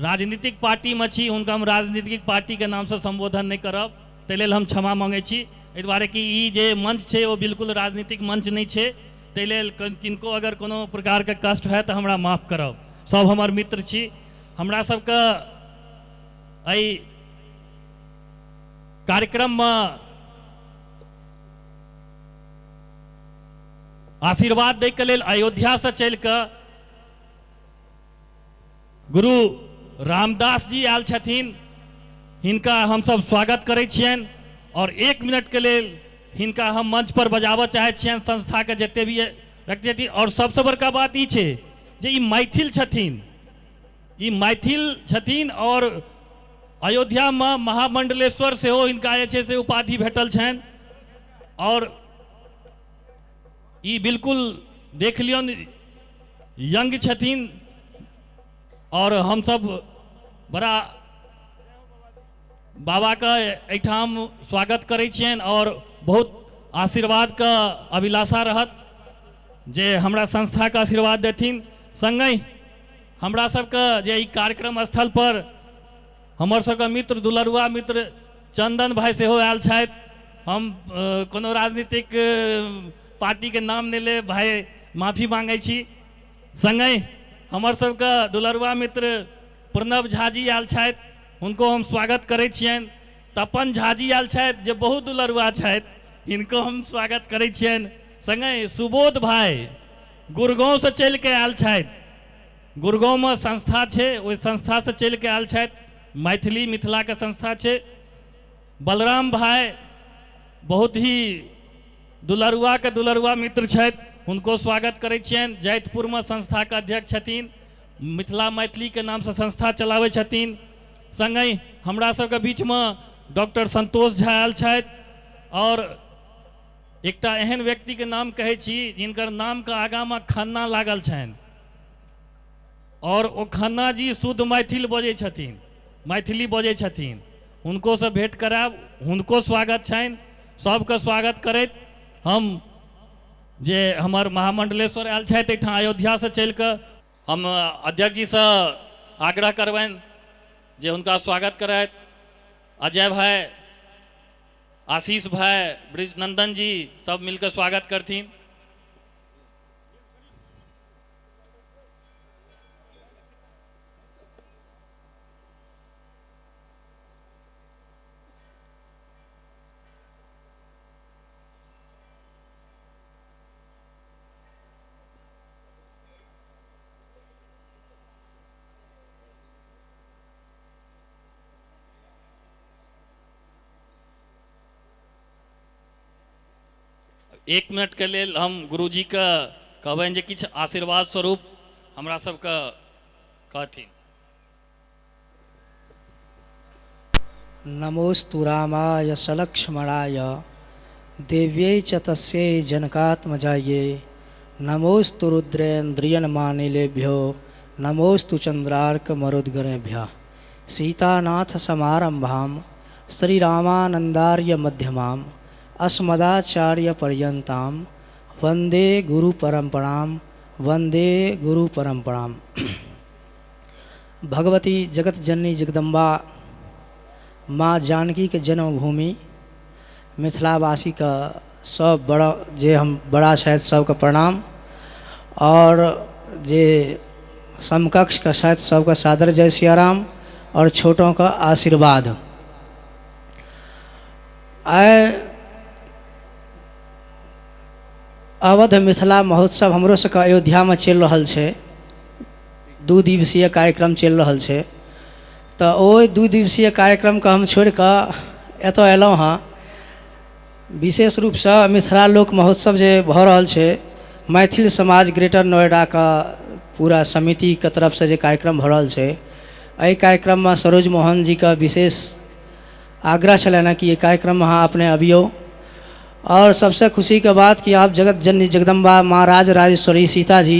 राजनीतिक पार्टी में छी हुनका हम राजनीतिक पार्टी के नाम से संबोधन नहीं करब, ताहि लेल हम क्षमा मांगे छी। एहि दुआरे कि ई जे मंच छै वो बिल्कुल राजनीतिक मंच नहीं छै, ताहि लेल किनको अगर कोनो प्रकार के कष्ट है तो हमरा माफ करब। सब हमर मित्र छी। हमरा सबके एहि कार्यक्रम में आशीर्वाद दै के लेल अयोध्या से चल के गुरु रामदास जी आयल छथिन, हिनका हम सब स्वागत करै छियनि और 1 मिनट के लेल हिनका हम मंच पर बजाबऽ चाहै छियनि संस्था के जते भी व्यक्ति छथिन। और सबसे बड़का बात ई छै जे ई मैथिल छथिन, ई मैथिल छथिन और अयोध्या में महामंडलेश्वर सेहो हिनका जे छै से उपाधि भेटल छनि। और ई बिल्कुल देख लियौन यंग छथिन और हम सब बड़ा बाबा का एठाम स्वागत करै छियनि और बहुत आशीर्वाद का अभिलाषा रहत जे हमरा संस्था का आशीर्वाद देथिन। संगहि हमरा सबके जे ई कार्यक्रम स्थल पर हमर सबके मित्र दुलरुआ मित्र चंदन भाई सेहो आयल छथि। हम कोनो राजनीतिक पार्टी के नाम नहीं ले भाई, माफी मांगे छी। संगहि हमर सबके दुलरुआ मित्र प्रणव झा जी आयल छथि, उनको हम स्वागत करै छियनि। तपन झा जी आयल छथि जे बहुत दुलरुआ छथि, इनको हम स्वागत करै छियनि। संगहि सुबोध भाई गुड़गांव से चल के आयल छथि, गुड़गांव में संस्था छै, ओहि संस्था से चल के आयल छथि, मैथिली मिथिला के संस्था छै। बलराम भाई बहुत ही दुलरुआ के दुलरुआ मित्र छथि, उनको स्वागत करै छियनि। जैतपुर में संस्था के अध्यक्ष छथिन, मिथिला मैथिली के नाम से संस्था चलाबै छथिन। संगहि हमरा सबके बीच में डॉक्टर संतोष झा आयल छथि और एकटा एहन व्यक्ति के नाम कहै छी जिनकर नाम के आगा में खन्ना लागल छनि और ओ खन्ना जी शुद्ध मैथिल बजै छथिन, मैथिली बजै छथिन। हुनको से भेंट करायब, हुनको स्वागत छनि। सबके स्वागत करैत हम जे हमर महामंडलेश्वर आयल छथि एहिठाम अयोध्या से चल के हम अध्यक्ष जी से आग्रह करबनि जे हुनका स्वागत करैत। अजय भाई, आशीष भाई, ब्रिजनंदन जी सब मिलकर स्वागत करथिन। 1 मिनट के लिए हम गुरुजी का कहबनि जे किछु आशीर्वाद स्वरूप हमरा सबके कहथिन। नमोस्तु रामाय सलक्ष्मणाय देव्यै च तस्यै जनकात्मजायै नमोस्तु रुद्रेन्द्रियन्मानिलेभ्यो नमोस्तु चन्द्रार्कमरुद्गणेभ्यः सीतानाथ समारंभां श्रीरामानन्दार्य मध्यमाम् अस्मदाचार्य पर्यन्तां वन्दे गुरु परम्परां भगवती जगत जननी जगदम्बा माँ जानकी के जन्मभूमि मिथिलावासी का सब बड़ा जे हम बड़ा शायद सबका प्रणाम और जे समकक्ष का शायद सबका सादर जय सियाराम और छोटों का आशीर्वाद। अवध मिथिला महोत्सव हमरो सबके अयोध्या में चल रहा है, 2 दिवसीय कार्यक्रम चल रहा है। तो ओ 2 दिवसीय कार्यक्रम का हम छोड़ कर एत एलौं हाँ। विशेष रूप से मिथिला लोक महोत्सव जे भ रहल है, मैथिल समाज ग्रेटर नोएडा का पूरा समिति के तरफ से जे कार्यक्रम भ रहल है, एहि कार्यक्रम में सरोज मोहन जी का विशेष आग्रह छलैन कि ये कार्यक्रम में अहाँ अपने अबियो। और सबसे खुशी की बात कि आप जगत जननी जगदम्बा माँ राज राजेश्वरी सीता जी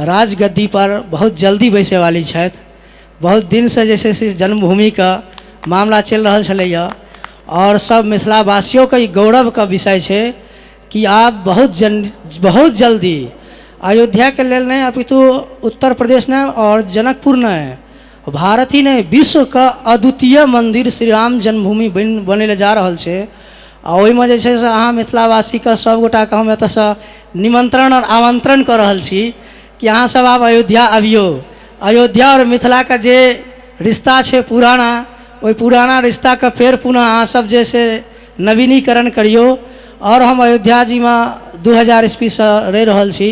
राजगद्दी पर बहुत जल्दी बैसे वाली छथि। बहुत दिन से जैसे जन्मभूमि का मामला चल रहा छलैया और सब मिथिलावासियों का गौरव का विषय है कि आप बहुत जल्दी अयोध्या के लेल नहीं अपितु उत्तर प्रदेश ने और जनकपुर ने भारत ही नहीं विश्व का अद्वितीय मंदिर श्री राम जन्मभूमि बने जा रहा है। और ओहिमे जे छै से अहाँ मिथिलावासी का सब गोटा के हम एतऽ निमंत्रण और आमंत्रण कर रहल छी कि अहाँ सब आब अयोध्या अबियो। अयोध्या और मिथिला का जे रिश्ता है पुराना, वही पुराना रिश्ता का फेर पुनः अहाँ सब जैसे नवीनीकरण करियो। और हम अयोध्या जी में 2000 ईस्वी से रह रहल छी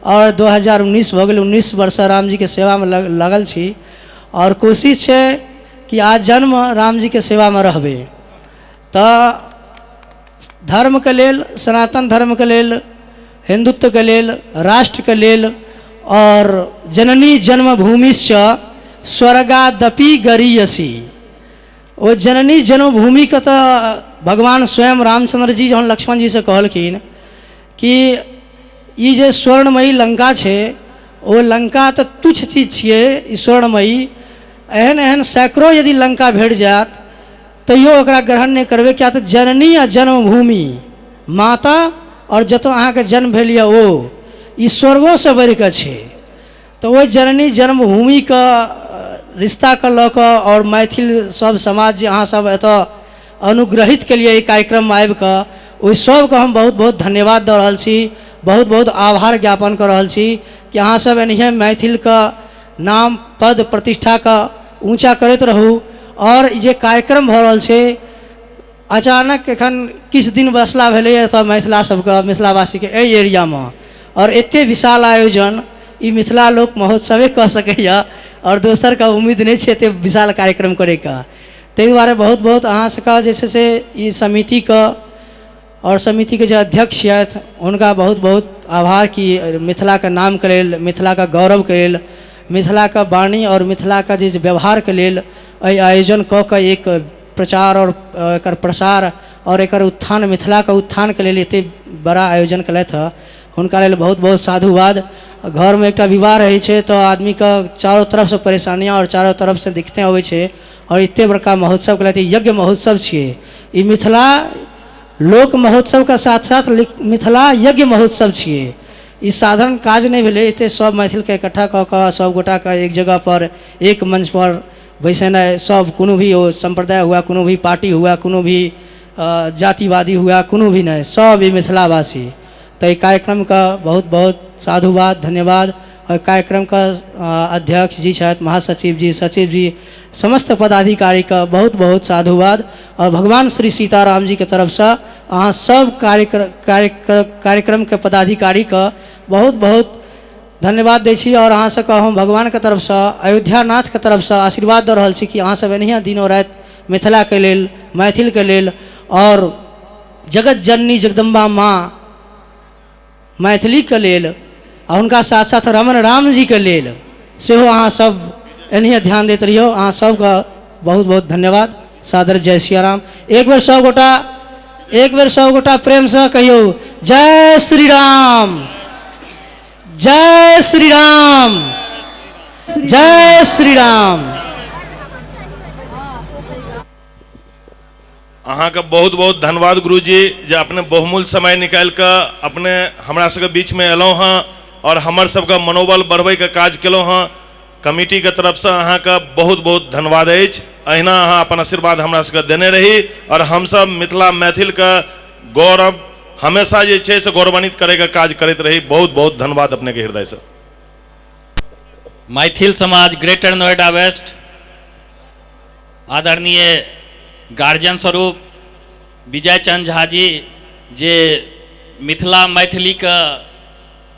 और 2019 भ गेल, 19 वर्ष राम जी के सेवा में लगल छी और कोशिश है कि आज जन्म राम जी के सेवा में रहबे। तो धर्म के लेल, सनातन धर्म के लेल, हिंदुत्व के लेल, राष्ट्र के लेल और जननी जन्मभूमिश्च स्वर्गादपि गरीयसी। वो जननी जन्मभूमि का तो भगवान स्वयं रामचंद्र जी जहन लक्ष्मण जी से कहलखिन कि ये जे स्वर्णमयी लंका है, वो लंका तो तुच्छ चीज है स्वर्णमयी। एहन एहन सैकड़ों यदि लंका भेट जात तैयो ओकरा ग्रहण नहीं करबे, क्या तो जननी आ जन्मभूमि माता और जतो अहाँ के जन्म भेल वो ई स्वर्गों से बढ़ के छे। तो वो जननी जन्मभूमि का रिश्ता के लऽ कऽ और मैथिल सब समाज जे अहाँ सब एतऽ अनुग्रहित के लिए कार्यक्रम में आबि कऽ ओहि सबके हम बहुत बहुत धन्यवाद दऽ रहल छी, बहुत बहुत आभार ज्ञापन कर रहल छी कि अहाँ सब एनाहिए मैथिल का नाम पद प्रतिष्ठा का ऊँचा करैत रहू। और जे कार्यक्रम भ रहल छै अचानक एखन किछु दिन बसला भेलै एतऽ मिथिला सबके मिथिलावासी के एहि एरिया में और एते विशाल आयोजन ई मिथिला लोक महोत्सवे कह सकैया और दोसर का उम्मीद नहीं छै एते विशाल कार्यक्रम करे का। ताहि दुआरे बहुत बहुत अहाँ सबके जे छै से ई समिति का और समिति के जो अध्यक्ष छथि उनका बहुत बहुत आभार कि मिथिला के नाम के लेल, मिथिला का गौरव के लेल, मिथिला का वाणी और मिथिला का जे व्यवहार के लेल आयोजन क के एक प्रचार और एकर प्रसार और एकर उत्थान, मिथिला का उत्थान के लिए एते बड़ा आयोजन कलथि हँ, हुनका लेल बहुत बहुत साधुवाद। घर में एक विवाह रहे छै तो आदमी का चारों तरफ से परेशानियां और चारों तरफ से दिक्कतें अबै छै और एते बड़का महोत्सव कलथि, यज्ञ महोत्सव छियै ई। मिथिला लोक महोत्सव का साथ साथ मिथिला यज्ञ महोत्सव छियै। ई साधारण काज नहीं भेलै, एते सब मैथिल के इकट्ठा कऽ कऽ सब गोटा के एक जगह पर एक मंच पर बैसेनाइ, सब कोनो भी संप्रदाय हुआ, कोनो भी पार्टी हुआ, कोनो भी जातिवादी हुआ, कोनो भी नहीं, सब ये मिथिलावासी। तो ये कार्यक्रम का बहुत बहुत साधुवाद, धन्यवाद। और कार्यक्रम का अध्यक्ष जी शायद महासचिव जी, सचिव जी, समस्त पदाधिकारी का बहुत बहुत साधुवाद। और भगवान श्री सीताराम जी के तरफ से अहाँ सब कार्यक्रम के पदाधिकारी का बहुत बहुत धन्यवाद दै छी। और अहाँ सबके हम भगवान के तरफ से, अयोध्यानाथ के तरफ से आशीर्वाद दऽ रहल छी कि अहाँ सब एनाहिए दिनों राति मिथिला के लेल, मैथिल के लेल और जगत जननी जगदम्बा माँ मैथिली के लेल आ हुनका साथ साथ रमन राम जी के लेल सेहो अहाँ सब एनाहिए ध्यान दैत रहियो। अहाँ सबके बहुत बहुत धन्यवाद। सादर जय सिया राम। एक बेर सब गोटा प्रेम से कहियो जय श्री राम, जय श्री राम, जय श्री राम। अहाँ के बहुत बहुत धन्यवाद गुरुजी जे अपने बहुमूल्य समय निकाल कर अपने हमरा सबके बीच में एलहुँ हाँ और हमर सबके मनोबल बढ़बै के काज केलहुँ हाँ। कमिटी के तरफ से अहाँ का बहुत बहुत धन्यवाद अछि। अहिना अहाँ अपन आशीर्वाद हमरा सबके देने रही और हम सब मिथिला मैथिल का गौरव हमेशा जे छै से गौरवान्वित करे के काज करते रही। बहुत बहुत धन्यवाद अपने के हृदय से। मैथिल समाज ग्रेटर नोएडा वेस्ट आदरणीय गार्जियन स्वरूप विजय चंद झा जी जे मिथिला मैथिली का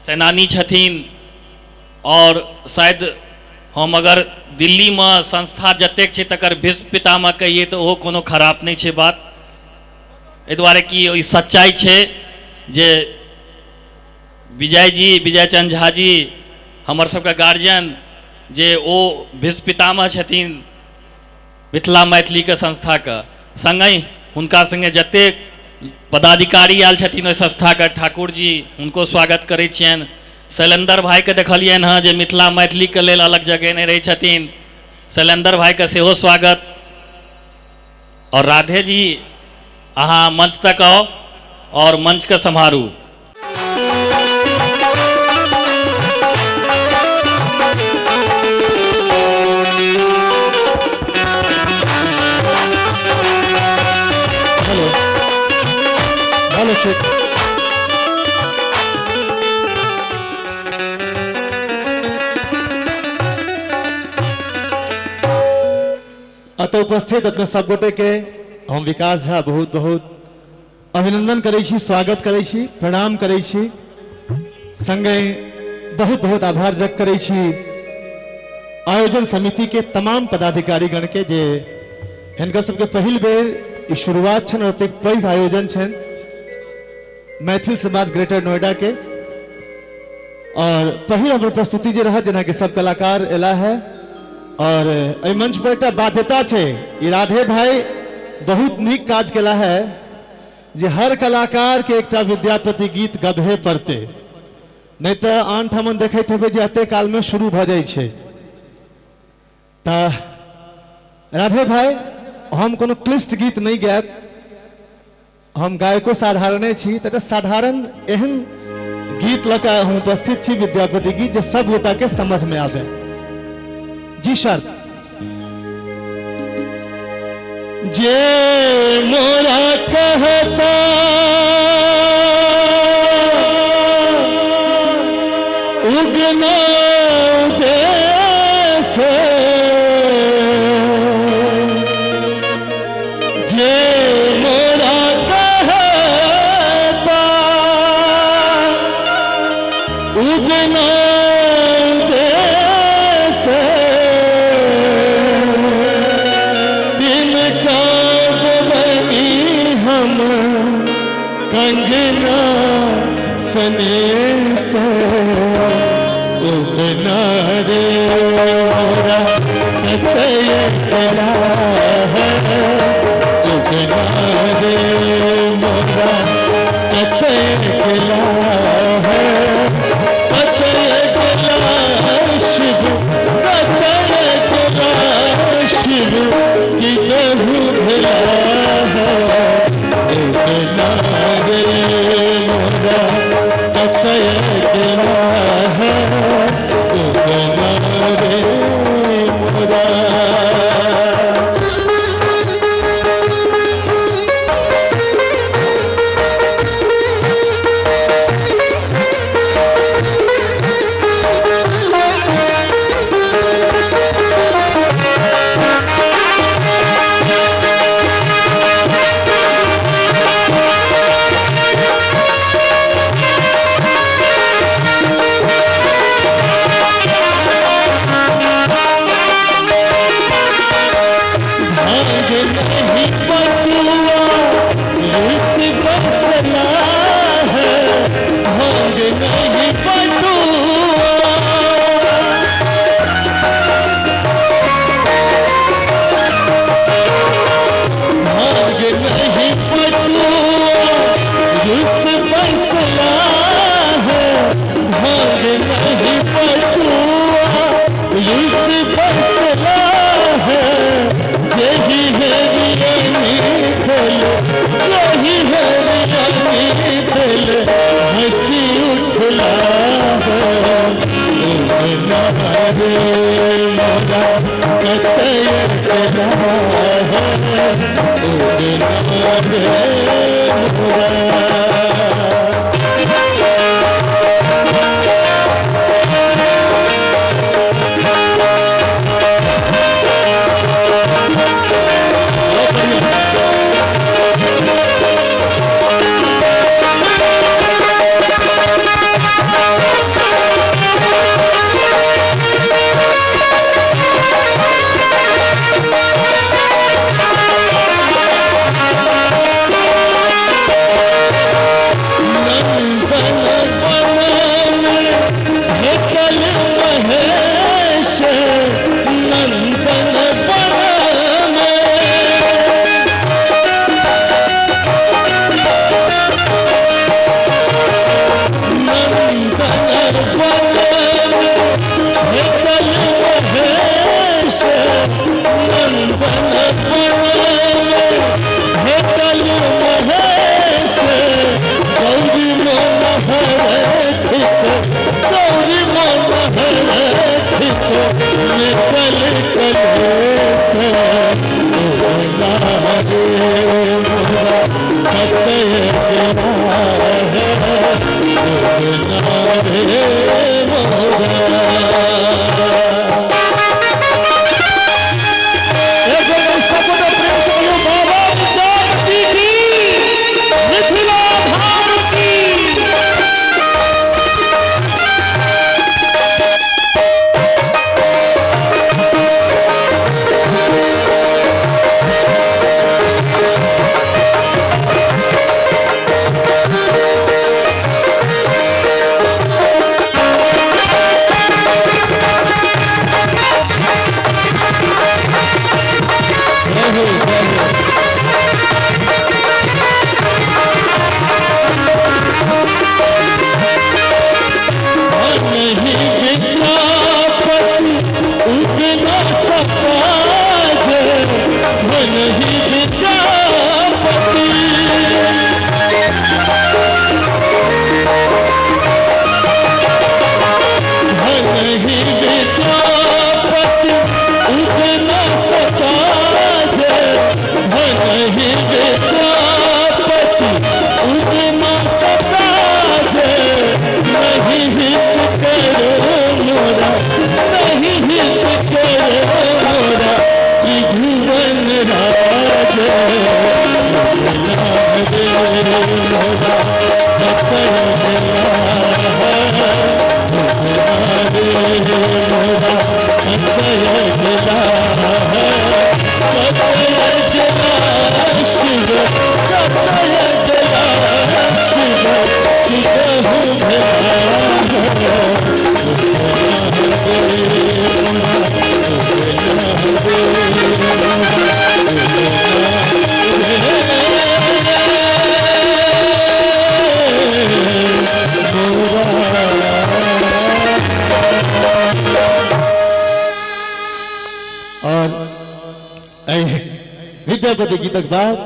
सेनानी छथिन और शायद हम अगर दिल्ली में संस्था जतेक छै तकर भीष्म पितामह कहिए तो ओहो कोनो खराब नहीं छै बात। एहि दुआरे कि ई सच्चाई छै जे विजय चंद झा जी हमर सबके गार्जियन जे ओ भीष्म पितामह छथिन मिथिला मैथिली के संस्था के संगे हुनका संगे जतेक पदाधिकारी आयल छथिन ओहि संस्था के ठाकुर जी हुनको स्वागत करै छियनि। शैलेंद्र भाई के देखलियनि हाँ जे मिथिला मैथिली के लेल अलग जगह नहीं रही छथिन। शैलेंद्र भाई के सेहो स्वागत। और राधे जी अहाँ मंच तक आओ और मंच के सम्हारू। Hello check. अतः उपस्थित अपने सब गोटे के हम विकास झा बहुत बहुत अभिनंदन करै छी, स्वागत करै छी, प्रणाम करै छी। संगे बहुत बहुत आभार व्यक्त करै छी आयोजन समिति के तमाम पदाधिकारी गण के जे हिनकर सबके पहिल बेर ई शुरुआत छन और एक पैघ आयोजन छन मैथिल समाज ग्रेटर नोएडा के। और पहिल हमर प्रस्तुति जे रहा जेना कि सब कलाकार एला है और एहि मंच पर एक बाध्यता छै। ई राधे भाई बहुत नीक काज केला है जे हर कलाकार के एक विद्यापति गीत गबहे पड़ते, नहीं तो आन ठमन देखते हेबे जे एते काल में शुरू भ जाय छै। त राधे भाई हम कोनो क्लिष्ट गीत नहीं गायब, हम गायको साधारणे छी। त साधारण एहन गीत लका हम उपस्थित छी विद्यापति गीत जे सब गोटा के समझ में आवे। जी शर्त जे मोरा कहता उगना देसे जे मोरा कहता उगना कंगना सने से उगना रे मोरा सतय कला है उगना रे मोरा सतय कला है सतय कला शिव सतय कला शिव की गहू भला है उगना रे मोरा सतय कला है उगना रे मोरा। मोरा कतय चला विद्यापति गीतक बाद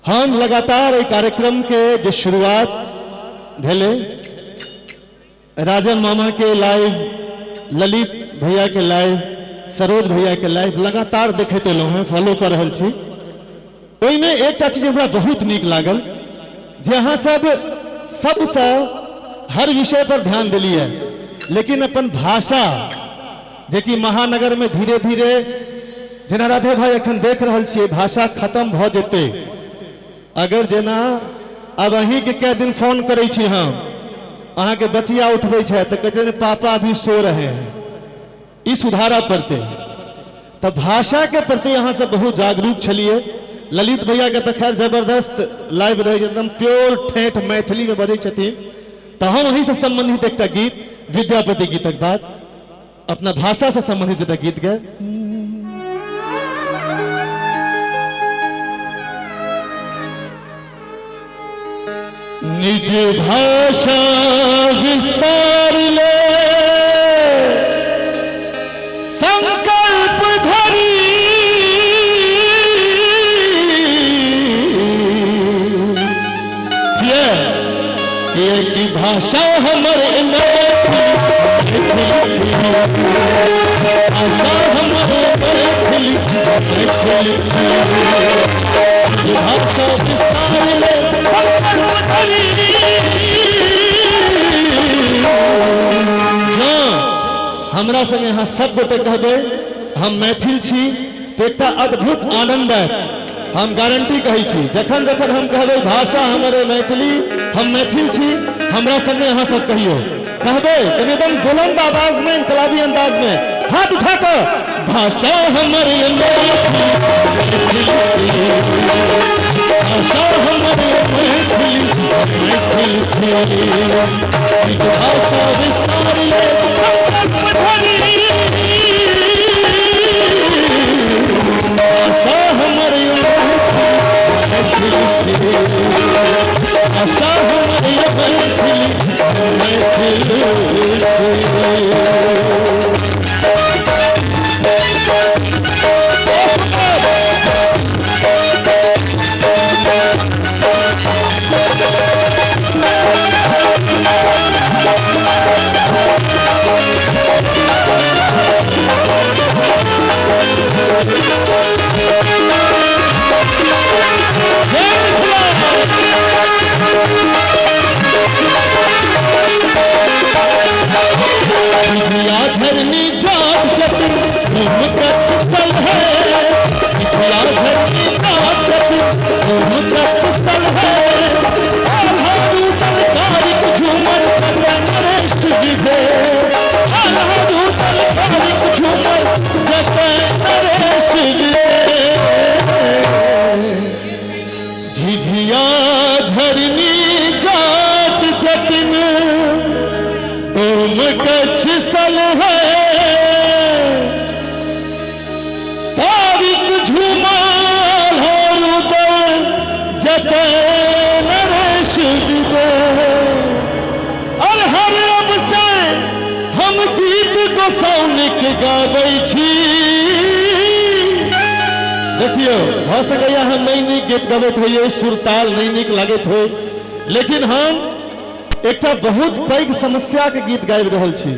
हम लगातार एक कार्यक्रम के जो शुरुआत भेले राजन मामा के लाइव, ललित भैया के लाइव, सरोज भैया के लाइव लगातार देखते हैं, फॉलो कर रहे छी। ओई में एक चीज हमरा बहुत नीक लागल जे अहाँ सब सबसे हर विषय पर ध्यान दिलिए, लेकिन अपन भाषा जे कि महानगर में धीरे धीरे जेना राधे भाई एखन देख रहल छियै भाषा खत्म भ जेते। अगर जेना अब अहीं के कई दिन फोन करे छी हम, अहाँ के बचिया उठबै छै त कहै छै पापा अभी सो रहे हैं, ई सुधारा पड़ते। तब भाषा के प्रति अहाँ सब बहुत जागरूक छलिए। ललित भैया के तो खैर जबरदस्त लाइव रहे, एकदम प्योर ठेठ मैथिली में बजै छथिन। तो हम वहीं से संबंधित एक गीत विद्यापति गीतक बाद अपना भाषा से संबंधित एक गीत गए। निज भाषा विस्तार ले संकल्प धरी, ये की भाषा हमर मैथिली छी। मैथिल भाषा विस्तार ले हमरा संगे यहाँ सब गोटे कहबे हम मैथिल छी तो एक अद्भुत आनंद है। हम गारंटी कही छी जखन जखन हम कहबे भाषा हमारे मैथिली हम मैथिल छी हमरा संगे यहाँ सब कहियो कहबे एकदम बुलंद आवाज में इनकलाबी अंदाज में हाथ उठाकर भाषा हमारे मैथिली भाषा हमारे मैथिली भाषा विस्तार ले भाषा हमारे भाषा धरनी जात जतिन तुम कच्छ स्थल है धरनी जात जतिन तुम कच्छ स्थल है आल्हारू तलकारिक झूमर नरेश विभे आल्हारू तलकारिक झूमर नरेश विभे झिझिया धरनी जात जतिन तुम कच्छ स्थल है तारिक झूमर होरुदल जते नरेश विदे और हर अब से हम गीत गोसाउनिक गाबै छी। देखियो हो सकैया हम नहीं नीक गीत गबैत होइए सुरताल नहीं नीक लागैत हो लेकिन हम एक बहुत पैघ समस्या के गीत गाबि रहल छी।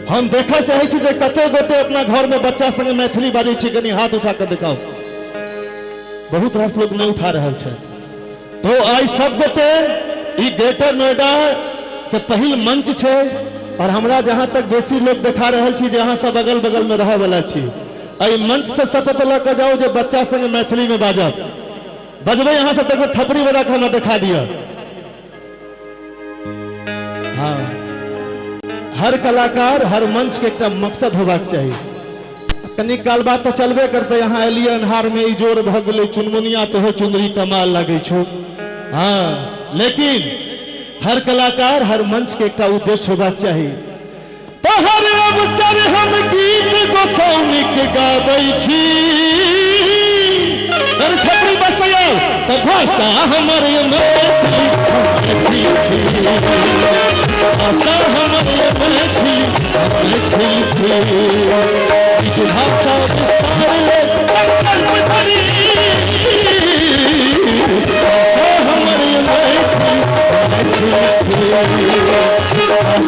हम देखा चाहे छी जे कते गोटे अपना घर में बच्चा संगे मैथिली बाजै छी कनी हाथ उठा कर दिखाओ बहुत रास लोग नहीं उठा रहल छै। तो आई सब गोटे ई ग्रेटर नोएडा के पहिल मंच छै और हमरा जहां तक बेसी लोग देखा रहल छी जे अहां सब अगल बगल में रहे वाला छी आई मंच से शपथ ल के जाओ जे बच्चा संगे मैथिली में बाजब बजबै अहां सब देखो थपड़ी बजा के हमरा दिखा दिया। हाँ हर कलाकार हर मंच के एक मकसद होबाक चाहिए। कनी काल बात तो चलबे करते यहाँ एलिए अन्हार में इजोर भ गेलै चुनमुनिया तो चुनरी कमाल लगे छो। हाँ लेकिन हर कलाकार हर मंच के एक उद्देश्य होबाक चाहिए। तो हर अवसर हम गीत गोसाउनिक गाबै छी और छपरी बसैया तो भाषा हमारे मैथिली भाषा हमारे मैथिली भाषा विस्तार ले भाषा हमारे मैथिली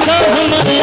भाषा हमारे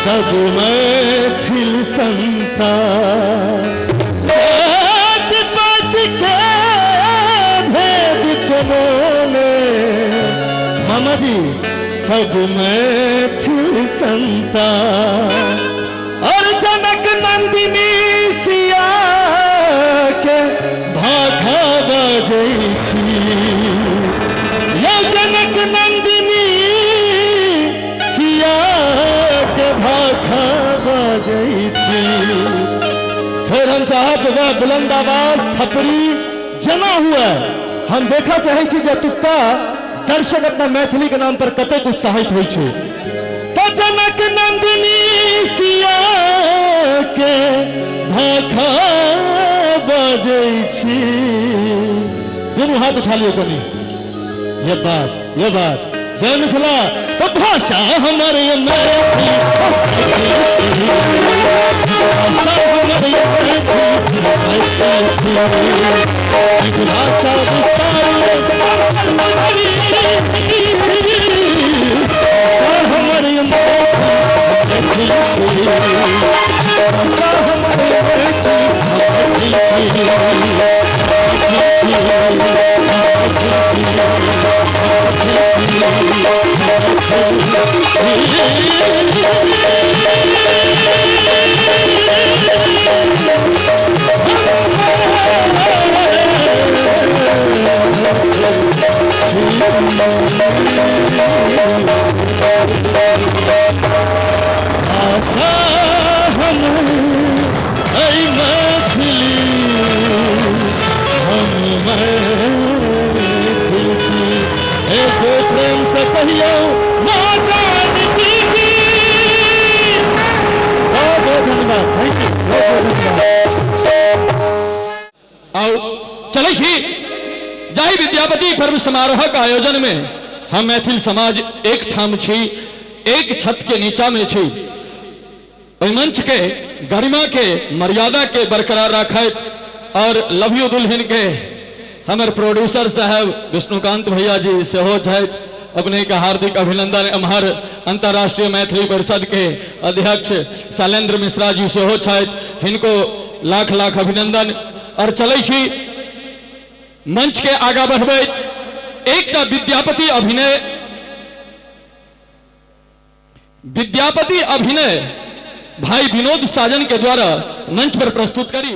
सब महफिल संता जात पात के भेद के बोले मामा जी सब महफिल संता और जनक नंदिनी सिया के भाखा बजै छी यो जनक नंदिनी सिया के भाखा बजै छी। फिर हम साहब वह बुलंद आवाज थपड़ी जमा हुआ हम देखा चाहे छी जे तुक्का दर्शक अपना मैथिली के नाम पर कतेक उत्साहित होइ छै। तो जनक नंदिनी सिया के भाखा बजै छी। दोनों हाथ उठा लियो कनी ये बात जय मिथिला तो भाषा हमारे भाषा प्रेम से कहियो ना जानती की। बहुत बहुत धन्यवाद, थैंक यू। आओ चले छी जाहि विद्यापति पर्व समारोह का आयोजन में हम मैथिल समाज एक ठाम छी, एक छत के नीचा में छी। ओहि मंच के गरिमा के मर्यादा के बरकरार रखत और लव यू दुल्हन के हमारे प्रोड्यूसर साहब विष्णुकांत भैया जी से हो जात अपने का हार्दिक अभिनंदन। हमार अंतर्राष्ट्रीय मैथिली परिषद के अध्यक्ष शैलेंद्र मिश्रा जी से हो छत, इनको लाख लाख अभिनंदन। और चले छी मंच के आगा बढ़बे एक विद्यापति अभिनय भाई विनोद साजन के द्वारा मंच पर प्रस्तुत करी।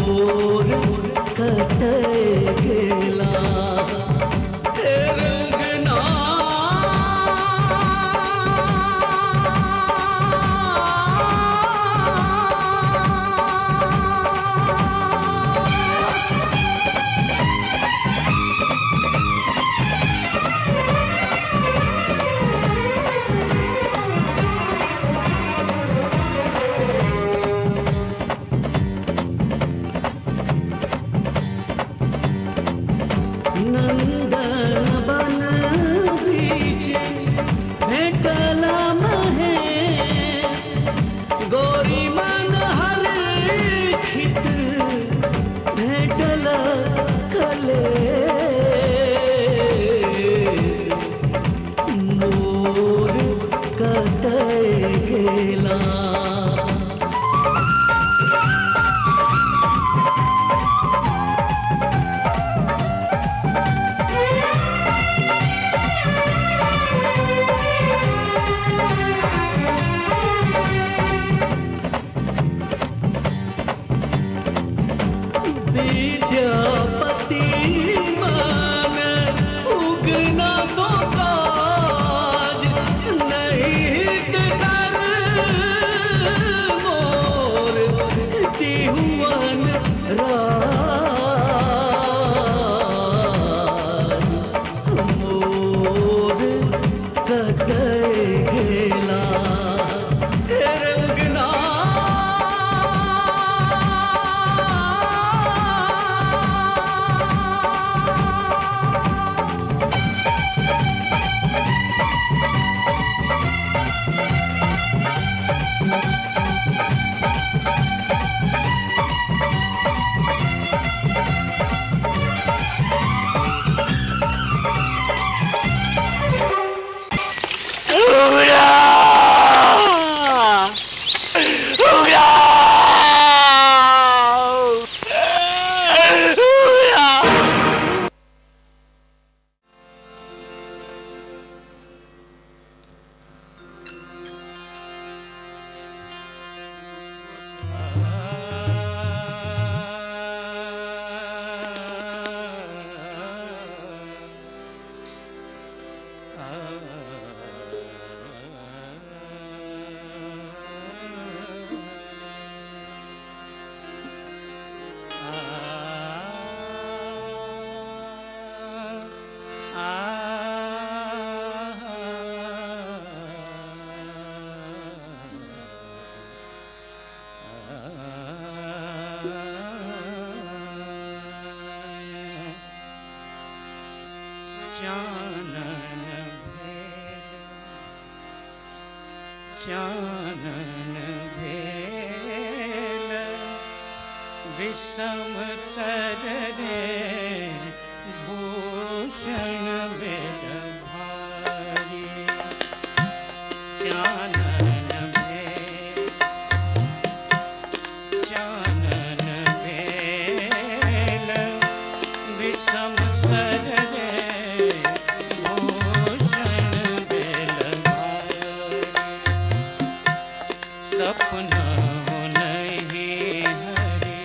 मोर कटे गेला हे रंगना नंदन बन बीच भेटला महेश गोरी मन हर खित भेटला कलेश मोर कटे गेला विद्यापति मान उगना सो काज नहीं डर मोर तिहुवन राज मोर कटे गेला हे रंगना चानन भेल विषम सर रे भूषण वेद भारी चानन भेल विषम सर रे भूषण वेद भारी सपना हो नहीं हरि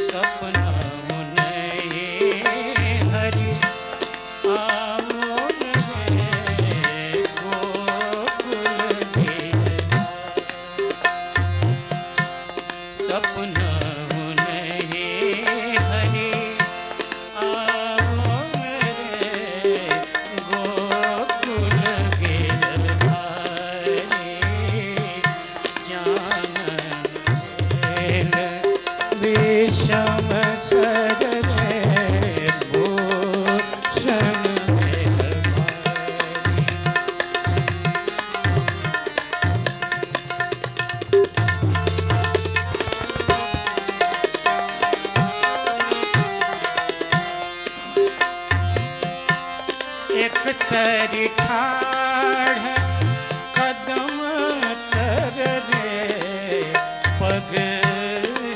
सपना हो नहीं हरि आमोद में गोकुल लीला सपना हो नहीं हरि आमोद में गोकुल विषम सर रे भूषण एक सरी ठाढ़ कदम तर रे पग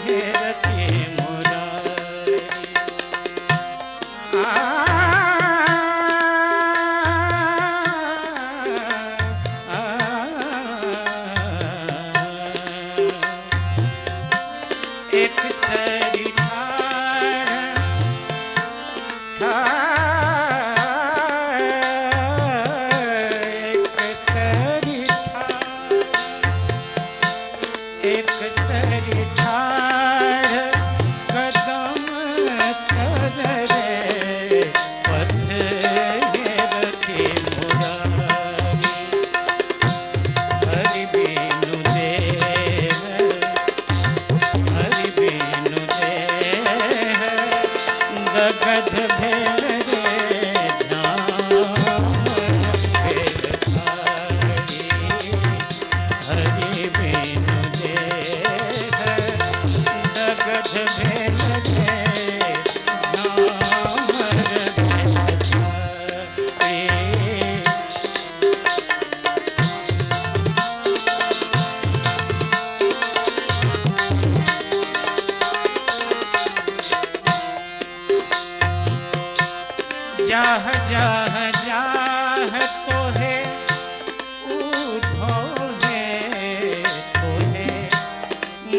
हेरती मुरारी एक सरी भेल रे नामर जाह जाह जाह तो है उधो है तो है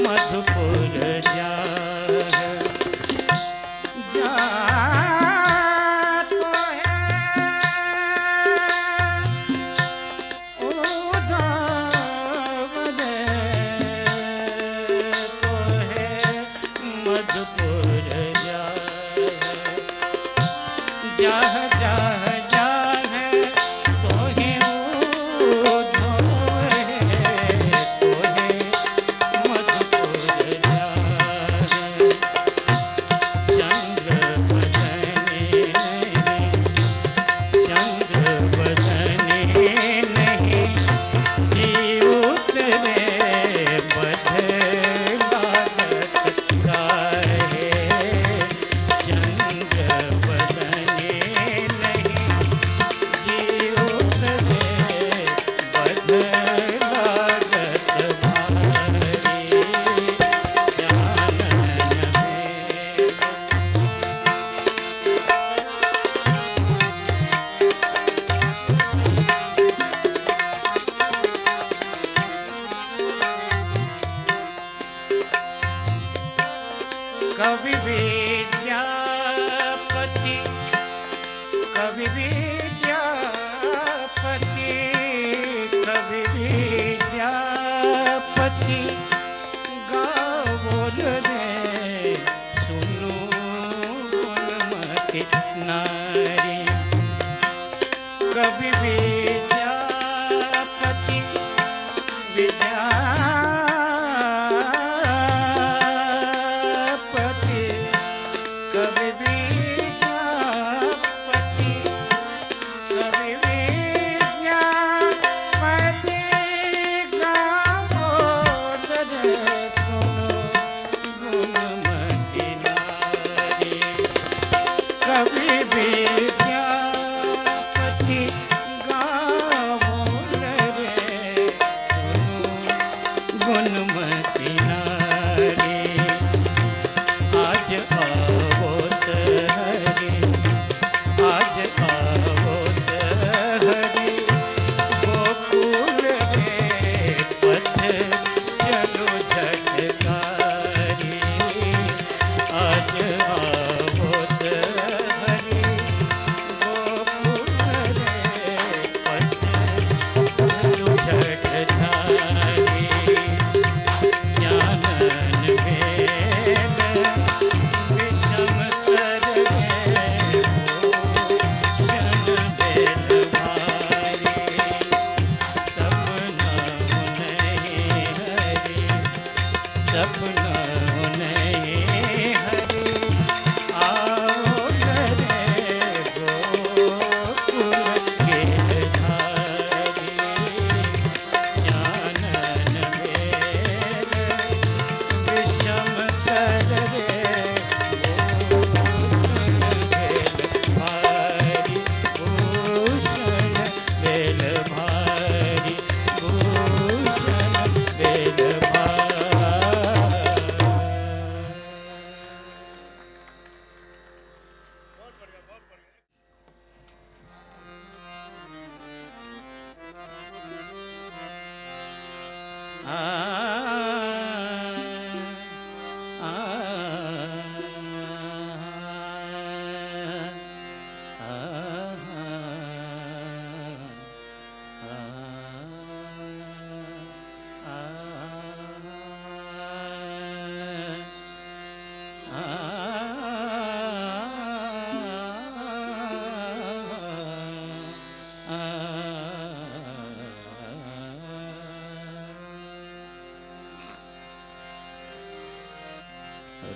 मधुपुर जाह जाह तो है उधो तो है मधुपुर जाह जाह जाह जाह तो है उधो है तो है मधुपुर जाह चंद्र बदने नहीं जी उतरे बदला गाहे चंद्र बदने जी उतरे बदला भारी कवि विद्यापति कवि विद्यापति कवि विद्यापति गावोल रे सुनो गुणमति नारी कवि विद्यापति विद्यापति कवि विद्यापति कवि विद्यापति गावोल रे सुनो गुणमति नारी कवि विद्यापति गावोल रे सुनो गुणमति नारी आज आवोत हरि आज आवोत हरि गोकुल रे पथ चलो झटकारी आज आवोत हरि गोकुल रे पथ चलो झटकारी जानन भेद विषम कर भूषण बेल भारी सपना नहीं हरि सपना नहीं हरि आओ रे गोकुल के धारी जानन भेद विषम कर भारी भूषण बेल भारी भूषण बेल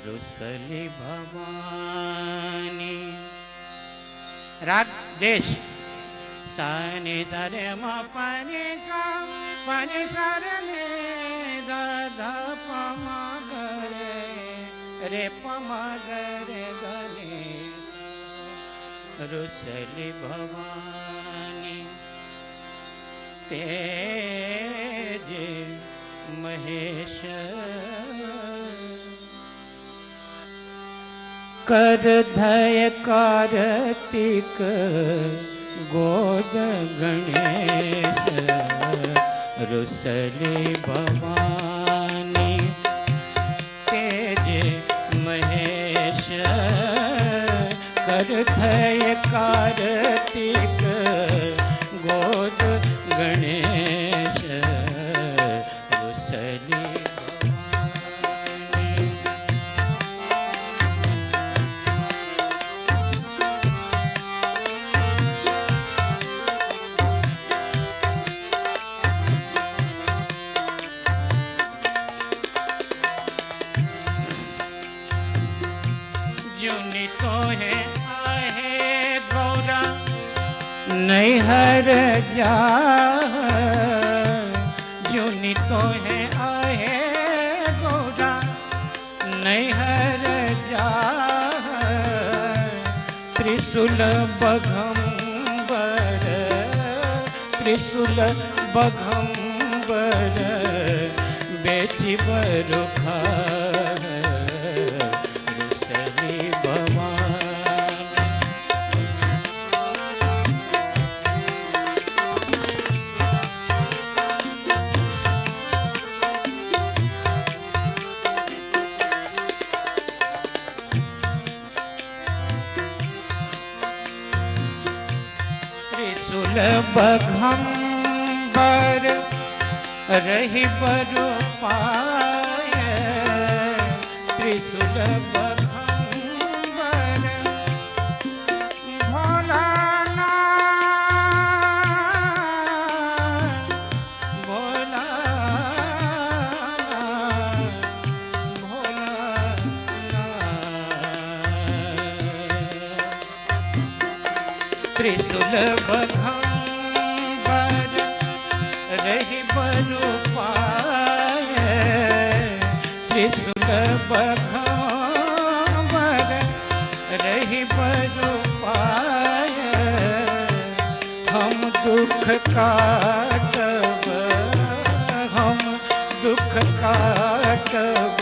रुसली भवानी राग देश सानी सारे म पानी सा रे दा धा प म ग रे रे पमगरे गणेश रुसली भवानी तेज महेश कर धय कार्तिक गोद गणेश रुसली भवानी तेज महेश कर धय कार्तिक गोद गणेश रुसली जुनी तो है आहे गौरा नैहर जा जुनी तो है आहे गौरा नैहर जा त्रिशूल बघम्बर त्रिशूल बघम्बर बेची बरुखा त्रिशूल बघम्बर रही बरु पाय त्रिशूल बघम्बर भोलानाथ भोलानाथ भोलानाथ त्रिशूल बघम्बर रही बरु पाय त्रिशूल बघम्बर रही बरु पाय हम दुख काटब हम दुख काटब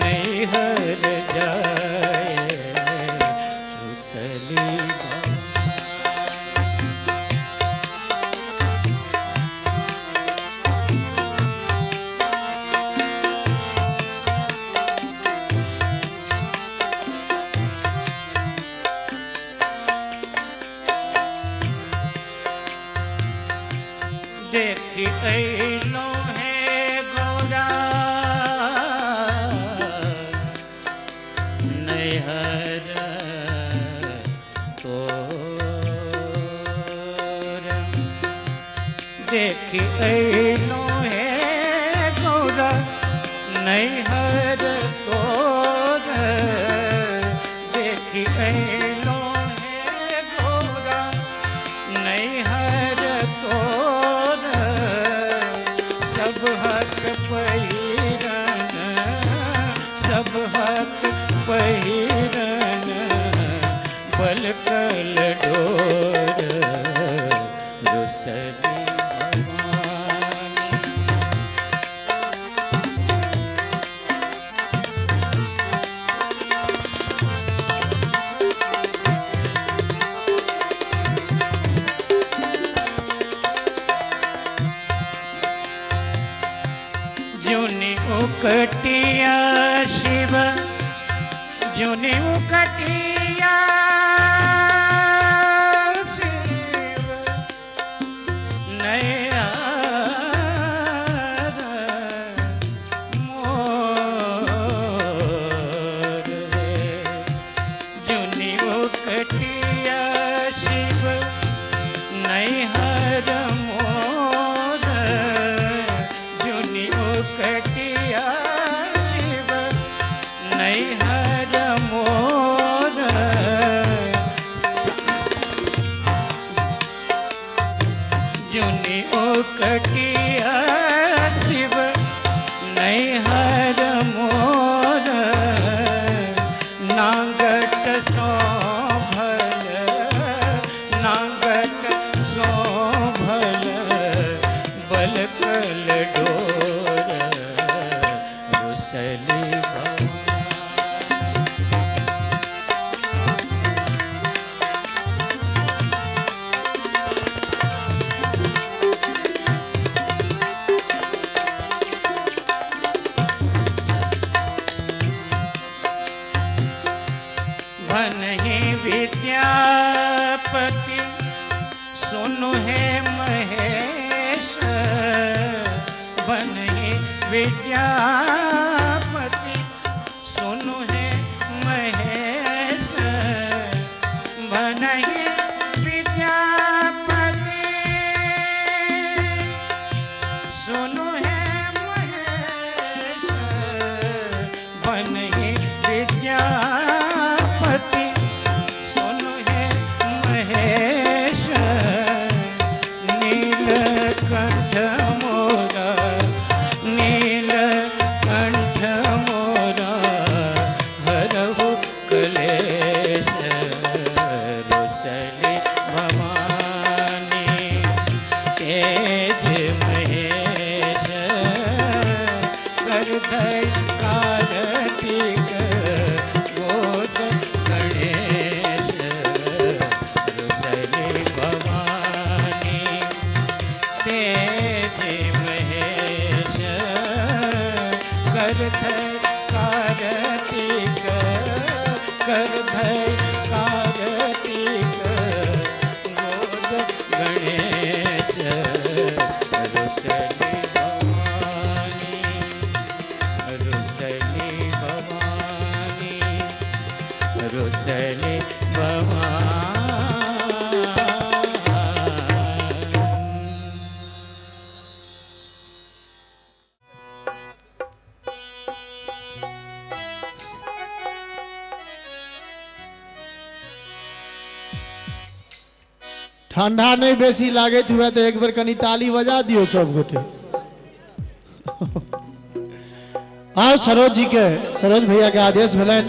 नैहर जाए सुसली देखी ऐलो है गौरा नैहर तोर देखी ऐलो है गौरा नैहर तोर देखी ऐलो है गौरा नैहर तोर सब हक पहिरन सब हक पहिरन बलकल डोर रुसली जुनी उकटिया शिव जुनी उकटिया शिव नया मोर जुनी उकटिया शिव नैहर मोर जुनी उकटिया शिव नैहर मोर बनहि विद्यापति सुनु है महेश बनहि विद्यापति सुनु है महेश बनहि विद्यापति सुनु है महेश बनहि विद्यापति सुनु है महेश नीलकंठ मोरा नीलकंठ मोरा हरहु क्लेश रुसले भवानी तेज महेश करधर कार्तिक गोद गणेश रुसले भवानी तेज महेश करधर कार्तिक करधर कार्तिक गोद गणेश रुसली भवानी रुसली भवानी रुसली भवानी। ठंडा नहीं बेसी लागे हुआ तो एक बार कनी ताली बजा दियो सब गोटे। आओ सरोज जी के सरोज भैया के आदेश भेलन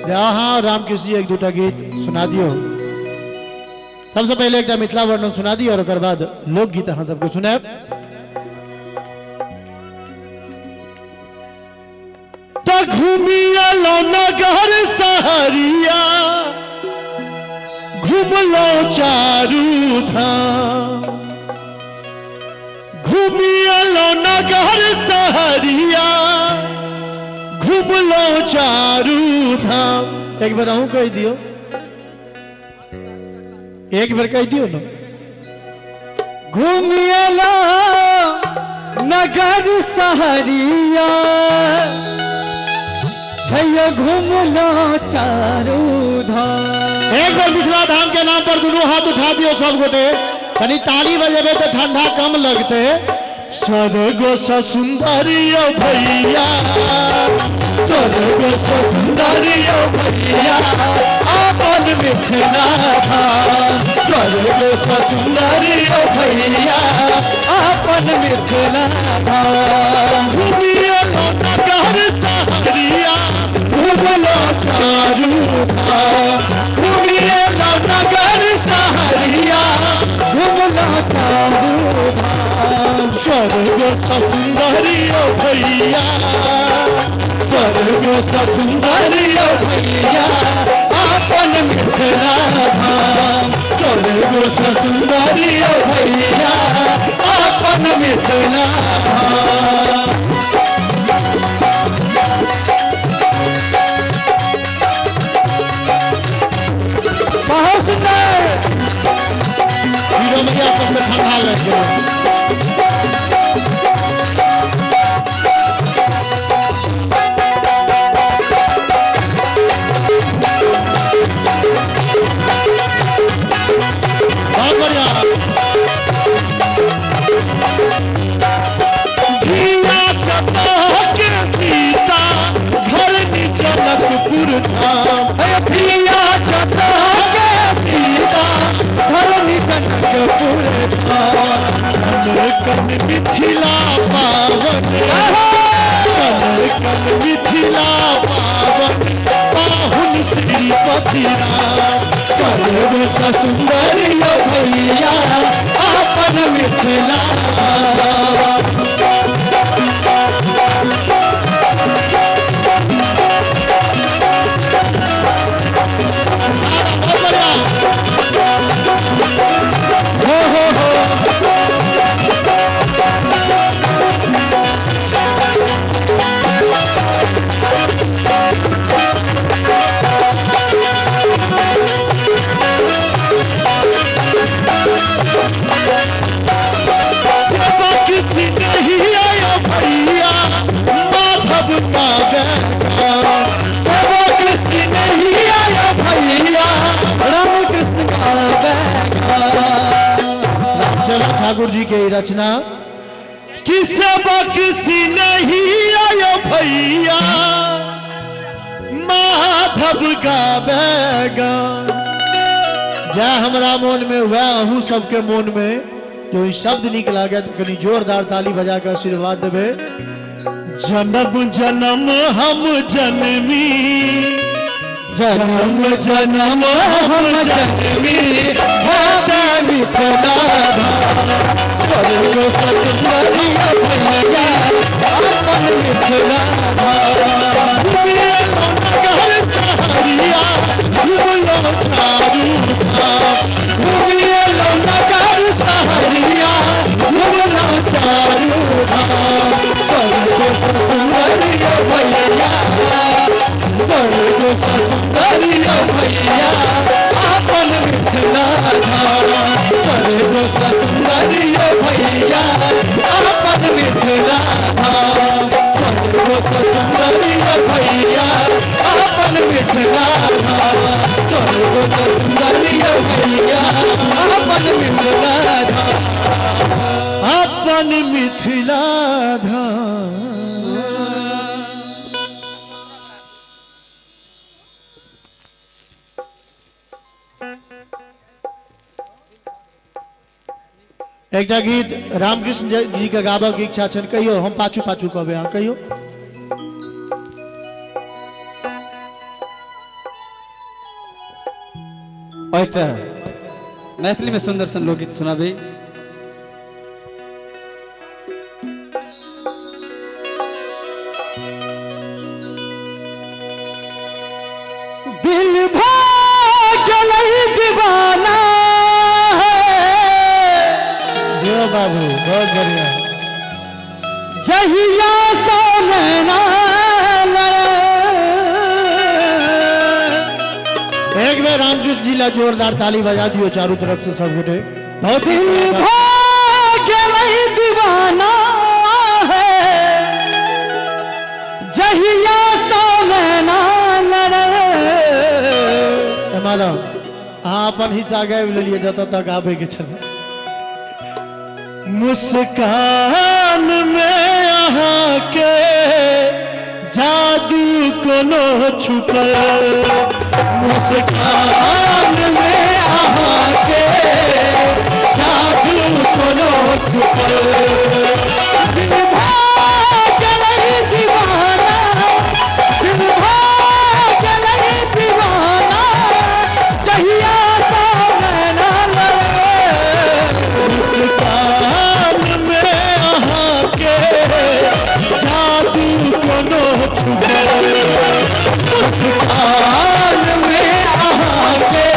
हाँ रामकृष्ण जी एक दूटा गीत सुना दियो। सबसे पहले एक मिथिला वर्णन सुना दियो और ओकर बाद लोकगीत अहाँ सबको सुनाब। तो घूमिया लो नगर सहरिया घूम लो चारू धाम घूमिया लो नगर सहरिया घूम लो चारू धाम। एक बार अहूँ कह दियो एक बार कह दियो ना। घूमिया लो नगर सहरिया भैया घूम लो चारू धाम। एक बार मिथिला धाम के नाम पर दोनों हाथ उठा दियो सब गोटे। कनी ताली बजेबे तो ठंडा कम लगते। स्वर्ग से सुंदरियो भैया स्वर्ग से सुंदरियो भैया अपन मिथिला धाम। स्वर्ग से सुंदरियो भैया अपन मिथिला धाम। घूमिए लो नगर सहरिया घूम लो चारू धाम। घूमिए लो नगर सहरिया घूम लो चारू धाम। स्वर्ग से सुंदरियो भैया स्वर्ग से सुंदरियो भैया अपन मिथिला धाम। स्वर्ग से सुंदरियो भैया अपन मिथिला धाम। बहुत सुंदर हीरो भैया सबसे ठंडा लग गया। बहुत बढ़िया। धिया चतके सीता घर जनकपुर धाम। धिया चतके सीता घर जनकपुर धाम। कन मिथिला पावन कन मिथिला पावन पाहुन श्रीपति राम। स्वर्ग से सुंदरियो भैया अपन मिथिला ठाकुर जी के रचना किसे किसी नहीं आयो भैया माधव गावेगा जा हमरा मन में वह अहू सबके मन में जो ई शब्द निकला गया तो कनी जोरदार ताली बजा कर आशीर्वाद देवे। जन्म जन्म हम जन्मी जन्म जन्म हम जन्मी भादा मिथला स्वर्ग ससुराली भैया अपन मिथला घर सहारिया भूलो चारू भूलो नगर सहारिया भूलो चारू स्वर्ग ससुराली भैया स्वर्ग ससुराली भैया अपन मिथला स्वर्ग ससुराली भैया अपन मिथला स्वर्ग ससुराली भैया अपन मिथला स्वर्ग ससुराली भैया अपन मिथला अपन मिथला एक गीत रामकृष्ण जी के गाबा की इच्छा छन कहियो हम पाछू पाछू कहबे अहाँ कहियो। मैथिली में सुंदर सन लोकगीत सुनाबे। दिल भागल दीवाना बाबू बहुत बढ़िया जहिया सोना एक बार रामकृष्ण जी ला जोरदार ताली बजा दियो चारों तरफ से सब गुटे। बहुत दिल भागल दीवाना है जहिया सोना मानो हाँ अपन हिस्सा गायब ले लिए जत तक आवे के चले। मुस्कान में यहाँ के जादू कोनो छुपल मुस्कान में यहाँ के जादू कोनो छुपल दिल भागल दीवाना दिल भागल दीवाना जहिया सामना मुस्कान में यहाँ के जादू कोनो छुपल मुस्कान में यहाँ के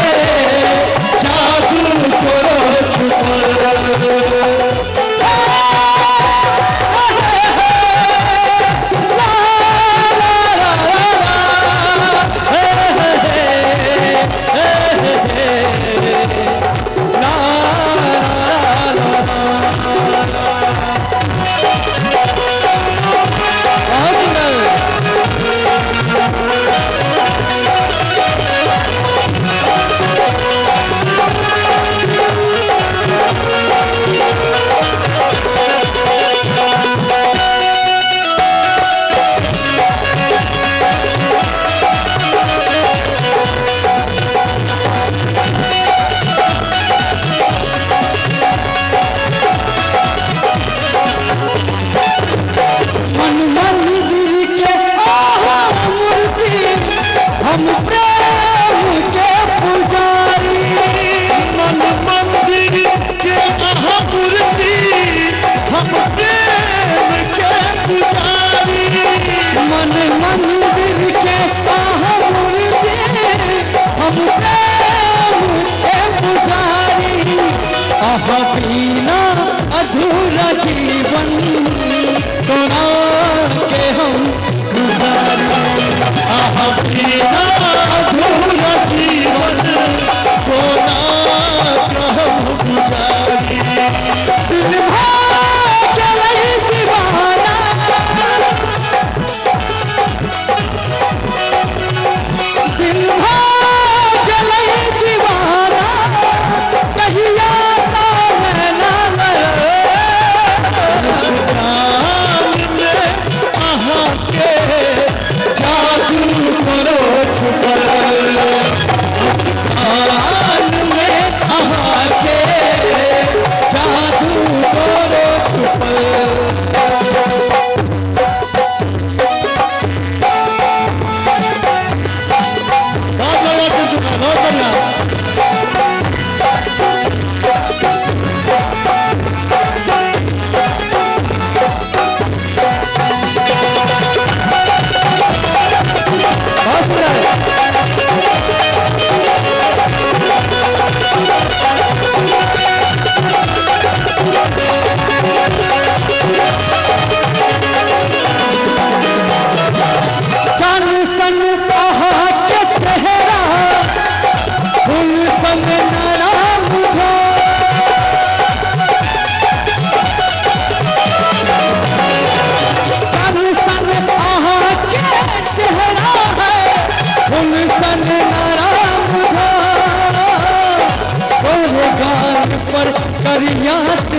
करियात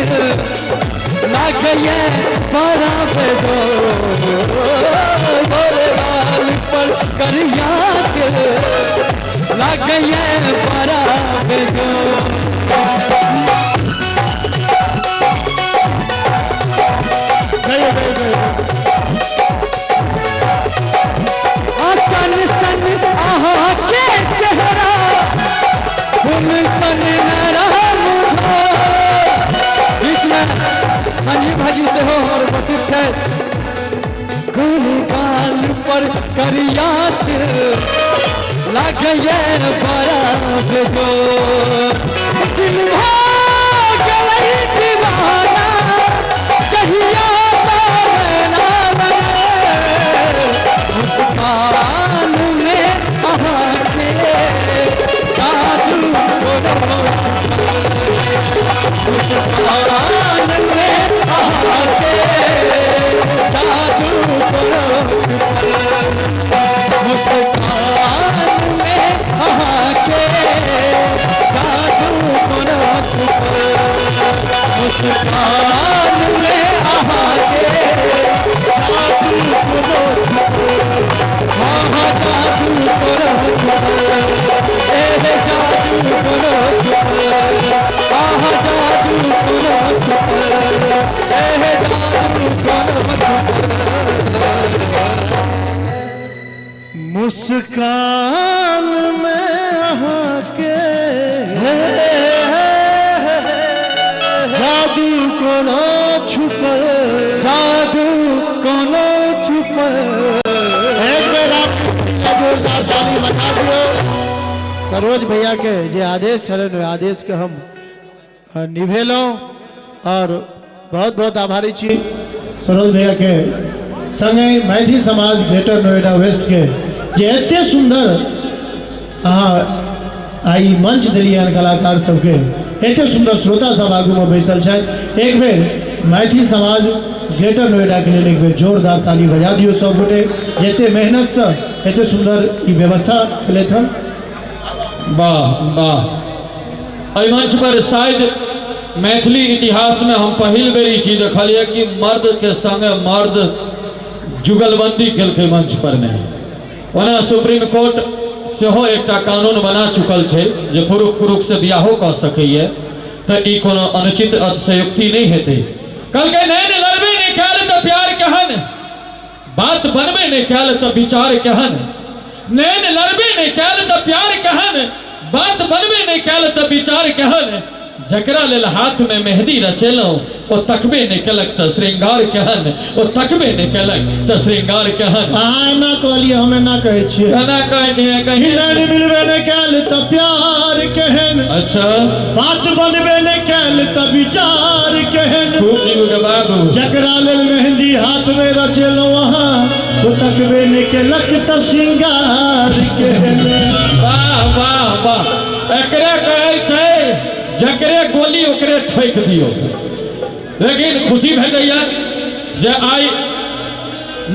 लागे बड़ा बेजो गोरे गाल पर करियात लागे बड़ा बेजो सन सन आहा के चेहरा फूल सन नाराम हो इसमें संजीव भाजी से हो और वशिष्ठ है गोरे गाल पर करियात लागे बड़ा बेजो दिल भाग गई दीवाना कहिया सामना मुस्कान में आके जादू मुस्कान में आके जादू मुस्कान में आके जादू मुस्कान में आके जादू मुस्कान में आके जादू कोनो छुपल जादू कोनो छुपल एक बेर आप जोरदार ताली बजा दियो सरोज भैया के जे आदेश छलन ओहि आदेश के हम निभेलहुँ और बहुत बहुत आभारी छी सरोज भैया के संगे मैथिली समाज ग्रेटर नोएडा वेस्ट के जे एते सुंदर अहाँ आई मंच दिलियन कलाकार सबके एते सुंदर श्रोता सब आगू में बैसल छथि एक बेर मैथिली समाज ग्रेटर नोएडा के लिए एक बेर जोरदार ताली बजा दियो सब गोटे जते मेहनत से एते सुंदर ई व्यवस्था केलथि हन वाह वाह एहि मंच पर शायद मैथिली इतिहास में हम पहिल बेर ई चीज देखलिए कि मर्द के संगे मर्द जुगलबंदी केलकै मंच पर में ओना सुप्रीम कोर्ट सेहो एकटा कानून बना चुकल छै जे पुरुष पुरुष से बियाहो कऽ सकैए तऽ ई कोनो अनुचित अतिशयोक्ति नहीं हेतै कहलकै नैन लड़बे नहीं कैल तऽ प्यार केहन बात बनबे नहीं कैल तऽ विचार केहन नैन लड़बे नहीं कैल तऽ प्यार केहन बात बनबे नहीं कैल तऽ विचार केहन जकरा लेल हाथ में मेहंदी रचेलहुँ ओ तकबे नहीं केलक तऽ श्रृंगार केहन ओ तकबे नहीं केलक तऽ श्रृंगार केहन अहाँ एना कहलिए हम एना कहै छियै एना कहलिए कहीं नैन मिलबे नहीं कैल तऽ प्यार केहन अच्छा बात बनबे नहीं कैल तऽ विचार केहन बाबू जकरा लेल मेहंदी हाथ में रचेलहुँ अहाँ तो तकबे नहीं केलक तऽ श्रृंगार केहन वाह वाह वाह एकरे कहै छै जकरे गोली ओकरे ठोक दियो लेकिन खुशी भेटैया जे आइ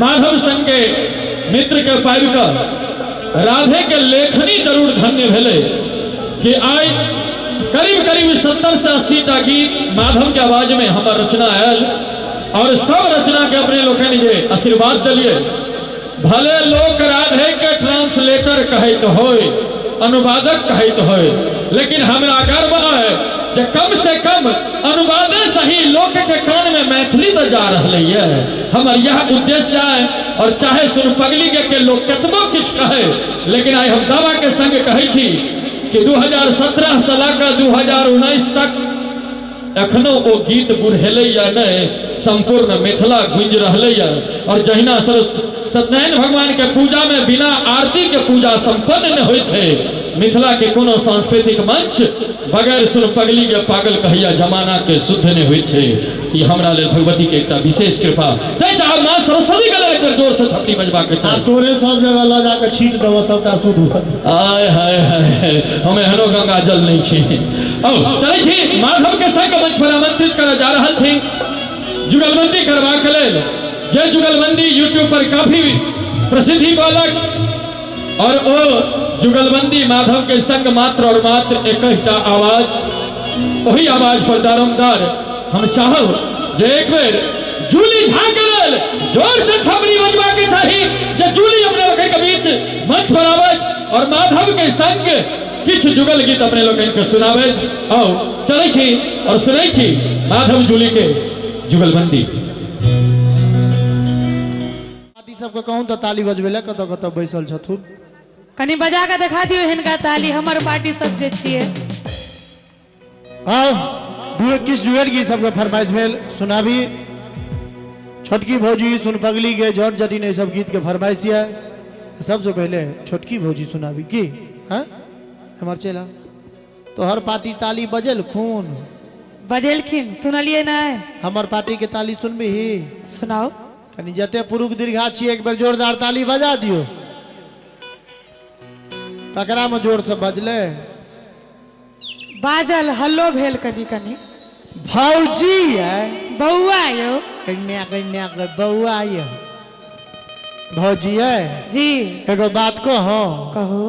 माधव संघ के मित्र के पाबि कऽ राधे के लेखनी जरूर धन्य भेलै कि आइ करीब करीब 70 से 80 टा गीत माधव के आवाज में हमर रचना आयल और सब रचना के अपने लोकनि जे आशीर्वाद दिलिए भले लोक राधे के ट्रांसलेटर कहैत होय अनुवादक कहैत होय लेकिन हमरा गर्व है कि कम से कम अनुवादे सही लोक के कान में मैथिली तो जा रही है हमर यह उद्देश्य है और चाहे सुन पगली के लोग कतबो किछ कहे लेकिन आई हम दावा के संग कहै छी कि 2017 से लऽ 2019 तक एखनो ओ गीत बुढ़ेलै या नहीं संपूर्ण मिथिला गूंज रहलै या और जहिना सत्यनारायण भगवान के पूजा में बिना आरती के पूजा संपन्न न होइ छै मिथिला के कोनो सांस्कृतिक मंच बगैर सुन पगली के पागल कहिया जमाना के शुद्ध ने होइ छै ई हमरा लेल भगवती के एकटा विशेष कृपा तै चाहे मां सरस्वती के लेल जोर से थपड़ी बजबा के चाही तोरे सब जगह ल जाके छीट देबो सबटा शुद्ध आय हाय हाय हम एहनो गंगा जल नहीं छी औ चलै छी माधव के संग मंच पर आमंत्रित करऽ जा रहल छी जुगलबंदी करबा के लेल जे जुगलबंदी YouTube पर काफी प्रसिद्धि पालक और ओ जुगलबंदी माधव के संग मात्र और मात्र एक आवाज वही आवाज पर दारोमदार हम चाहो जे एक बेर जूली झांकल जोर से थमरी बजवा के चाही जे जूली अपने लोगन के बीच मंच पर आवत और माधव के संग किछ जुगल गीत अपने लोगन के सुनावे। आओ चले छी और सुनै छी माधव जूली के जुगलबंदी। पार्टी सबके कहूं तो ताली बजबे ले कत कत बैसल छथुन। कनी बजा के दिखा दियो हिनका ताली हमर पार्टी सब जे छिए। आओ दुए किस जुएट की सबके फरमाइश भेल सुनाबी। छोटकी भौजी सुन पगली के जट जटी ने सब गीत के फरमाइश है। सबसे पहले छोटकी भौजी सुनाबी की हां हमर चेला तो हर पार्टी ताली बजल खून बजेलखिन सुनलिए ना हमर पार्टी के ताली सुनबी ही सुनाओ कनी जते पुरुष दीर्घा छी एक बार जोरदार ताली बजा दियो। तकरा में जोर से बजले बाजल हल्लो भेल कनी कनी भौजी है बौआ यो कन्या कन्या के बौआ यो भौजी है जी एगो बात कहो कहो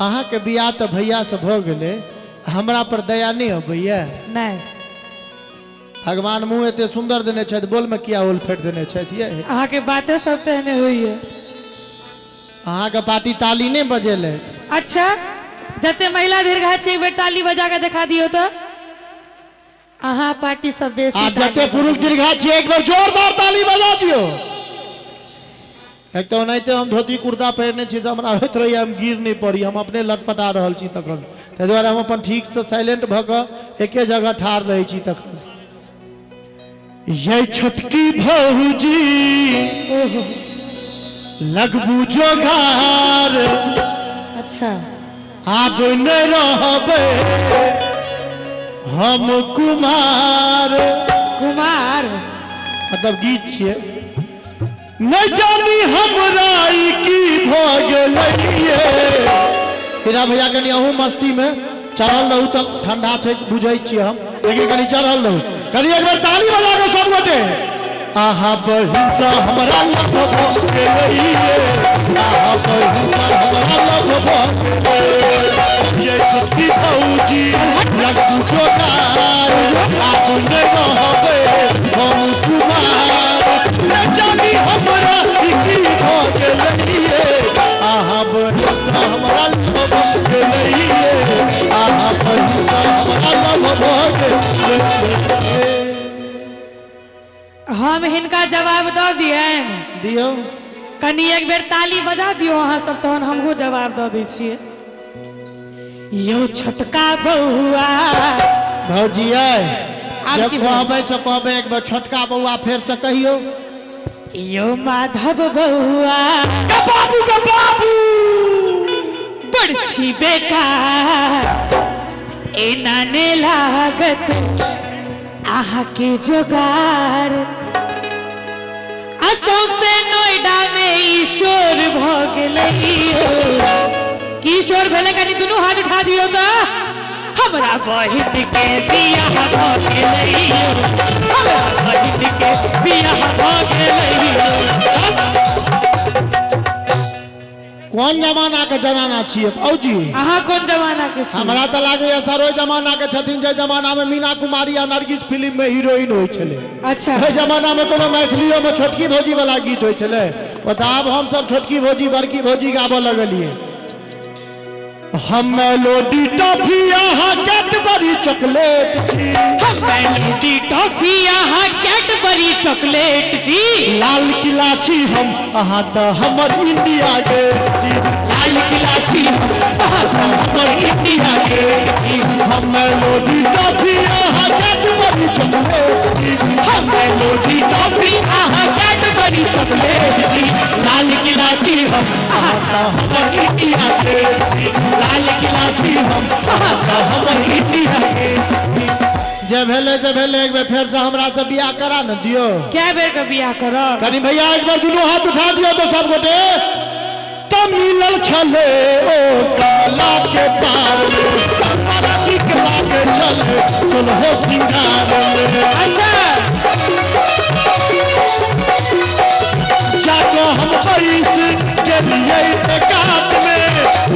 अहाँ के बियाह तो भैया से भ गेले हमरा पर दया नहीं अबैया नहीं भगवान मुंह एते सुंदर देने छथि बोल में किया उल फेट देने छथि ये अहाँ के बातें सब तेहने हुई है। अहाँ के पार्टी ताली नहीं बजेले। अच्छा जते महिला दीर्घा छी एक बेर ताली बजा के दिखा दियो तो अहाँ पार्टी सब बेसी आ जते पुरुष दीर्घा छी एक बार जोरदार ताली बजा दियो। एक तो नहीं हम धोती कुर्ता पहनने छी हमरा होत रही हम गिर नहीं पड़ी हम अपने लटपटा रहल छी तखन ते द्वारा हम अपन ठीक से साइलेंट भ के एके जगह ठाड़ रही छी तखन। ये छोटकी भौजी लगबू जोगार अच्छा आब न रहबे हम कुमार कुमार मतलब गीत छिए न जानी हमरा की भ गेलिए। हीरा भैया कनी अहू मस्ती में चढ़ल रहू तब ठंडा छै बुझै छी हम लेकिन कनी चढ़ल रहू कनी एक बेर ताली बजा के सब गोटे आहा बहिन सा हमरा लभ भ गेलिए आहा बहिन सा हमरा लभ भ गेलिए। ये छोटकी भौजी लगबू जोगार आप न रहबे हम कुमार न जानी हमरा की भ गेलिए आहा बहिन सा हमरा लभ भ गेलिए आहा बहिन सा हमरा लभ भ गेलिए। हम हिनका जवाब दो दियन दियो कनी एक बेर ताली बजा दियो अहाँ सब तहन हमहू जवाब दो दै छिए। यो छोटका बउआ भौजी जब कहबै से कहबै एक बार छोटका बउआ फेर से कहियो यो माधव बउआ का बाबू बड़छी बेकार एना ने लागत आहा के जोगार असौ से नोएडा में ईश्वर भ गेलैयो किशोर भेले कनी दुनू हाथ उठा दियो तो हमरा बहिन के बियाह भ गेलैयो हमरा बहिन के बियाह भ गेलैयो। कौन जमाना के जनाना छिए भौजी अहाँ कौन जमाना के छी हमरा त लागे सरो जमाना के छथिन जे जमाना में मीना कुमारी आ नरगिस फिल्म में हीरोइन होय छले। अच्छा ओहि जमाना में कोनो मैथिलियो में छोटकी भौजी वाला गीत होय छले बताब हम सब छोटकी भौजी बड़की भौजी गाबो लगलिए। हम मेलोडी टॉफी यहाँ कैडबरी चॉकलेट छी हम मेलोडी टॉफी यहाँ कैडबरी चॉकलेट छी लाल किला छी हम अहाँ त हमर इंडिया गेट छी लाल किला छी हम अहाँ त हमर इंडिया गेट छी हम मेलोडी टॉफी यहाँ कैडबरी चॉकलेट छी हम मेलोडी टॉफी यहाँ कैडबरी चॉकलेट छी लाल किला छी हम अहाँ त हमर इंडिया गेट छी लाल किला छी हम अहाँ त हमर इंडिया गेट छी। जे भेले एक बेर फेर से हमरा से बियाह करा न दियो। क्या बेर के बियाह करब कनी भैया एक बार दुनू हाथ उठा दियो तो सब गोटे त मिलल छले ओ काला के पार बड़ा नीक लागे छले सुनहो सिंगार अच्छा जाको हम पैस गेलिए ते काट में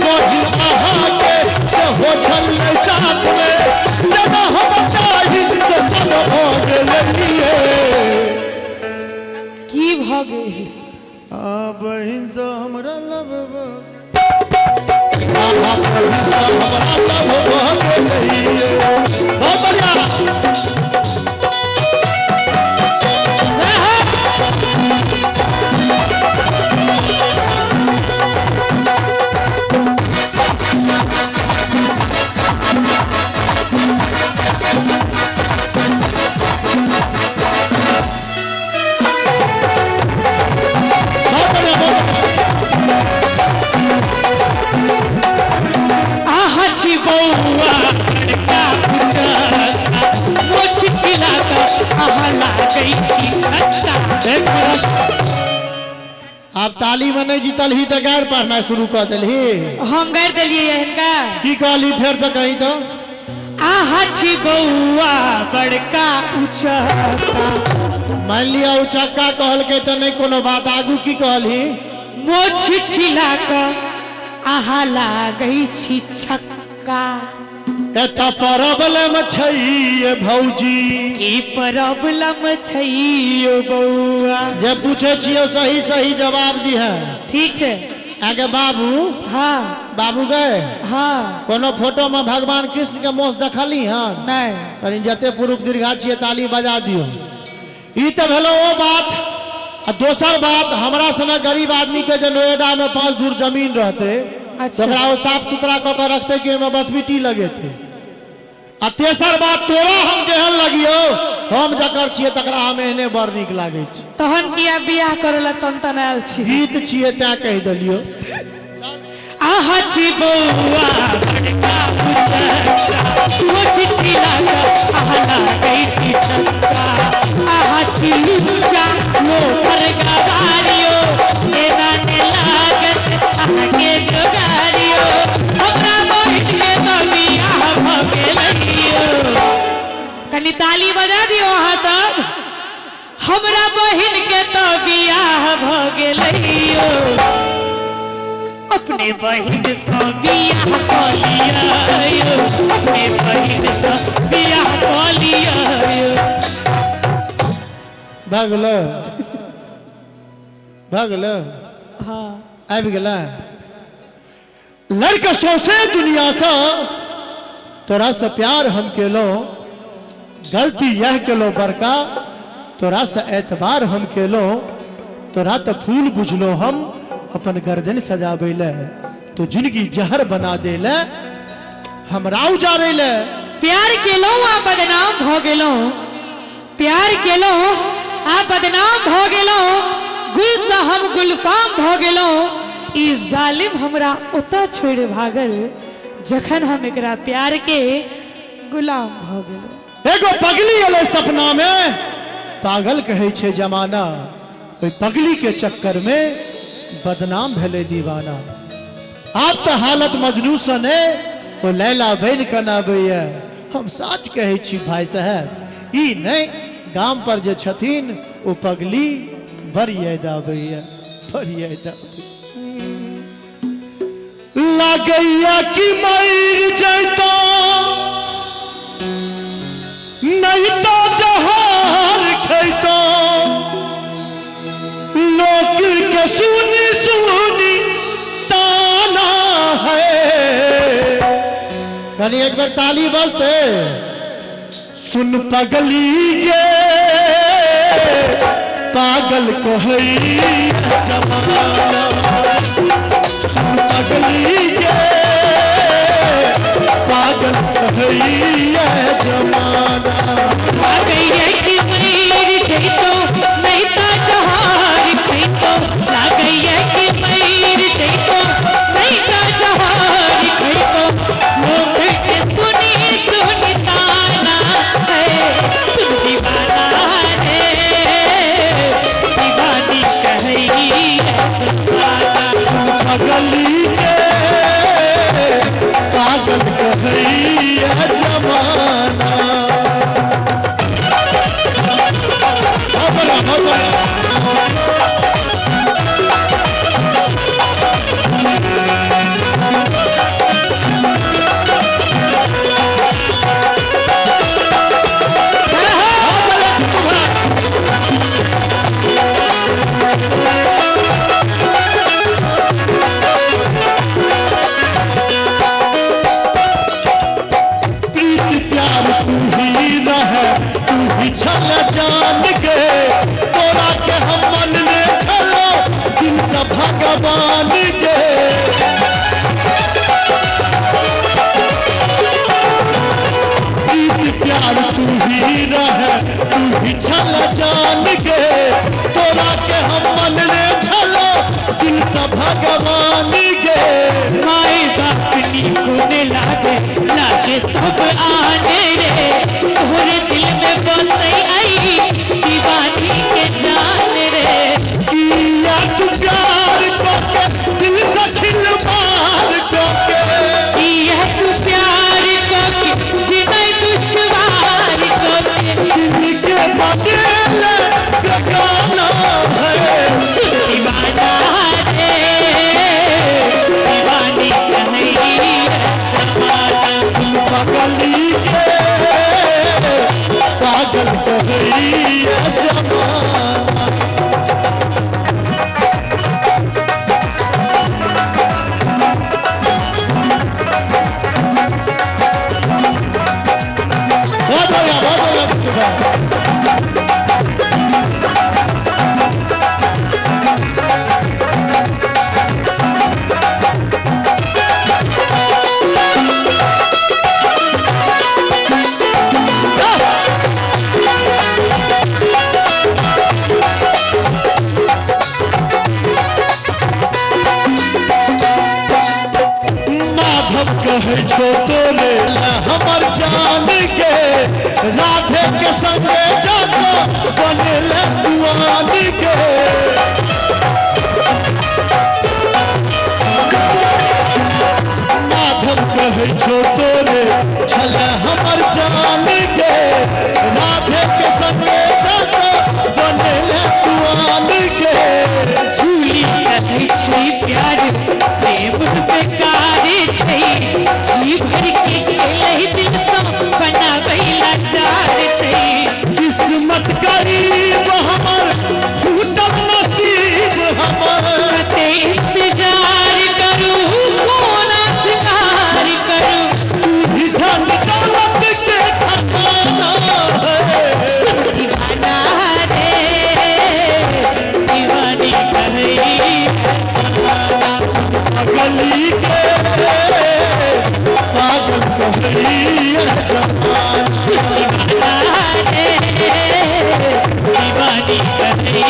बहिन अहाँ के से हो छले साथ में जब हम भगे बहिन से हमरा लबवा बहुत बढ़िया आहाची बौआ बड़का उचका मोछ छिलाका आहा लागई छी छक्का आप ताली में नहीं जीतल ही तो गैर पढ़ना शुरू कर दिलही हम गैर दिलिए इनका की कहली फेर से कहीं तो आहाची बौआ बड़का उचका मान लिया उचक्का कहल के तो नहीं कोनो बात आगू की कहली मोछ छिलाका आहा लागई छी छक्का एता प्रॉब्लम छै ये भौजी की प्रॉब्लम छै यो बौआ जे पूछे छियो सही सही जवाब दी है ठीक है आगे बाबू हाँ बाबू गए हाँ कोनो फोटो में भगवान कृष्ण के मोस देखली हां नहीं कहीं जते पुरुष दीर्घा छिए ताली बजा दियो ई तो भेलो वो बात आ दोसर बात हमरा सना गरीब आदमी के जो नोएडा में 5 दूर जमीन रहते अच्छा। तो वो साफ सुथरा कऽ के रखते कि में बस बिटी लगे थे आ तेसर बात तोरा हम जेहन लगियो हम जकर छिए तकरा हम एहने बड़ नीक लागे छी तहन किया बियाह करला तन तनाल छी गीत छिए तै कह देलियो आहा छी बौआ बड़का उचका मोछ छिलाका आहा लागई छी छक्का आहा छी लुच्चा मोहर गवारियो एना ने लागत आहा के जोगारियो हमरा बहिन के तो बियाह भ गेलइयो कनी ताली बजा दियो वहां सब हमरा बहिन के तो बियाह भ गेलइयो अपने बहिन से बियाह क लिया अपने बहिन से बियाह क लिया भगलो भगलो हाँ आबि गेला लड़का सौसे दुनिया से तोरा से प्यार हम केलो गलती यह केलो बड़का तोरा से एतबार हम केलो तोरा तो फूल बुझलो हम अपन गर्दन सजाबे ले तो जिंदगी जहर बना दे ले हमरा उजारे ले प्यार केलो आ बदनाम भ गेलो प्यार केलो आ बदनाम भ गेलो गुल से हम गुलफाम भ गेलो ई जालिम हमरा ओता छोड़ भागल जखन हम एकरा प्यार के गुलाम भ गेलो एगो पगली एले सपना में पागल कहे छे जमाना ओई पगली के चक्कर में बदनाम भेले दीवाना आप तो हालत मजनू सने ओ लैला बन कनाबैया हम सच कहे छी भाई साहब ई नहीं गाम पर जे छथिन ओ पगली बड़ी याद आबैया बड़ी याद लागैया कि मर जैतो नहीं तो जहार खैतो लोक के सुनी सुनी ताना है कनी एक बार ताली बजते सुन पगली गे पागल को है जमाना सुन पगली गे पागल को है जमाना आ गई है कि मेरी जैतो नहीं तो जहार खैतो आ गई है कि मेरी जैतो नहीं तो जहार खैतो लोग के सुनी सुनी ताना है सुन दीवाना है दीवानी कही है सुन पगली के जान के तोरा के हम मनने चलो दिल से भगवान के प्रीत प्यार तू ही रहे तू ही छल जान के तोरा के हम मनने चलो दिल से भगवान के माई बापनी कोने लागे लागे सब आने रे तोहरे दिल में बसे आई दीवानी के जान रे किया तू प्यार करके दिल से खिलवाड़ करके किया तू प्यार करके जीना दुश्वार करके दिल के बदले गगाना है दीवाना रे दीवानी कहीं पागली के पागल कही जमाना बहुत माधव कहे छोटो रे हमर जान के राधे के संगे जाको बनले दुआन के माधव कहे छोटो रे छले हमर जान के राधे के संगे जाको बनले दुआन के झूली कहे छै प्यार प्रेम बेकार छै जी भर के खेलै दिल सँ बनाबै लाचार छै किस्मत करीब हमर छूटल नसीब हमर कते इंतजार करू कोना शिकार करू तू धन दौलत के खजाना है दीवाना रे दीवानी कहे गली के पागल कही दीवानी कहे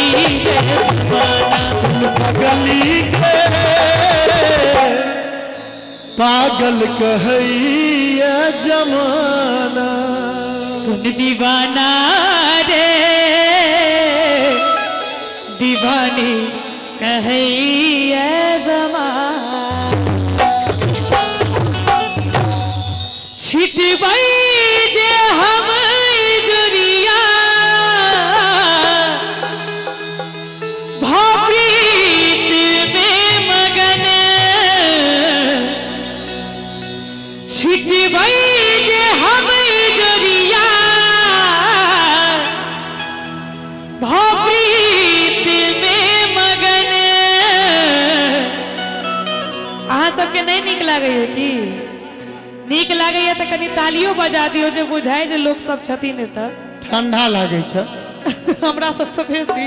गली के पागल कही जमाना सुन दीवाना रे दीवानी कहे छिटबै जे हम जुरिया भप्रीत में मगन छिटबै जे हम जुरिया भप्रीत में मगन अहाँ सबके नहीं नीक लागैए की नीक लागैए तऽ कनि तालियो बजा दियौ जे बुझाय जे लोक सब छथिन एतऽ ठंडा लागे छै हमरा सबसँ बेसी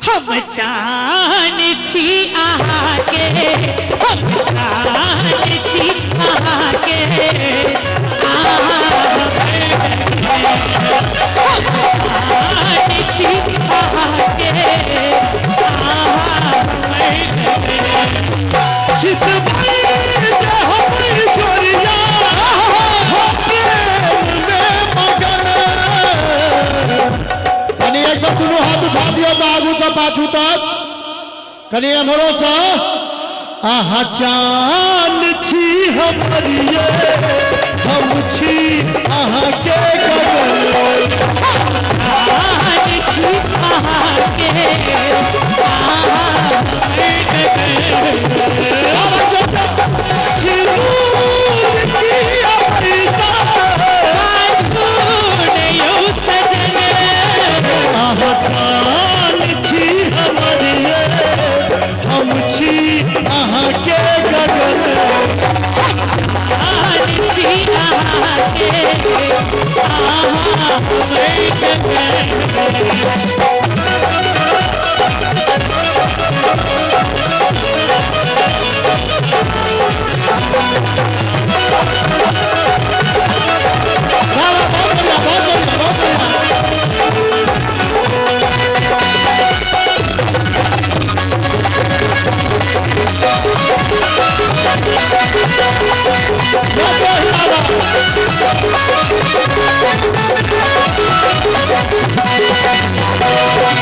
हम जान छी अहाँके हम जान छी अहाँके हम जान छी अहाँके एक बार दोनों हाथ उठा दियो तो आगू से पाछू तक कनी हमरो से आहा चान छी हमरिए हम छी आहा के गगन चान छी अहाँके हम छी अहाँ के गगन छी अहाँके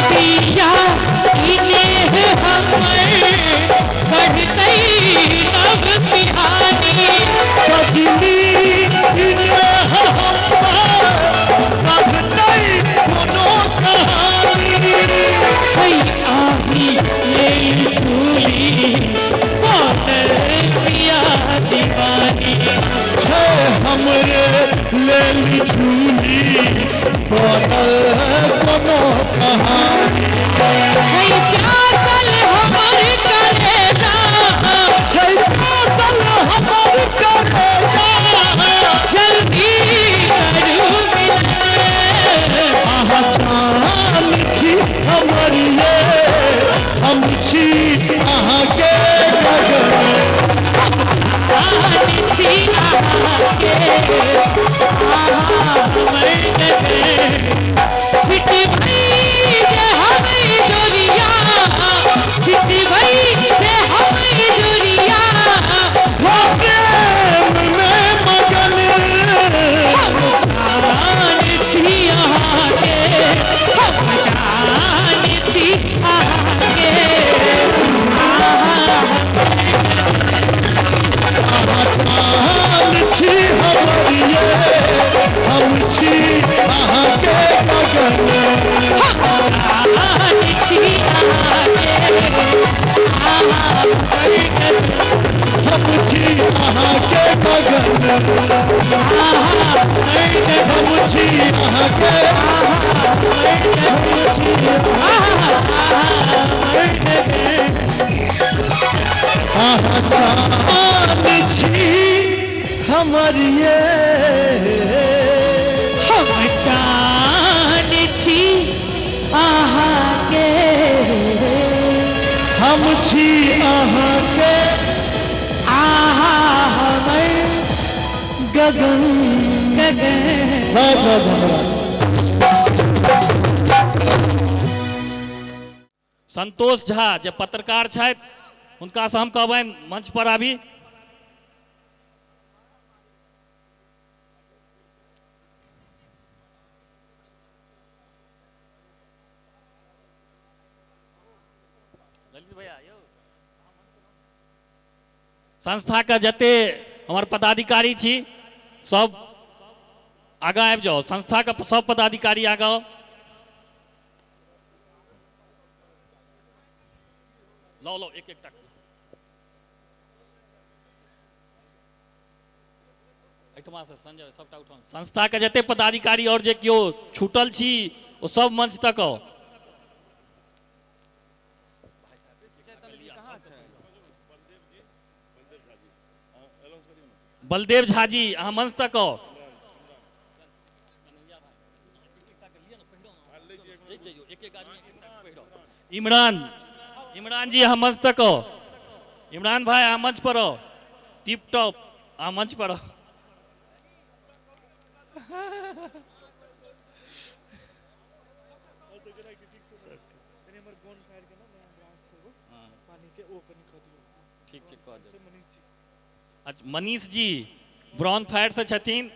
पिया इन्हें हमर बढ़तै नव सिहानी सजनी इन्हें हमर बढ़तै कोनो कहानी है आही ये झूली पागल पिया दीवानी छे हमरे लेली झूली बनल कोनो कहानी है प्यासल हमर कलेजा छै प्यासल हमर कलेजा जल्दी करू मिलने आहा जान छी हमर ये हम छी अहाँ के गगन जान छी अहाँ के छिटी भई जे हमें जोरिया छिटी भई जे हमें जोरिया हो प्रेम में मगन जान छी अहाँ के जान छी अहाँ के जान छी हमर ये हम छी अहाँ के गगन जान छी अहाँ के हम छी अहाँ के गगन हम छी अहाँ के अहाँ जान छी हमर ये हम जान छी अहाँ के हम छी अहाँ के आहा हमर गगन गगन बहुत बहुत धन्यवाद। संतोष झा जे पत्रकार छथि हुनका से हम कहबनि मंच पर आबी। संस्था के जते हमार पदाधिकारी छी सब आगा आबि जाओ। संस्था के सब पदाधिकारी आगा आओ। लो लो एक एक टक एठमा से संजय सबटा उठाओ। संस्था के जते पदाधिकारी और जे कियो छूटल छी ओ सब मंच तक आओ। बलदेव झा जी अहाँ मंच तक आओ। इमरान जी अहाँ मंच तक आओ। इमरान भाई अहाँ मंच पर आओ। टिप टॉप अहाँ मंच पर आओ। ठीक ठीक कह देब। अच्छा मनीष जी ब्राउन फायर से छथिन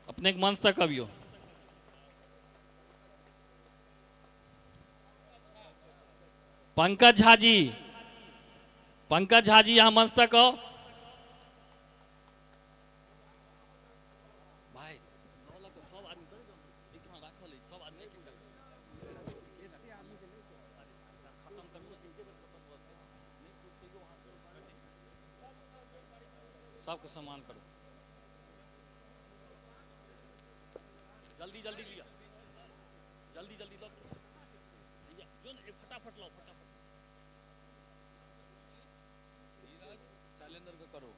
अपने मंच तक अबियो। पंकज झा जी यहाँ मंच तक आओ। भाई सब आदमी राखल सब आदमी सबको सम्मान करो। जल्दी जल्दी लिया जल्दी जल्दी लो जो ना फटाफट लो फटाफट शैलेंद्र को करो।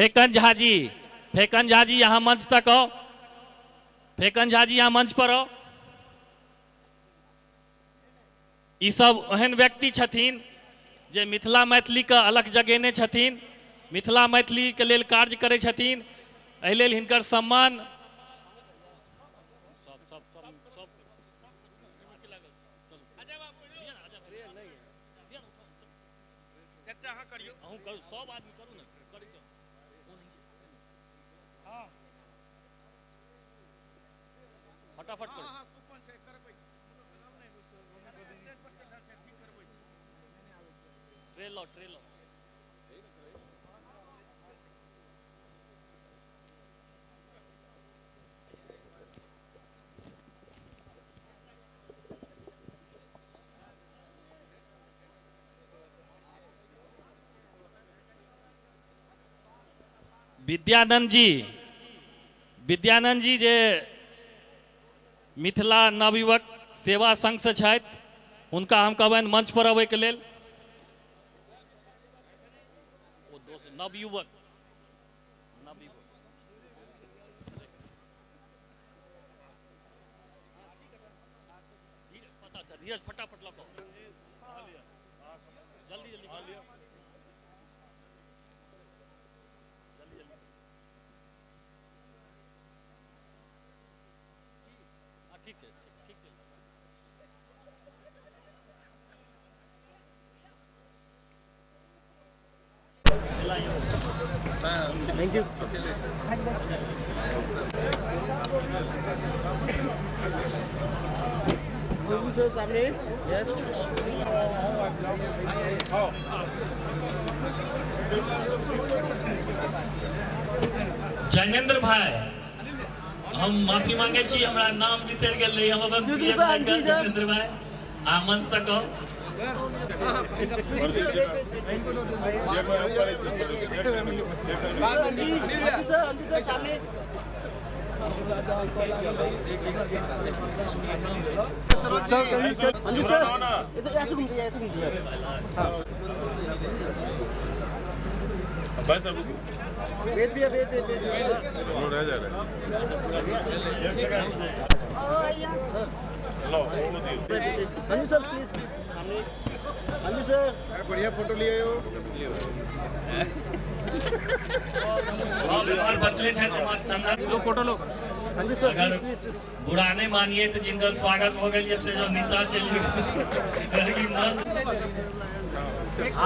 फेकन झा जी यहाँ मंच तक आओ। फेकन झा जी यहाँ मंच पर आओ। ई सब एहन व्यक्ति छथिन जे मिथिला मैथिली के अलग जगेने छथिन, मिथिला मैथिली के लेल कार्य करै छथिन। एहि लेल हिनकर सम्मान फटाफट करो। ट्रेल लो। विद्यानंद जी जे मिथिला नवयुवक सेवा संघ से छथि, हुनका हम कहबनि मंच पर अबै के लेल। नवयुवक धीरज फटाफट लगा जल्दी ठीक है। Thank you. सर सामने यस। जैनेन्द्र भाई हम माफी मांगे छी, हमरा नाम बिसर गेल रही। हम अपन प्रिय भाई जैनेन्द्र भाई आ मंच तक आओ। सर सामने अंजू सर इधर ऐसे घूमिए बस अब वेट रह जा रहा अंजू सर प्लीज सामने। अंजू सर बढ़िया फोटो लिए हो। फोटो लो। अगर बुरा नहीं मानिए तो जिनका स्वागत हो गया से जो नीचा चलिए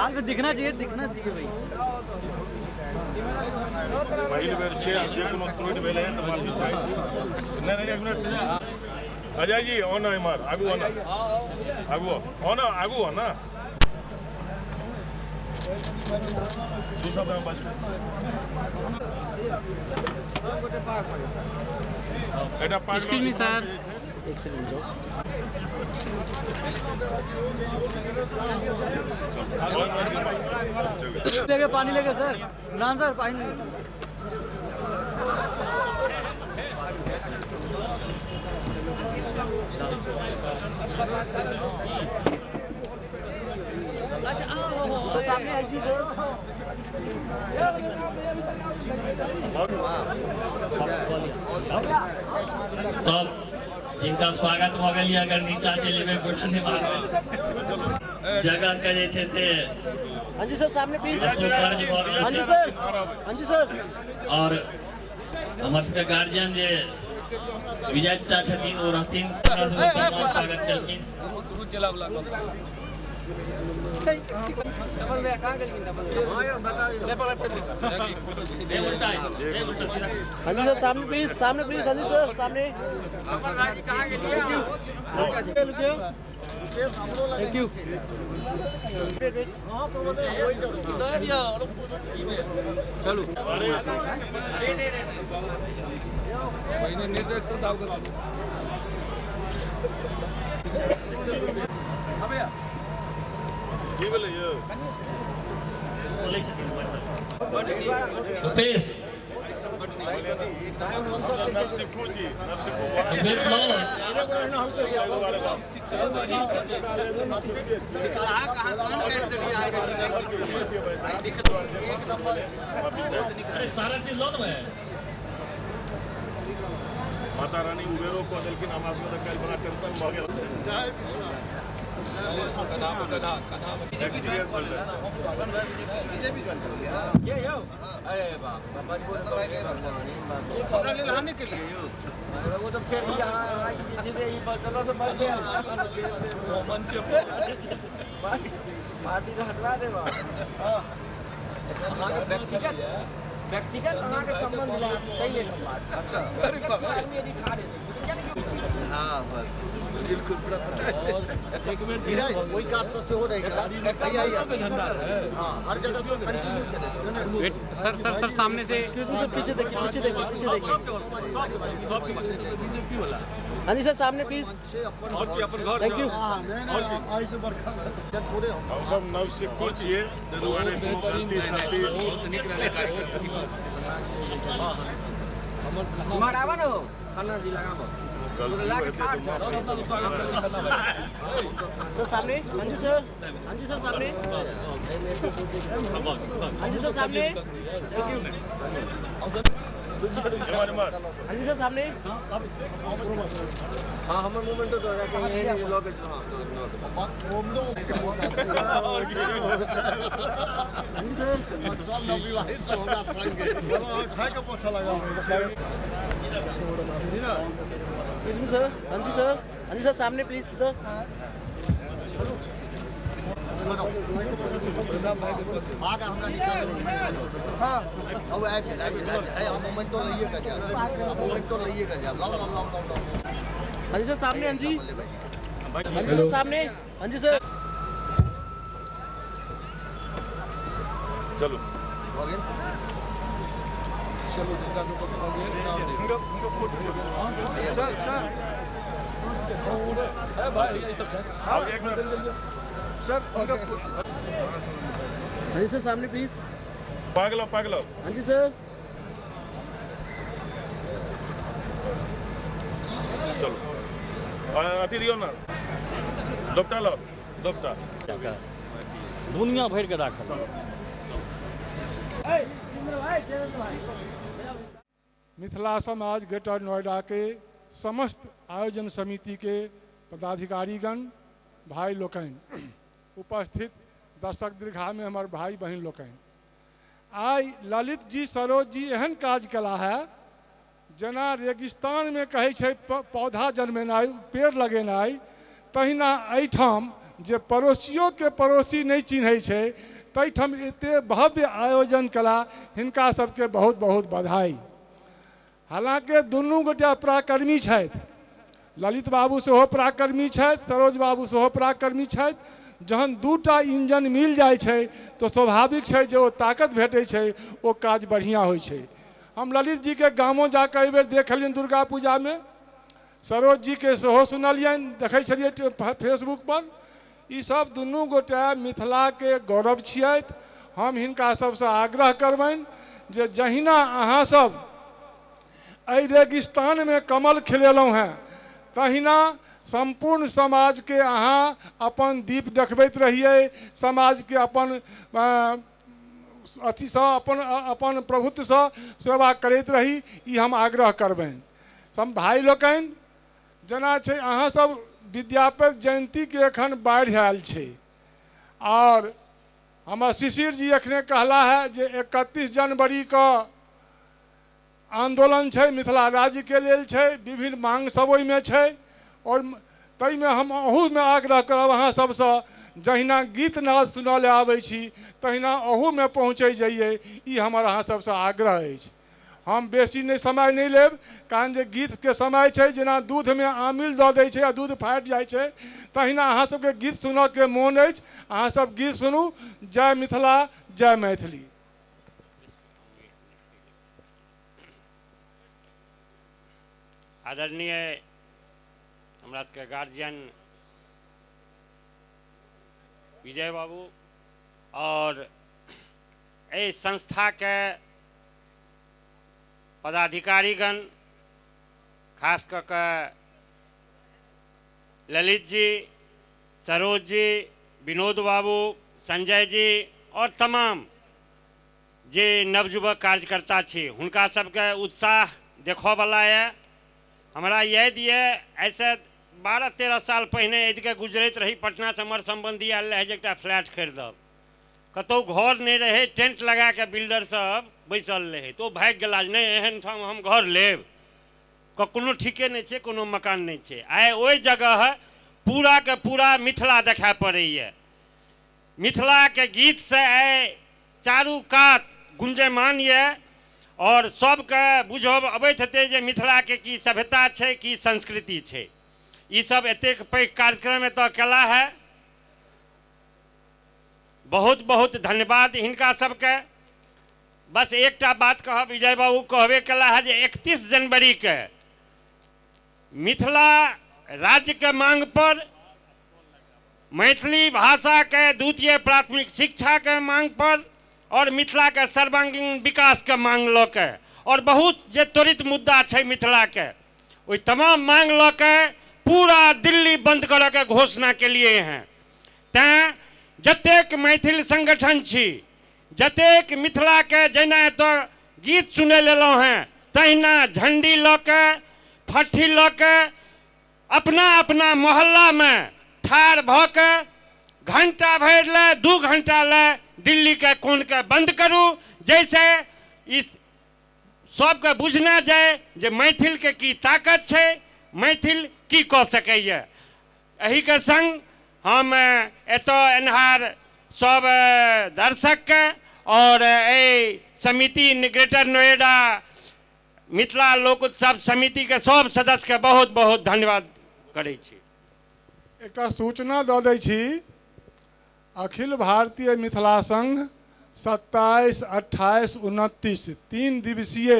आगे दिखना चाहिए भाई। पहली बार छे देखो कोविड भेले त माफी चाहे छी। नहीं एक मिनट अजय जी ऑन है मार आगू ऑन आगू ना दूसरा पे बात एटा पार्ट एक्सक्यूज मी सर एक सेकंड जाओ। लेके पानी लेके सर इमरान सर पानी सर सामने एलजी सर। सब जिनका स्वागत हो गया अगर नीचा चलेबे बुरा नहीं मानो जगह के जे छे से हाँ जी सर सामने प्लीज। हाँ जी सर और हमारे सबके गार्जियन जे विजय चाचा छथिन वो रहथिन स्वागत करथिन। डबल वे कहां गेल डबल हाँ जी सर सामने प्लीज हाँ जी सर सामने। Thank you. चलो निर्देशक साहब रुपेश सारा चीज लो ना माता रानी उबेरो को लेकिन आवाज में कल बड़ा टेंशन हो गया के लिए वो तो फिर पार्टी से हटवा दे व्यक्तिगत अहाँ के संबंध कई ले बात अच्छा आदमी यदि खा रहे हाँ बस बिल्कुल वही काम से हो रहेगा हाँ हर जगह से कंटिन्यू करें सर सामने से पीछे देखिए हाँ जी सर सामने प्लीज थैंक यू हम सब नव सिक्को छिए दुआरे को गलती सती मारावा न हो खाना जी लगाबो सर सामने हाँ जी सर सामने हाँ जी सर सामने थैंक यू हाँ जी सर सामने हाँ हम मूवमेंट तो जाके ये लोग हाँ जी सर सब नवविवाहित से होगा संग चलो खाए का पोछा लगा एक्सक्यूज मी सर हाँ जी सर सामने प्लीज तो आगा हमरा निशान हां अब है हम मोमेंट तो लइए का जा अब मोमेंट तो लइए का जा लाओ हाँ जी सर सामने हाँ जी सर सामने हाँ जी सर चलो चलो दुर्गा को पकड़िए उनका फोटो सर भाई ये सब आओ एक मिनट सर उनका हाँ जी सर सामने प्लीज पागलो हाँ जी सर चलो अति दियो ना दोपटा लो दोपटा दुनिया भर के राखल मिथिला समाज ग्रेटर नोएडा के समस्त आयोजन समिति के पदाधिकारीगण भाई लोकन उपस्थित दर्शक दीर्घा में हमारे भाई बहन लोकन आई ललित जी सरोज जी एहन काज कला है जना रेगिस्तान में कहे छै पौधा जन्मेनाई पेड़ लगेनाई तहिना एहिठाम जे पड़ोसियों के पड़ोसी नहीं चिन्है छै तहिठाम एते भव्य आयोजन कला हिनका सबके बहुत बहुत बधाई। हालांकि दुनू गोटा पराक्रमी छथि, ललित बाबू सेहो पराक्रमी छथि, सरोज बाबू सेहो पराक्रमी छथि। जहन दूटा इंजन मिल जाइ छै तो स्वाभाविक छै जे ओ ताकत भेटै छै, ओ काज बढ़िया होइ छै। हम ललित जी के गामों जाकर एहि बेर देखलियनि दुर्गा पूजा में, सरोज जी के सेहो सुनलियनि, देखै छलियै फेसबुक पर। ई सब दुनू गोटा मिथिला के गौरव छियथि। हम हिनका सबसे आग्रह करबनि जे जहिना अहाँ सब एहि रेगिस्तान में कमल खिलेलहुँ हैं, तहिना संपूर्ण समाज के अहाँ अपन दीप देखबैत रहिए, समाज के अपन अथी से अपन प्रभुत्व से सेवा करैत रही, ई हम आग्रह करबनि। सब भाई लोकनि जना छै, अहाँ सब विद्यापति जयंती के एखन बाढ़ि आयल छै, और हमर शिशिर जी एखने कहला है जे 31 जनवरी का आंदोलन छै, मिथिला राज्य के लेल छै, विभिन्न मांग सब ओहिमे छै। और तई में हम अहू में आग्रह करब अहाँ सबसे, जहिना गीत नाद सुनऽ ले आबै छी तहिना अहू में पहुँचे जाइए, ई हमर अहाँ सबसे आग्रह अछि। हम बेसी नहीं समय नहीं लेब, कारण जे गीत के समय छै, जेना दूध में आमिल दऽ दै छै आ दूध फाटि जाइ छै, तहिना अहाँ सबके गीत सुनऽ के मोन अछि। अहाँ सब गीत सुनू। जय मिथिला, जय मैथिली। आदरणीय हमरा सबके गार्जियन विजय बाबू और एहि संस्था के पदाधिकारीगण, खास कऽ कऽ ललित जी, सरोज जी, विनोद बाबू, संजय जी और तमाम जे नवयुवक कार्यकर्ता छी, हुनका सबके उत्साह देखऽवला है। हमरा याद ये ऐसे 12-13 साल पहिने एदिके गुजरैत रही, पटना से हमर संबंधी आयल रहे जे एकटा फ्लैट खरीदब, कतौ घर नहीं रहे, टेंट लगा के बिल्डर सब बैसल रहे, तो भागि गेला जे नहीं एहन ठाम हम घर लेब, कोनो ठीके नहीं छै, कोनो मकान नहीं छै। आइ ओहि जगह पूरा के पूरा मिथिला देखाय पड़ैए। मिथिला के गीत से आइ चारू कात गुंजयमान ये और सबके बुझब अबैत हेतै जे मिथिला के की सभ्यता छै, की संस्कृति छै। ई सब एतेक पैघ कार्यक्रम एतऽ केला है, बहुत बहुत धन्यवाद हिनका सबके। बस एकटा बात कहब, विजय बाबू कहबे केला है जे 31 जनवरी के मिथिला राज्य के मांग पर, मैथिली भाषा के द्वितीय प्राथमिक शिक्षा के मांग पर और मिथिला के सर्वांगीण विकास के मांग ल के और बहुत जे त्वरित मुद्दा छै मिथिला के, ओहि तमाम मांग ल के पूरा दिल्ली बंद करे के घोषणा के लिए हैं। तैं जतेक मैथिल संगठन छी, जतेक मिथिला के जेना तो गीत सुने लेलहुँ हैं, तहिना झंडी ल के, फट्ठी ल के अपना अपना मोहल्ला में ठाड़ भ के घंटा भर ले, 2 घंटा ले दिल्ली के कोन के बंद करू, जैसे इस सबके बुझना जाए जे मैथिल के की ताकत छै, मैथिल की कऽ सकैए। एही के संग हम एतऽ एनहार सब दर्शक के और समिति ग्रेटर नोएडा मिथिला लोक उत्सव समिति के सब सदस्य के बहुत बहुत धन्यवाद करै छी। एकटा सूचना दऽ दै छी, अखिल भारतीय मिथिला संघ 27, 28, 29 3 दिवसीय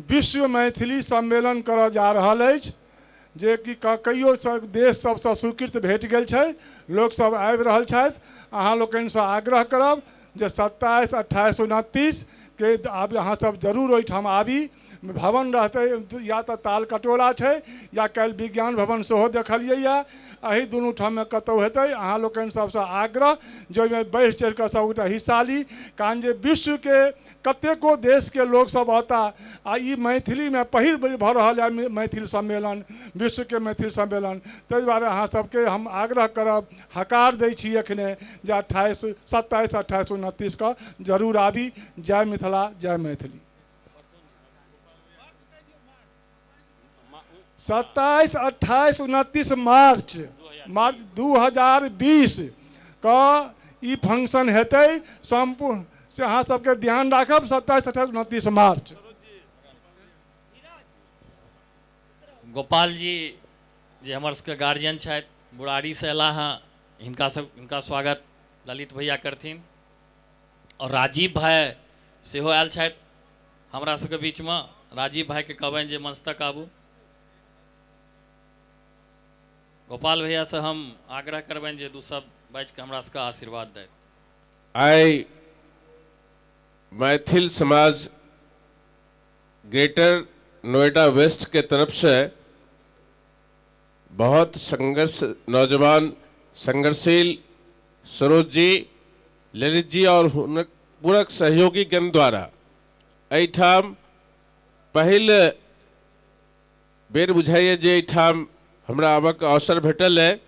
विश्व मैथिली सम्मेलन करऽ जा रहल अछि, जे कि कईयो सब देश सबसँ स्वीकृत भेट गेल छै, लोक सब आबि रहल छथि। अहाँ लोकनिसँ आग्रह करब जे 27, 28, 29 के आब अहाँ सब जरूर ओहिठाम आबी। भवन रहते या तो ताल कटोरा छै या काल्हि विज्ञान भवन सेहो देखलिए, एही दुनू ठाम में कतौ हेतै। अहाँ लोकनि सबसँ आग्रह जे ओहिमे बढ़ि चढ़ि कऽ सबगोटा हिस्सा ली, कारण जे विश्व के कतेको देश के लोग सब आता आ ई मैथिली में पहिल बेर भऽ रहल है मैथिल सम्मेलन, विश्व के मैथिल सम्मेलन। ताहि दुआरे अहाँ सबके हम आग्रह करब, हकार दै छी एखने जे 27, 28, 29 का जरूर आबी। जय मिथिला, जय मैथिली। 27, 28, 29 मार्च 2020 का ई फंक्शन हेतै संपूर्ण से अहाँ सबके ध्यान राखब। 27, 28, 29 मार्च। गोपाल जी जे हमर सबके गार्जियन छथि, बुराड़ी से अयला हैं, हिनका स्वागत ललित भैया करथिन। और राजीव भाई सेहो आयल छथि हमरा सबके बीच में। राजीव भाई के कहबनि जे मंच तक आबू। गोपाल भैया से हम आग्रह करबनि जे 2 शब्द बाजि के हमरा सबके आशीर्वाद देत। आइ मैथिल समाज ग्रेटर नोएडा वेस्ट के तरफ से बहुत नौजवान संघर्षशील सरोज जी, ललित जी और पूरक सहयोगी गण द्वारा एहिठाम पहिल बेर बुझाइए जे एहिठाम हमरा आबक अवसर भेटल है,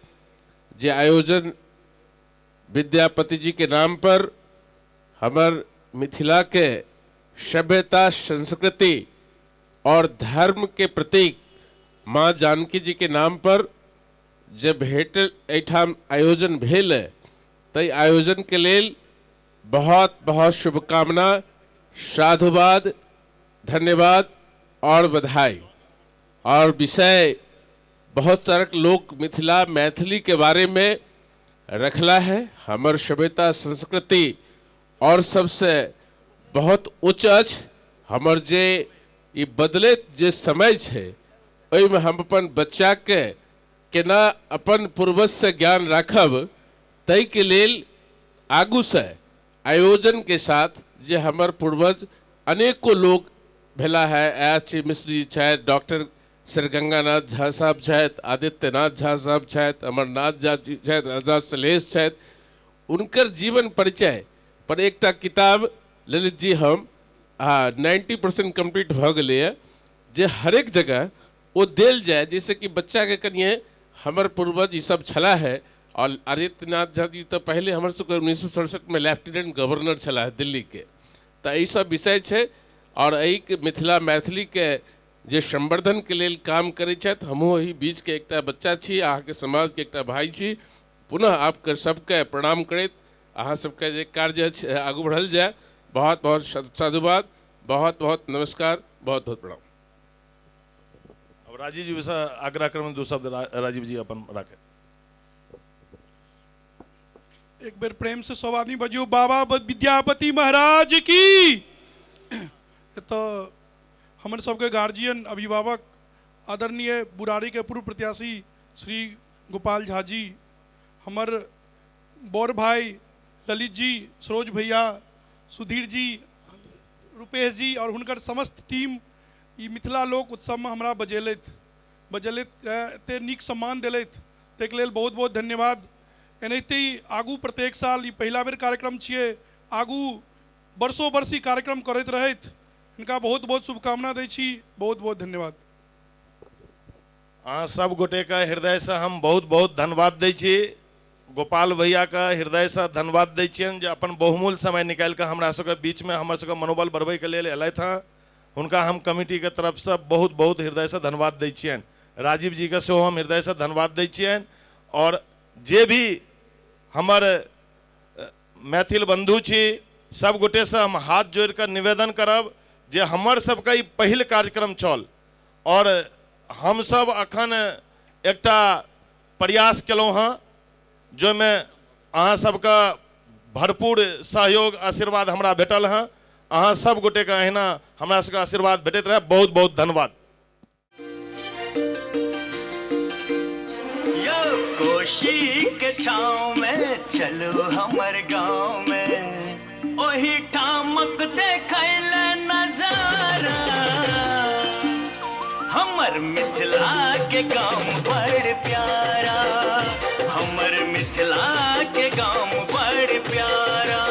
जे आयोजन विद्यापति जी के नाम पर हमर मिथिला के सभ्यता, संस्कृति और धर्म के प्रतीक माँ जानकी जी के नाम पर जब भेट एहिठाम आयोजन भेल है, तै आयोजन के लेल बहुत बहुत शुभकामना, साधुवाद, धन्यवाद और बधाई। और विषय बहुत सारा लोग मिथिला मैथिली के बारे में रखला है, हमर सभ्यता संस्कृति और सबसे बहुत उच्च अछि। हमर जे ई बदलैत जे समय है, ओहिमे हम अपन बच्चा के केना अपन पूर्वज से ज्ञान राखब, तै के लेल आगू से आयोजन के साथ जे हमर पूर्वज अनेकों लोग भेला है एच मिश्र जी छथि, डॉक्टर श्री गंगानाथ झा साहब छथि, आदित्यनाथ झा साहब छथि, अमरनाथ झा जी छथि, राजा सलेश छथि। उनकर जीवन परिचय पर एकटा किताब ललित जी हम 90% कंप्लीट भ गए जे हरेक जगह वो देल जाए, जैसे कि बच्चा के कनिए हमर पूर्वज ई सब छला है। और आदित्यनाथ झा जी तो पहले हमर सबके 1967 में लेफ्टिनेंट गवर्नर छला है दिल्ली के। तो यही सब विषय है और यही के मिथिला मैथिली के जे संवर्धन के लेल काम करे छथि। हमहूँ एही बीच के एकटा बच्चा छी, अहाँ के समाज के एकटा भाई छी। पुनः आपके सबके प्रणाम करैत अहाँ सबके जे कार्य आगू बढ़ल जाए, बहुत बहुत साधुवाद, बहुत बहुत नमस्कार, बहुत बहुत प्रणाम। अब राजीव जी विषय आग्रह क्रम दो शब्द राजीव जी अपन रखे। एक बार प्रेम से सब आदमी बजियो बाबा विद्यापति महाराज की। तो हमर सबके गार्जियन अभिभावक आदरणीय बुराड़ी के पूर्व प्रत्याशी श्री गोपाल झा जी, हमर बौर भाई ललित जी, सरोज भैया, सुधीर जी, रुपेश जी और हुनकर समस्त टीम ई मिथिला लोक उत्सव में हमरा बजेलैथ एते नीक सम्मान देलैथ, ताहिके लेल बहुत बहुत धन्यवाद। एनाहिते ही आगू प्रत्येक साल, ई पहिला बेर कार्यक्रम छियै, आगू वर्षों वर्ष ई कार्यक्रम करैत रहैथ, इनका बहुत बहुत शुभकामना दै छी। बहुत बहुत धन्यवाद। अहाँ सब गोटे का हृदय से हम बहुत बहुत धन्यवाद दै छी। गोपाल भैया का हृदय से धन्यवाद दै छियनि जे अपन बहुमूल्य समय निकालि कऽ हमरा सबके बीच में हमर सबके मनोबल बढ़बै के लेल एलथि हँ। हुनका हम कमिटी के तरफ से बहुत बहुत हृदय से धन्यवाद दै छियनि। राजीव जी के सेहो हम हृदय से धन्यवाद दै छियनि। और जे भी हमर मैथिल बंधु छी, सब गोटे से हम हाथ जोड़ कर निवेदन करब जे हमर सबके ई पहिल कार्यक्रम छल और हम सब अखन एकटा प्रयास केलहुँ हँ जाहिमे अहाँ सबके भरपूर सहयोग आशीर्वाद हमरा भेटल हँ। अहाँ सब गोटे के अहिना हमरा सबके आशीर्वाद भेटैत रहे। बहुत बहुत धन्यवाद। कोशी के छाँव में चलो हमर गाँव में, ओही ठामक देखैल नजारा। हमर मिथिला के गाँव बड़ प्यारा, हमर मिथिला के गाँव बड़ प्यारा।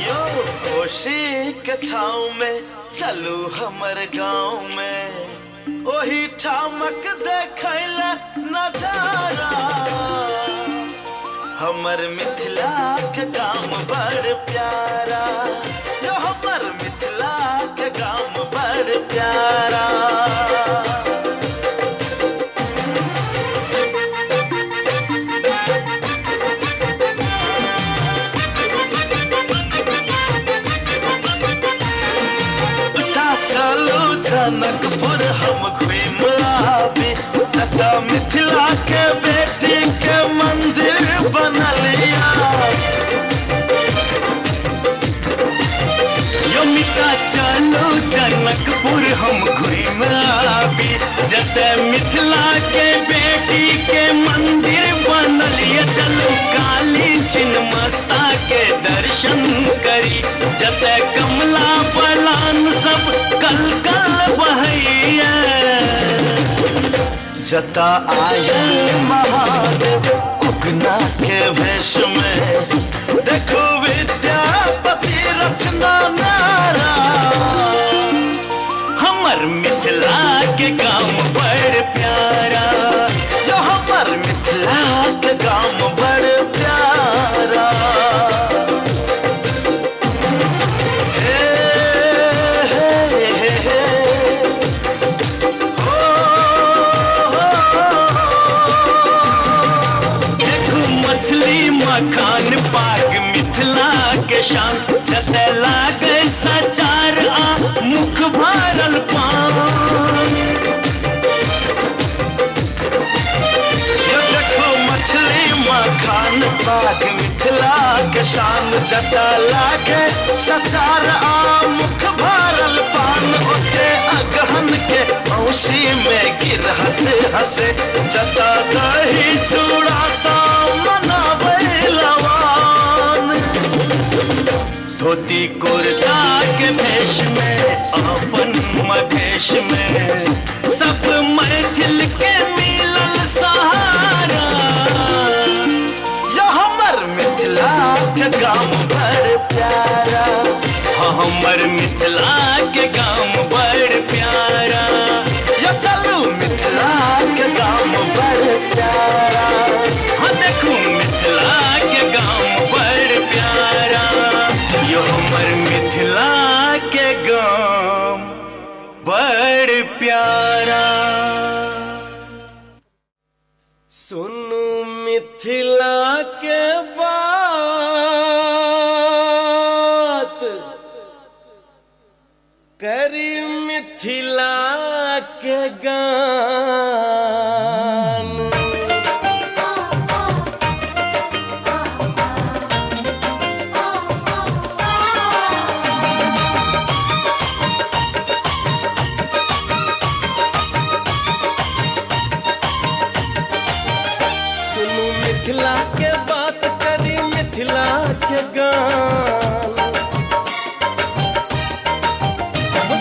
यो कोशी के छाँव में चलो हमर गाँव में, ओही ठामक देखैल नजारा। हमर मिथिला के गाँव बड़ प्यारा, यो हमर मिथिला के गाँव बड़ प्यारा। चलो जनकपुर हम घूम आबी, जता मिथिला के बेटी के मंदिर बनलिया। यो मिता चलो जनकपुर हम घूम आबी, जता मिथिला के बेटी के मंदिर बनलिया। चलो काली छिन्नमस्ता के दर्शन करी, जता कमला बलान सब कल कल बहैया। जता आयल महादेव उगना के भेष में, देखो विद्यापति रचना नारा। हमर मिथिला के गाँव बड़ प्यारा, जो हमर मिथिला के गाँव बड़ प्यारा। मछली मखान पाग मिथिला के शान, जते लागे सचार आ मुख भरल पान। यो देखो मछली मखान पाग मिथिला के शान, जते लागे सचार आ मुख भरल पान। ओते अगहन के औसी में गिरहत हंसे, जता दही चूड़ा सा मनावे लवान। धोती कुर्ता के भेष में अपन मधेश में सब मैथिल के मिलल सहारा। यो हमर मिथिला के गाम बड़ प्यारा, हाँ हमर मिथिला के गाम बड़ प्यारा। यो चलू मिथिला के गाम बड़ प्यारा, हाँ देखू मिथिला के गाम बड़ प्यारा। यो हमर मिथिला के गाम बड़ प्यारा। सुनू मिथिला के बात करी मिथिला के गान। सुनू मिथिला के बात करी मिथिला के गान।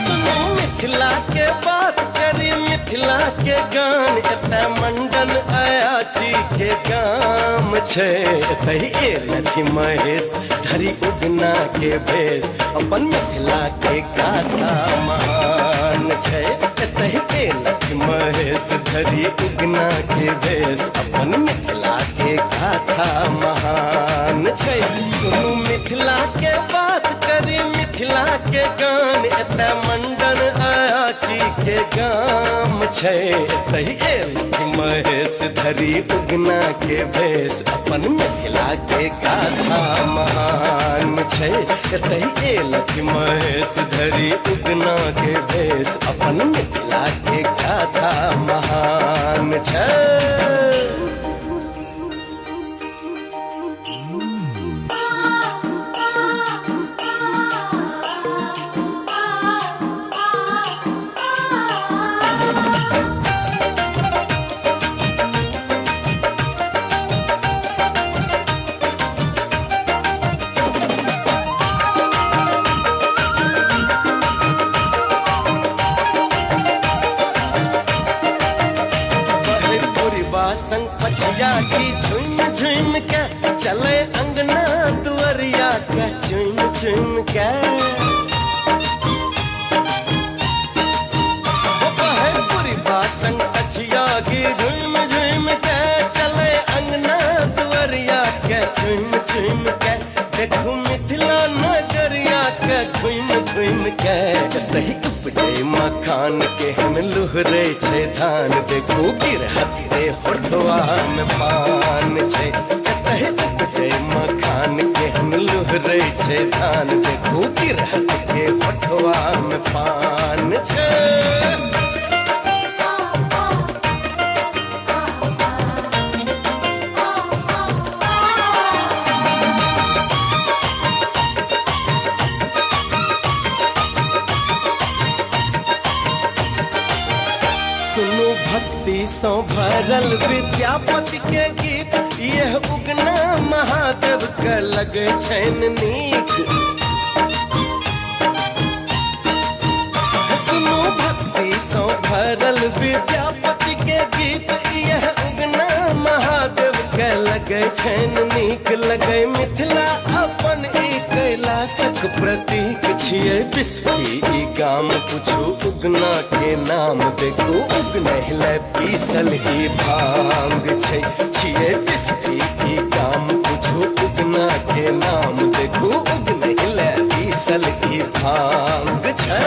सुनू मिथिला के बात करी मिथिला के गान। एतय मंडन अयाची के गाम छै, एतहि एलथि महेश धरि उगना के भेष। अपन मिथिला के गाथा महान छै, एतहि एलथि महेश धरि उगना के भेष। अपन मिथिला के गाथा महान छै। सुनू मिथिला के बात करी मिथिला के गान। एतय मंडन अयाची के गाम छै, एतहि एलथि महेश धरि उगना के भेष। अपन मिथिला के गाथा महान छै, एतहि एलथि महेश धरि उगना के भेष। अपन मिथिला के गाथा महान छै। संग पछिया की झुम झुम के चले अंगना दुआरिया के झुम झुम के। संग पछिया की झुम झुम के चले अंगना दुआरिया के झुम झुम के। देखू मिथिला नगरिया के घुम घुम के। तही उपजे मखान के हम लुहरे छे धान। देखू गिरहत रे होठवा में पान छे। तही उपजे मखान के हम लुहरे छे धान। देखू गिरहत के होठवा में पान छे। भक्ति सौ भरल विद्यापति के गीत। यह उगना महादेव के लगे छैन नीक। सुनो भक्ति सौ भरल विद्यापति के गीत। यह उगना महादेव के लगे छैन नीक। लगे मिथिला अपन ई कैलाशक प्रतीक छियै। बिस्फी ई गाम पूछू उगना के नाम। देखू उगनहि पीसल ही भांग छै। छियै बिस्फी ई गाम पूछू उगना के नाम। देखू उगनहि पीसल ही भांग छै।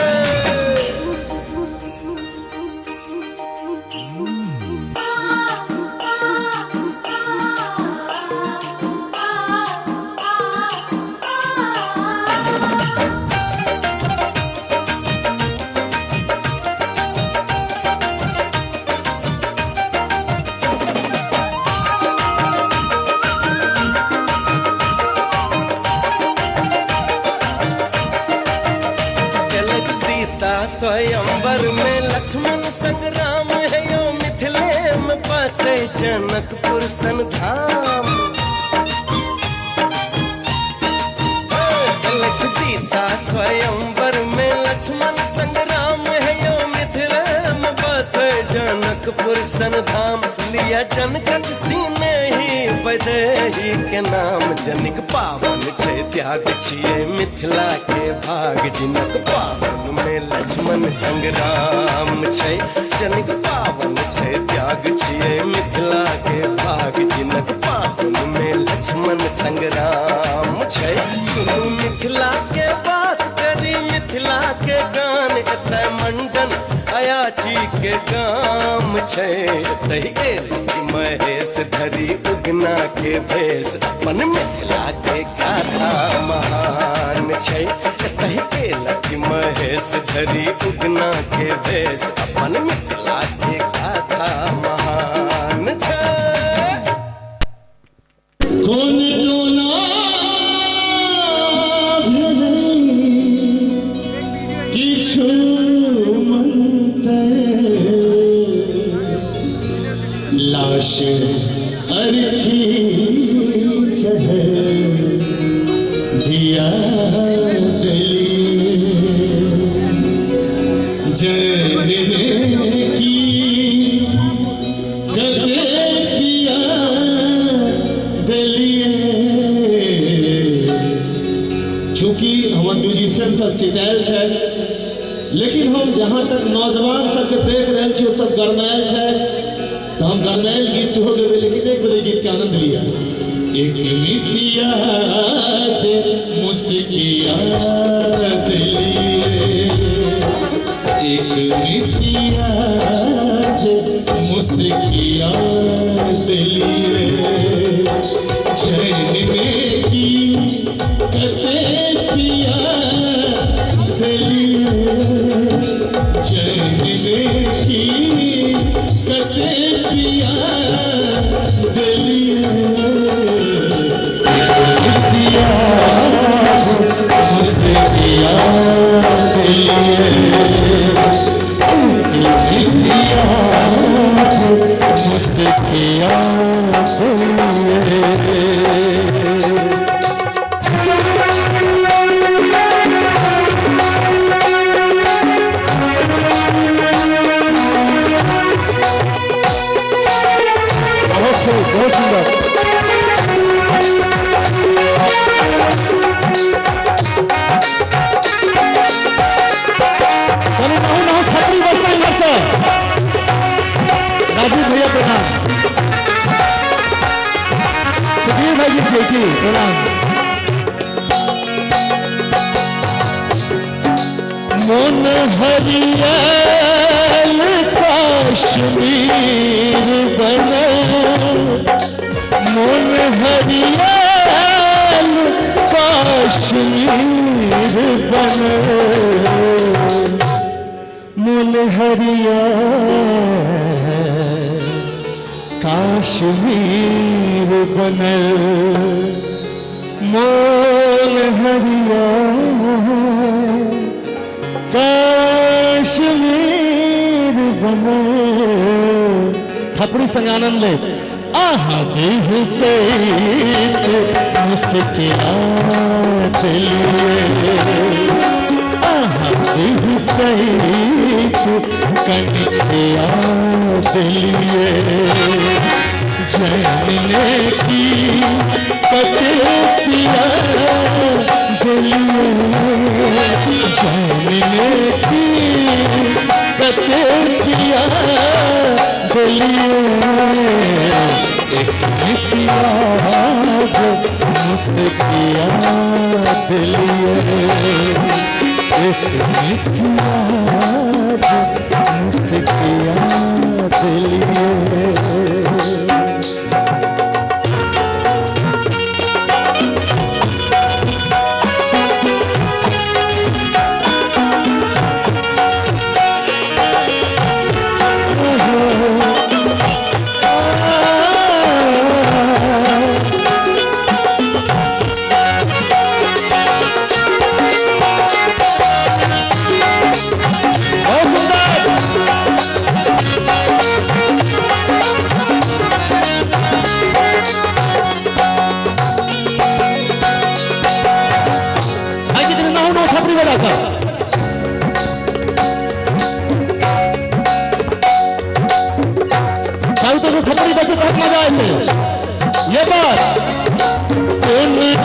स्वयंवर में लक्ष्मण संग्राम है यो मिथिले में बसे जनकपुर सन धाम। स्वयंवर में लक्ष्मण संग्राम है यो मिथिला में बसे जनकपुर सन धाम लिया जनकट सीने ही वैदेही के नाम जनिक पावन छे त्याग छिए मिथिला के भाग जिनक पावन में लक्ष्मण संग्राम छे जनिक पावन छे त्याग छिए मिथिला के भाग जिनक पावन में लक्ष्मण संग्राम छे सुनू मिथिला के बात करी मिथिला के गान एतय मंडन अयाची के गाम छे तही महेश धरी उगना के भेष अपन मिथिला के गाथा महान छे तही महेश धरी उगना के भेष अपन मिथिला के गाथा महान छे कोन टोना किछु लाश अर्थी जिया जनने की कते पिया दिलिए चूँकि हमर म्यूजिशियन सब सितायल है लेकिन हम जहाँ तक नौजवान सबके देख रहे छी वो सब गरमायल है तो हम गरमायल गीत सेहो गेबै लेकिन एक बेर गीत के आनंद लिया एक मिसिया जे मुस्किया दिलिए एक मिसिया जे मुस्किया दिलिए जनने की कते पिया दिलिए जनने की कते पिया दिलिए मुस्किया मुस्किया दिलिए मुस्किया मुस्किया बहुत सुंदर खतरी बस्ता इधर से राजीव भैया प्रणाम सुधीर भाई जी देखिए प्रणाम मन हरियल कश्मीर बना मन हरियल कश्मीर बना मन हरियल कश्मीर बना मन हरियल कश्मीर बना थपड़ी संग आनंद ले आहा देह से मुस्किया दिलिए आहा देह से कनिया दिलिए जनने की कते पिया दिलिए जनने की कते पिया दिलिए मुस्किया मुस्किया दिलिए मुस्किया मुस्किया दिलिए तो थप्पड़ी बजे बहुत मजा आए ये बात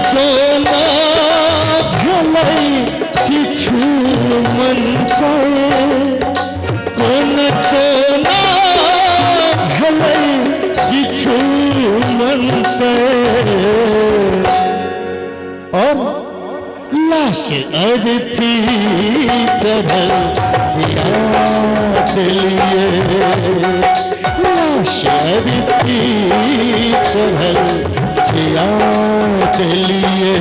कोना भलाई किछु मन कोना भलाई किछु मन और लाश अर्थी चढ़ल जिया दिलिए लाश अर्थी चढ़ल जिया दिलिए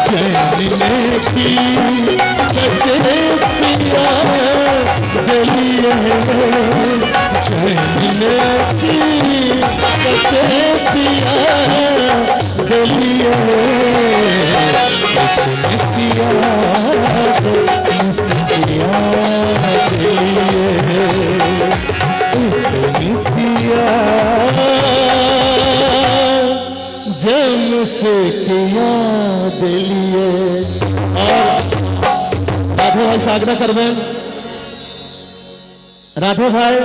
जैने की कसे पिया दिलिए जैने की कसे पिया दिलिए जन्म से किया दिलिए और राधे भाई से आग्रह करबे राधे भाई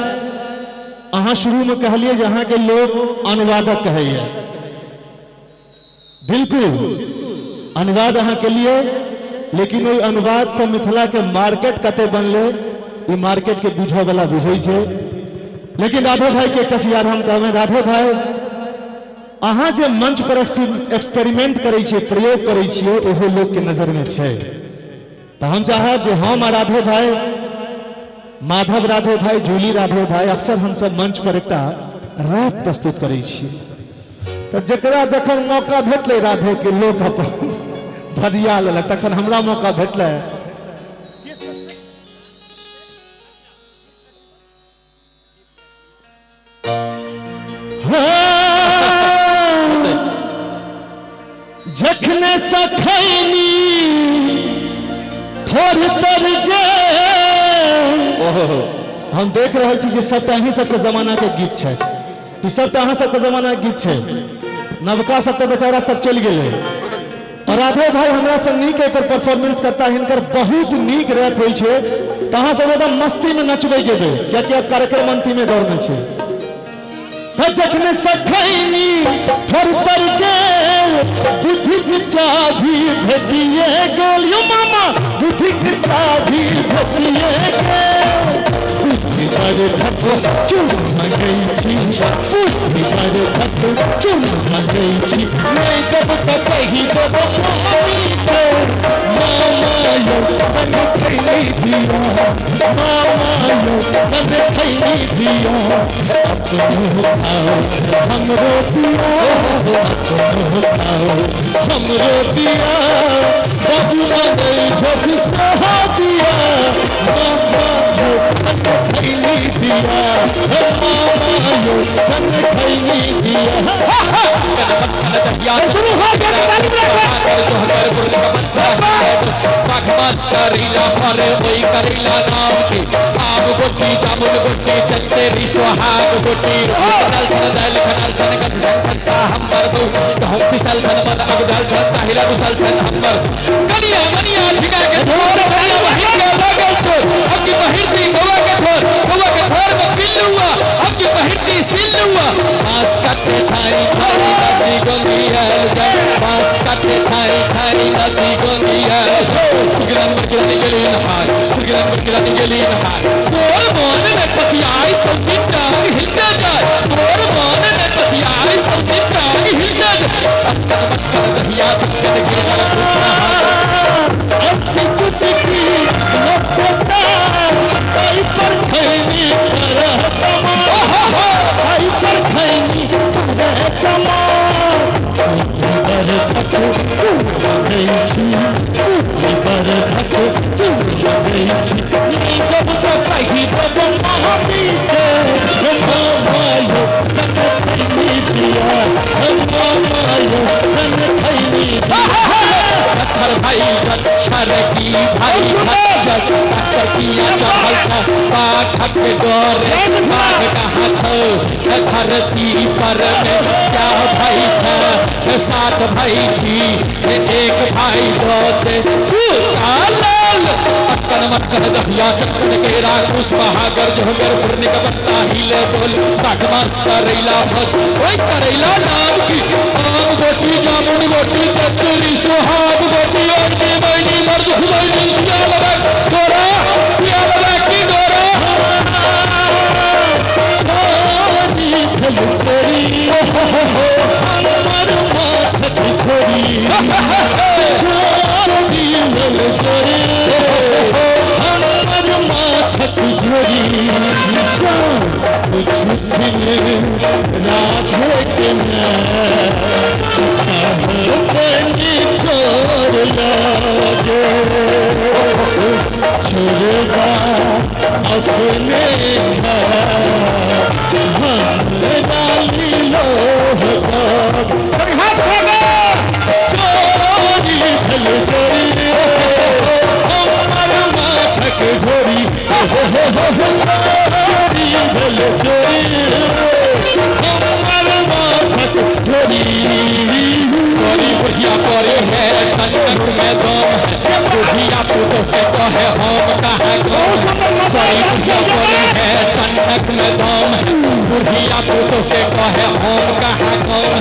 अहाँ शुरू में कहलिए जे अहाँ के लोग अनुवादक कहैया बिल्कुल अनुवाद अहाँ के लिए लेकिन वही अनुवाद से मिथिला के मार्केट कते बनले ये मार्केट के बुझे वाला बुझे छे लेकिन राधे भाई के एकटा चीज हम कहबे राधे भाई अहाँ जे मंच पर एक्सपेरिमेंट करै छियै प्रयोग करै छियै ओहो लोग के नजर में छै तो हम चाहब जे हम आ राधे भाई माधव राधे भाई जूली राधे भाई अक्सर हम सब मंच पर एकटा रैप प्रस्तुत करै छियै तो जकरा जखन मौका भेटले राधे के लोग अपन भजिया लेलक तखन हमरा मौका भेटले जखने सखैनी थोड़ तर हम देख रहे छी जे सबटा अहीं सबके जमाना के गीत छै ई सबटा अहाँ सबके जमाना के गीत छै नवका सब तो बेचारा सब चलि गेलै और राधे भाई हमरा से नीक पर परफॉर्मेंस करता हिनकर बहुत नीक रैप होइ छै त अहाँ सब एकदम मस्ती में नचबै गेबै कियाकि अब कार्यक्रम अंतिम दौर में छै जखने सखैनी थोड़ तर गेल बुद्धि के चाभी भेटिए गेल यो मामा बुद्धि के चाभी भेटिए गेल बुद्धि पर धक चुन गई छी बुद्धि पर धक चुन गई छी मैं जब तक ही तो मामा यो मन खैनी दिया मामा यो मन खैनी दिया हमरो दिया हमरो दिया बबुआ ने झोंक सहा दिया मामा यो तन खैनी दिया मामा यो तन खैनी दिया शुरू हो करीला फरे वही करीला नाम की आम गोटी जामुन गोटी तेरी सुहाग गोटी दल दल खनल सन गद संता हमर दो हम फिसल सन मन अगदल सन ताहिला गुसल सन हमर कनिया मनिया ठिका के थोर बनिया वही के लागल छोर अब की बहिरती गोवा के थोर में पिल्लुआ अब की बहिरती सिल्लुआ मास काटे थाई थाई नदी गंगिया मास काटे थाई थाई नदी गंगिया सुगरन बरकिरानी गेली नहार सुगरन बरकिरानी गेली नहार तोर मन में पतियाई सब टांग हिलते जाए तोर मन में पतियाई सब टांग हिलते जाए पत्थर दहिया पत्थर गिरा अस्सी चुटकी लपटा आई पर खैनी कर तमा आई पर खैनी कर तमा बर तक गई छी बर तक गई छी जब तो कहीं तो महामी के मायो तन खैनी दिया मायो तन खैनी पत्थर भाई गच्छर की भाई गच्छर किया चढ़ल छ पाखक डोरे भाग कहाँ छ धरती पर में क्या भाई छ सात भाई छी एक भाई दोते छूटा लाल मन मन कह दहिया चक्कर के राकुश महागर जो गर पूर्ण का बत्ता हिले बोल काटमास करैला भत ओए करैला नाम की आम गोटी जामुन गोटी कचरी सुहाग गोटी और बेमैनी मर्द हुदैनी सियाल बैक गोरा सियाल बैक की गोरा छोरी खल छोरी हमर माथ छोरी छोरी खल छोरी हमर माथ छोरी कुछ दिन राधे के मैं छोड़ लागे छोड़ेगा अपने डाली लो चोरी खल चोरी हमार माछक झोरी चोरी खल चोरी हमार माछक झोरी सॉरी बुढ़िया करे है ठंडक में दम है बुढ़िया पुतो के तो है हम कहाँ कौन सॉरी बुढ़िया करे है ठंडक में दम है बुढ़िया पुतो के तो है हम कहाँ कौन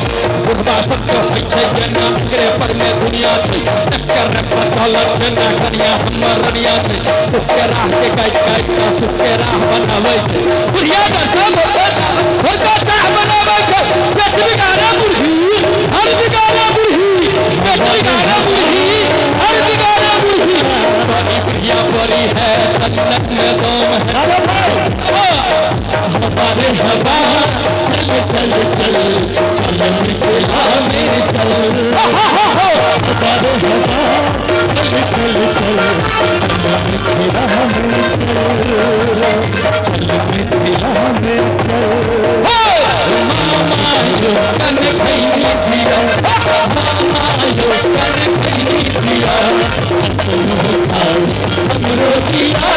बुढ़वा सब तो है जना करे पर में दुनिया छै टक्कर रे पतल जना कनिया हमर रनिया छै सुख के राह के काट काट के सुख के राह बनावे छै बुढ़िया का सब घर का चाह बनावे छै पेट बिगाड़ा बुढ़ी हर बिगाड़ा बुढ़ी पेट बिगाड़ा बुढ़ी हर बिगाड़ा बुढ़ी सॉरी बुढ़िया बड़ी है जन्नत में दम है हमारे हवा चल चल चल चल मिथिला में चल हमारे हवा चल चल चल चल मिथिला में चल मिथिला में चल मामा यो कन खैनी दिया मामा यो कन खैनी दिया हमरो दिया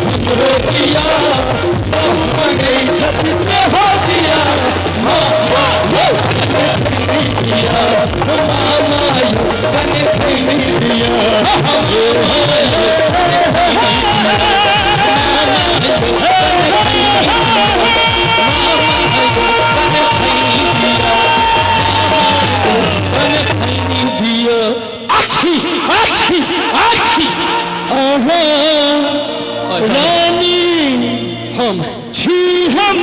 हमरो दिया गई छत से हो दिया मामा यो कन खैनी दिया मामा यो कन खैनी दिया रानी हम छी हम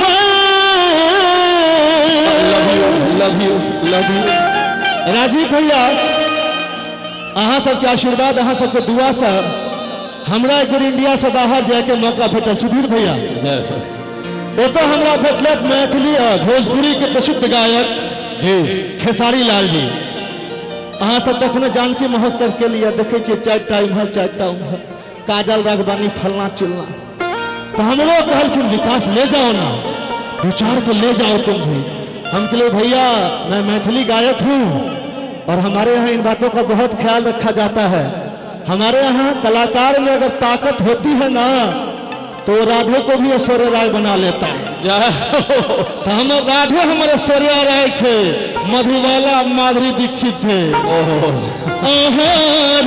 लव यू राजीव भैया अहाँ सबके आशीर्वाद अहाँ सबके दुआ से हमरा एक इंडिया से बाहर जाए के मौका भेटल सुधीर भैया ओतो हमरा भेटलक मैथिली और भोजपुरी के प्रसिद्ध गायक जी खेसारी लाल जी अहाँ सब तखने जानकी महोत्सव के लिए देखे छे 4 टाइम है 4 टाइम है काजल राघवानी फलना चिलना तो हम लोग कहलखिन विकास ले जाओ ना 2-4 को ले जाओ तुम भी हम कहले भैया मैं मैथिली गायक हूँ और हमारे यहाँ इन बातों का बहुत ख्याल रखा जाता है हमारे यहाँ कलाकार में अगर ताकत होती है ना तो राधे को भी ऐश्वर्या राय बना लेता है तो हम राधे हमारे ऐश्वर्या राय छे मधुबाला माधुरी दीक्षित छे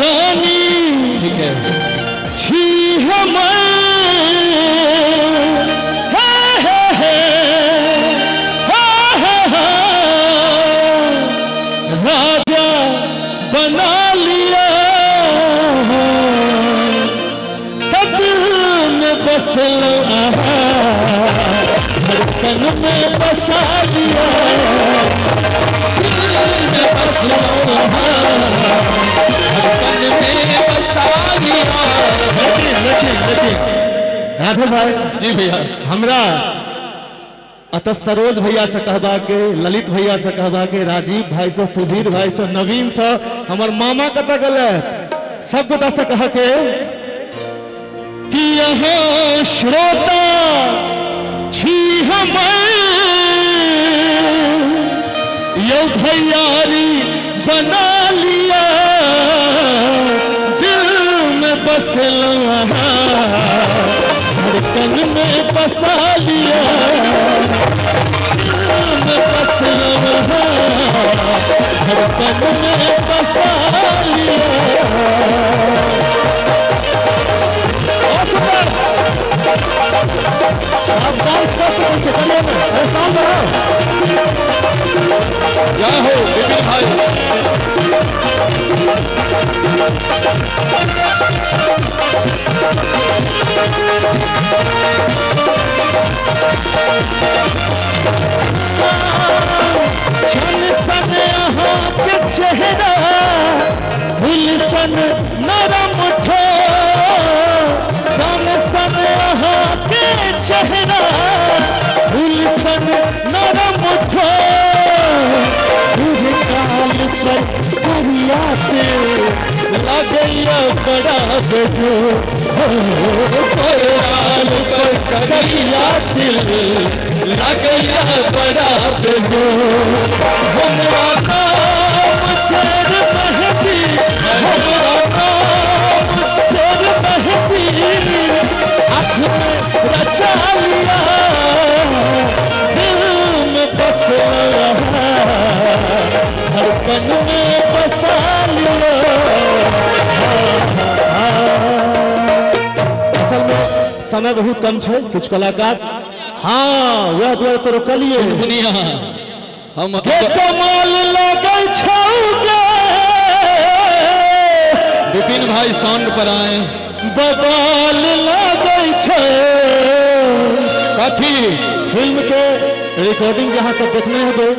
रानी ठीक है छी हम राजा बना लिया दिल में बसला धड़कन में बसा दिया दिल में बसला धड़कन में बसा दिया राधे भाई जी भैया हमरा अतः सरोज भैया से कहबा के ललित भैया से कहबा के राजीव भाई से सुधीर भाई से नवीन से हमर मामा कत गले सब गोटा से कह के कि यहाँ श्रोता छी हम यो भैयारी बना लिया दिल में बसला धड़कन में बसा लिया दिल में बसला धड़कन में बसा लिया लगैया बड़ा बेजो कोराल पर करिया दिल लगैया बड़ा बेजो हमरा नाम शेर महती हमरा नाम शेर महती आँख में रचा लिया दिल में बसा धड़कन में बसा लिया असल में समय बहुत कम है कुछ कलाकार हाँ वह द्वारा तो रोकलिए दुनिया हम के कमाल लगे छौगे विपिन भाई साउंड पर आए बबाल लगे छे कथी फिल्म के रिकॉर्डिंग जहाँ सब देखने हेबे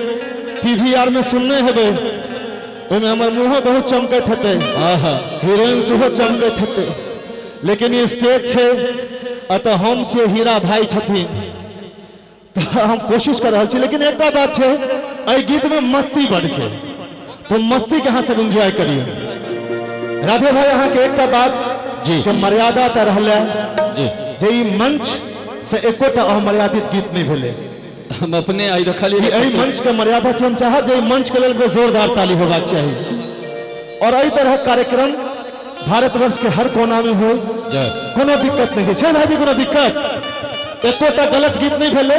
पीवीआर में सुनने हेबे ओमे हमर मुँह बहुत चमकत हेते हीरोइन सेहो चमकत हेते लेकिन ये स्टेज छे अतः हम से हीरा भाई छथिन तो हम कोशिश कर रहा छी लेकिन एक बात छे एहि गीत में मस्ती बड़ छे तो मस्ती के अहाँ सब एंजॉय करिए राधे भाई अहाँ के एक बात जी के मर्यादा त रहले जी जे ई मंच से एकोटा अमर्यादित गीत नहीं भेले हम अपने आई रखलिए एहि मंच के मर्यादा छै हम चाहब जे मंच के लेल जोरदार ताली होबाक चाहिए और एहि तरह कार्यक्रम भारतवर्ष के हर कोना में हो कोनो दिक्कत नहीं छै भाई कोनो दिक्कत एकोटा गलत गीत नहीं भेले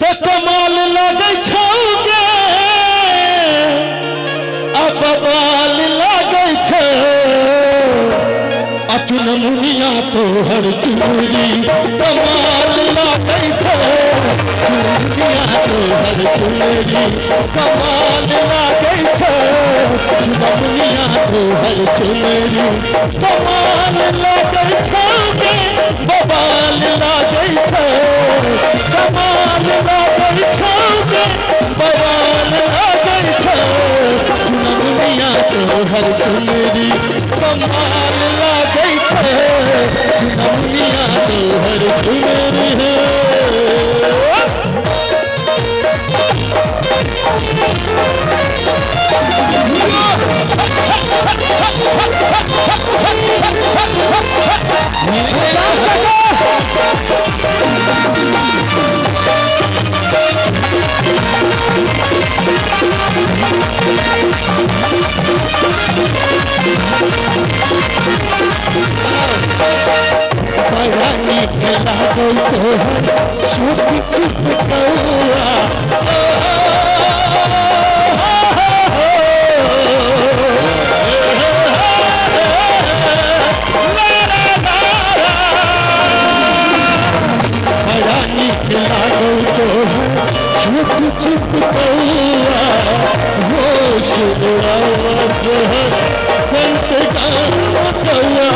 तो कमाल लगे छौगे अब बाल लगे छे अचुन मुनिया तो हर चूरी कमाल लगे छे चूरिया तो हर चूरी कमाल लगे छे अचुन मुनिया तो हर चूरी कमाल लगे छौगे बबाल लगे छे कमाल लगे छौगे बबाल लगे छे अचुन मुनिया तो हर चूरी कमाल लगे छे अचुन मुनिया तो हर चूरी बड़ा नीक लागो तोहर छोटी छुप कौआ बड़ा नीक लागो तोहर छोटी छुप कौआ होश उड़ावत संत गाँव कौआ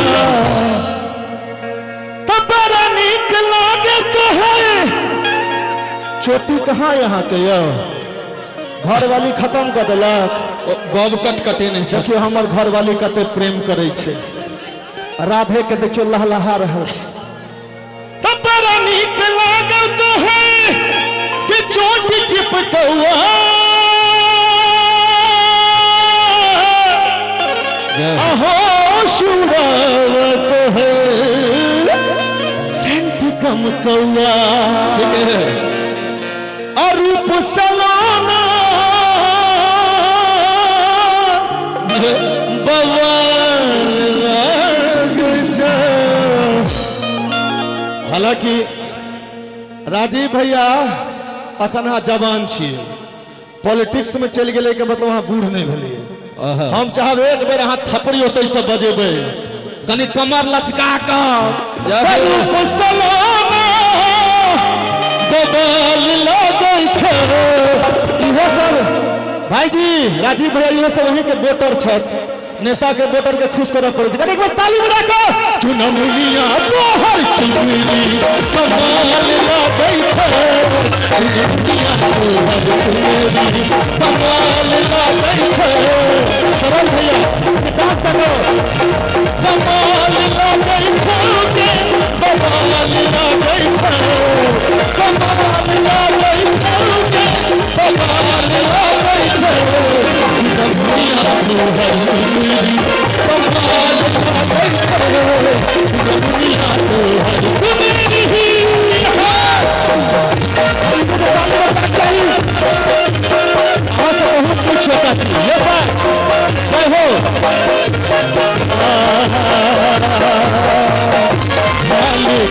चोटी कहाँ यहाँ के घर वाली खत्म कर दिलक बब कट कटे नहीं देखियो हमर घर वाली कते प्रेम करे छे राधे के देखियो लहलहा रहल छे तो बड़ा नीक लागत है कि चोटी चिपकौआ अहो सुरावत है सेंट कम कौआ रूप सलाना हालांकि राजीव भैया अखन अहाँ जवान छियै पॉलिटिक्स में चल गए के मतलब अहाँ बूढ़ नहीं भेलिए हम चाहब एक बेर अहाँ थपड़ी ओतै से बजेबै कनी कमर लचका कऽ रूप सलाना बबाल लगे छे इहो सब भाईजी राजीव भैया इहो सब वहीं के वोटर छथ नेता के वोटर के खुश करऽ पड़े छै एक बार ताली बजा कऽ चुनमुनिया तोहर चुनरी कमाल लगे छे चुनमुनिया तोहर चुनरी कमाल लगे छे सरल भैया डांस करो कमाल लगे छे बबाल लगे छे कमाल लगे छे बबाल लगे छे तोहर चुनरी कमाल लागै छौ रमनिया तोहर चुनरी बहुत कुछ होता थी ये जय हो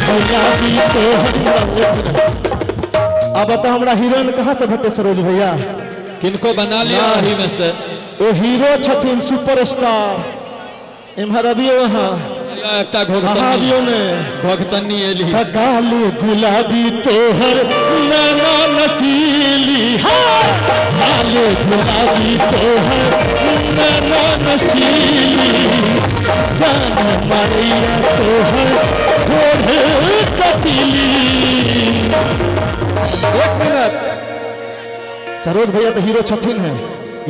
गुलाबी अब बता हमरा हीरोइन कहाँ से भेटे सरोज भैया किनको बना लिया ही में से ओ हीरो छथिन सुपरस्टार इम्हर अभियो वहाँ भगतनी एली काले गुलाबी तोहर नैना नसीली काले गुलाबी तोहर नैना नसीली जान मारिया तोहर घोड़े कटीली। एक मिनट सरोज भैया तो हीरो छथिन है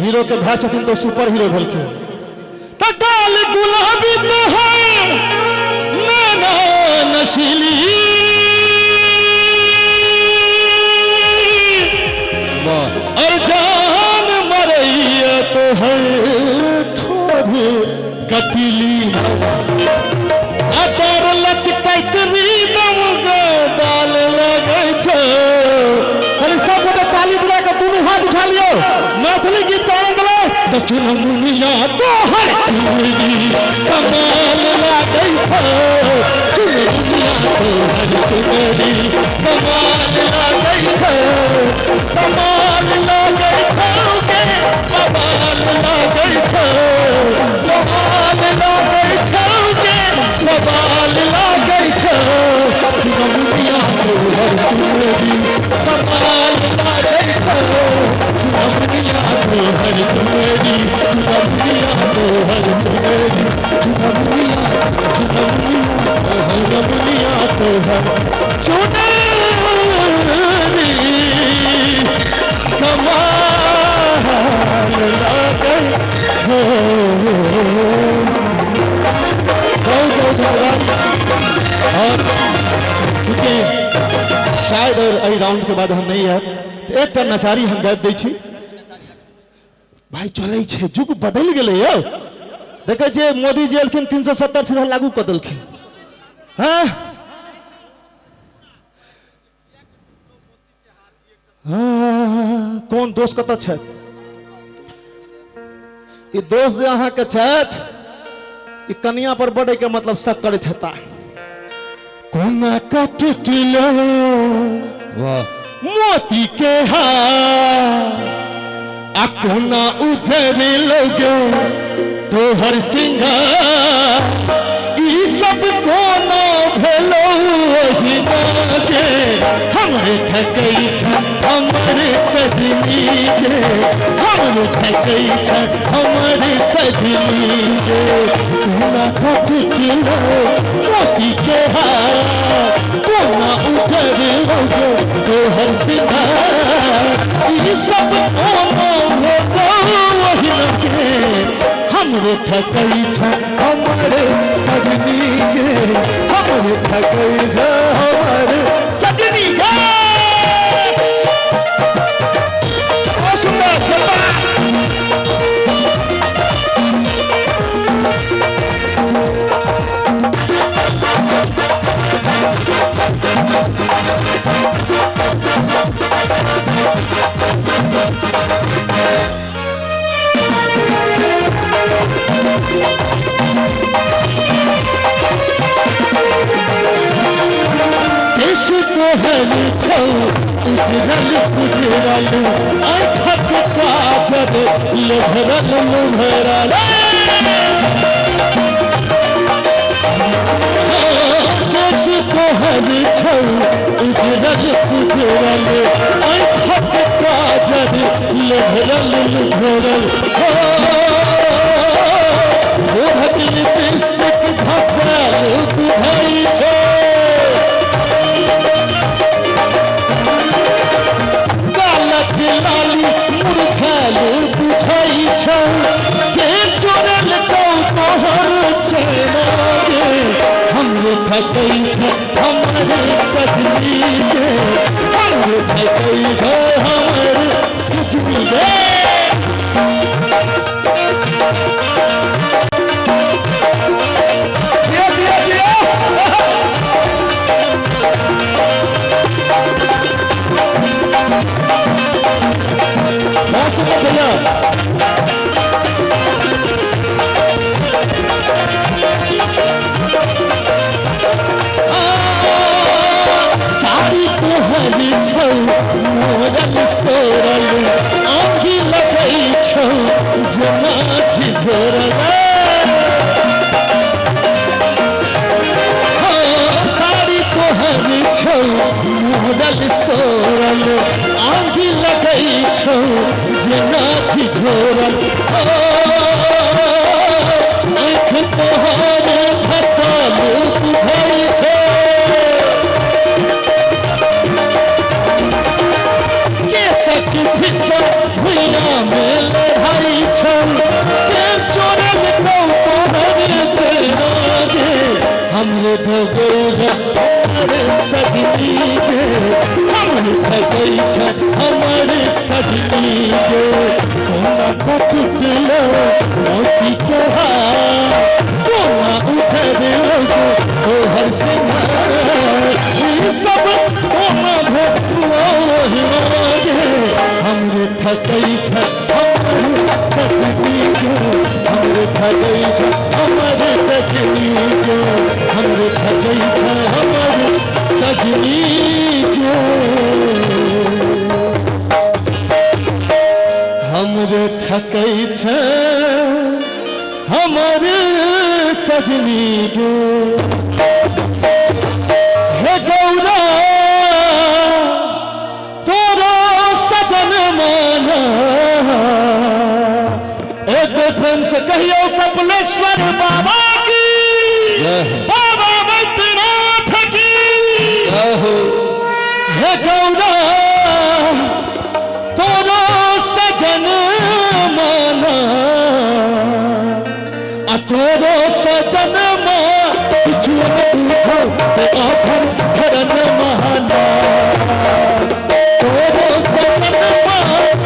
हीरो के भाई छथिन तो सुपर हीरो भेलखिन काले गुलाबी तोहर नैना नशीली और जान मरैया तोहर ठोर कटीली अतर लचकैत रीदम दाल लगै छौ। अरे सब गोटे ताली बजा के दुनू हाथ उठा लियो मैथिली गीत गाने वाला दक्षिण मुनिया तोहर चुनरी कमाल लागै छौ चुनरिया तोहर चुनरी कमाल लागै छौ कमाल लागै छौ के कमाल लागै छौ कमाल लागै छौ के कमाल लागै छौ चुनरिया तोहर चुनरी कमाल लागै छौ चुनरिया तोहर चुनरी चुनरिया तोहर चुनरी चुनरिया तोहर चुनरी कमाल लागै छौ। बहुत और चूँकि शायद एहि राउंड के बाद हम नहीं आयब तो एक नचारी हम गाबि दै छी भाई चलै छै जुग बदलि गेलै यौ देखै छियै मोदी जी एलखिन 370 सीधा लागू कऽ देलखिन हाँ कौन दोस्त कतऽ छथि ई दोस्त जे अहाँके छथि ई कनिया पर बढ़े के मतलब शक करैत हेता कोना कटलो मोती के हार आ कोना उजरे लोगो तोहर सिंगार ई सब कोना भेलो ओहि के हमरे थकै छ हमरे सजनी के हमरे थकै छ हमरे सजनी के कोना कटलो मोती के हार कोना उजरे लोगो तोहर सिंगार ई सब कोना हमरे थकै छ हमरे सजनी के हमरे थकै छ हमरे सजनी के तोहर छौ उजरल उजरल आँखक काजर लोभरल लोभरल देश तोहर छौ उजरल उजरल आँखक काजर लोभरल लोभरल ओढ़क लिपस्टिक घसल बुझै छौ लाली मुरझाल बुझै छौ के चोरल कौ तोहर छेना गे हमरे थकै छ हमरे सजनी के हमरे थकै छ हमरे सजनी गे साड़ी तोहरी छौ मोरल सोरल आँखि लगै छौ जना झिझोरल साड़ी तोहरी छौ मोरल सोरल आँखि लगै छौ जना झिझोरल आँख तोहर फसल बुझै छै भुइया में लड़ाई छल के चोरल को तोहर चेहरा गे हमरे भगई हमरे सजनी गे हमरे भगई हमरे सजनी गे कोना को टूटलो मोती के कोना उठल तोहर से सब कोना भगवा हमरे थकई हमरे सजनी गे हमरे थकई हमरे सजनी गे हमरे थकई हमरे सजनी गे हमरे थकई हमरे सजनी गे हे गौरा एक प्रेम से कहियो कपिलेश्वर बाबा की बाबा बैद्यनाथ की हे गौरा तोरो सजन माना तोरो सजन किछु पूछो से आखर धरन महाना तोरो सजन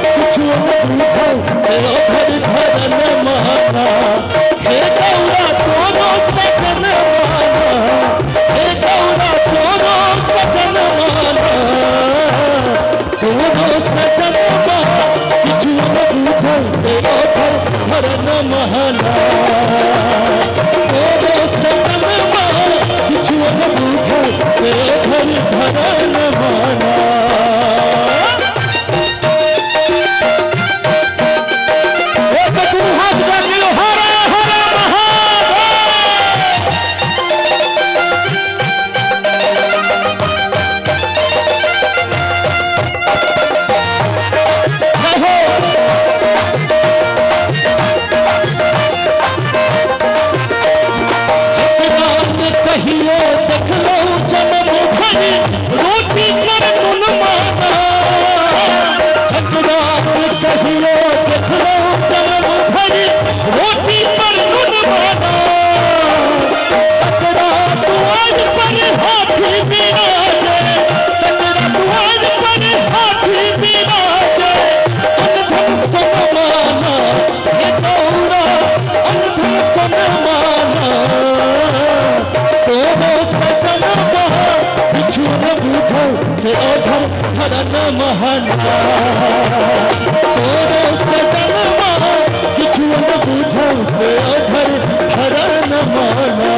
किछु पूछो से आखर धरन महाना हे गौरा तोरो सजन माना हे गौरा तोरो सजन माना तोरो सजन किछु पूछो से आखर धरन महाना तोरो सजन किछु पूछो से आखर धरन महाना से ओढ़ धरन महाना तोरो सजन किछु न बुझो से ओढ़ धरन महाना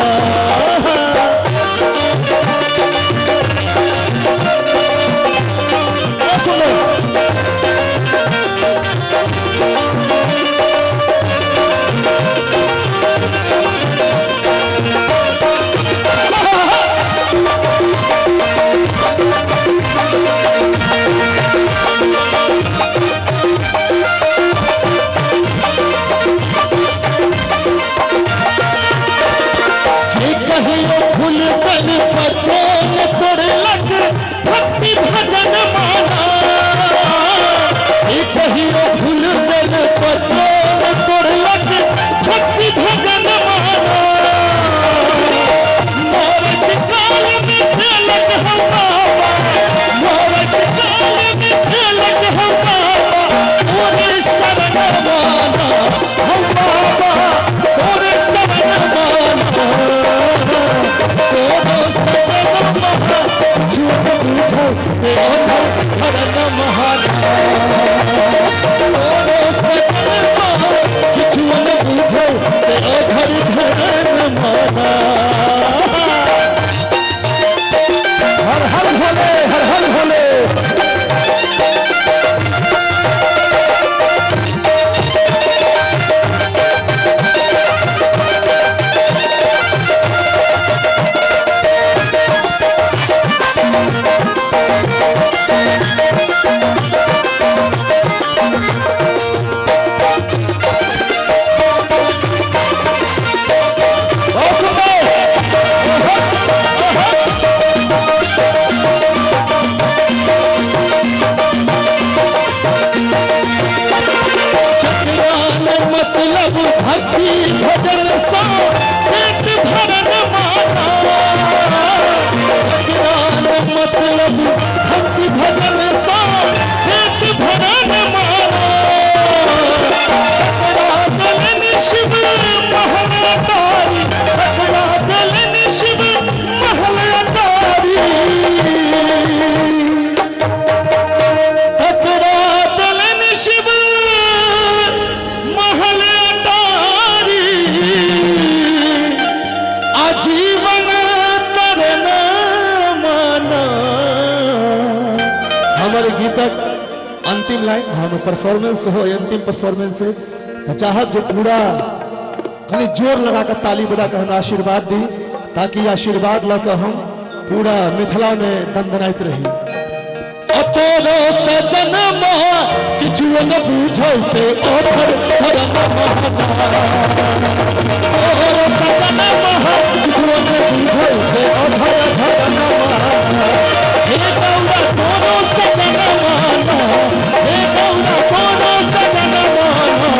से ओधर धरन महाना तोरो सजनमा किछु न बुझौ से ओधर धरन माना हर हर भोले हर हर भोले भक्ति भजन सो पेट भरन माना मतलब भक्ति भजन सो पेट भरन माना दलन शिव महल अटारी दलन शिव महल अटारी दलन शिव महल आजीवन तरन माना हमारे गीतक अंतिम लाइन हम परफॉर्मेंस हो अंतिम परफॉर्मेंस है तो चाहत जो पूरा कहीं जोर लगा कर ताली बजा कर हमें आशीर्वाद दी ताकि आशीर्वाद लगा हम पूरा मिथिला में दंदनाइत रही तोरो सजन महा किछु न बुझौ से ओधर धरन महाना तोरो सजन महा किछु न बुझौ से ओधर धरन महाना हे गौरा तोरो सजन महाना हे गौरा तोरो सजन महाना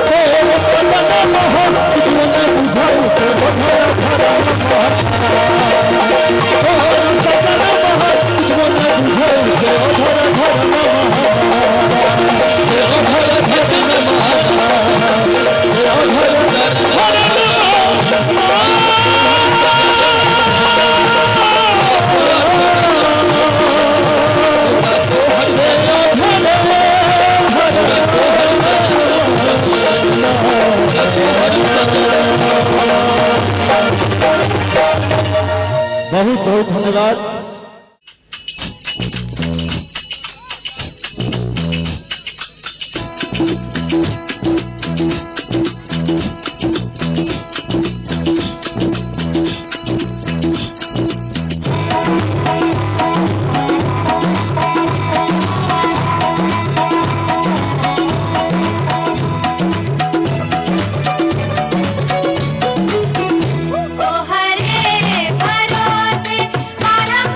तोरो सजन महा किछु न बुझौ से ओधर धरन महाना तोरो सजन महा किछु न बहुत बहुत धन्यवाद। ओ हरे भरोसे मानव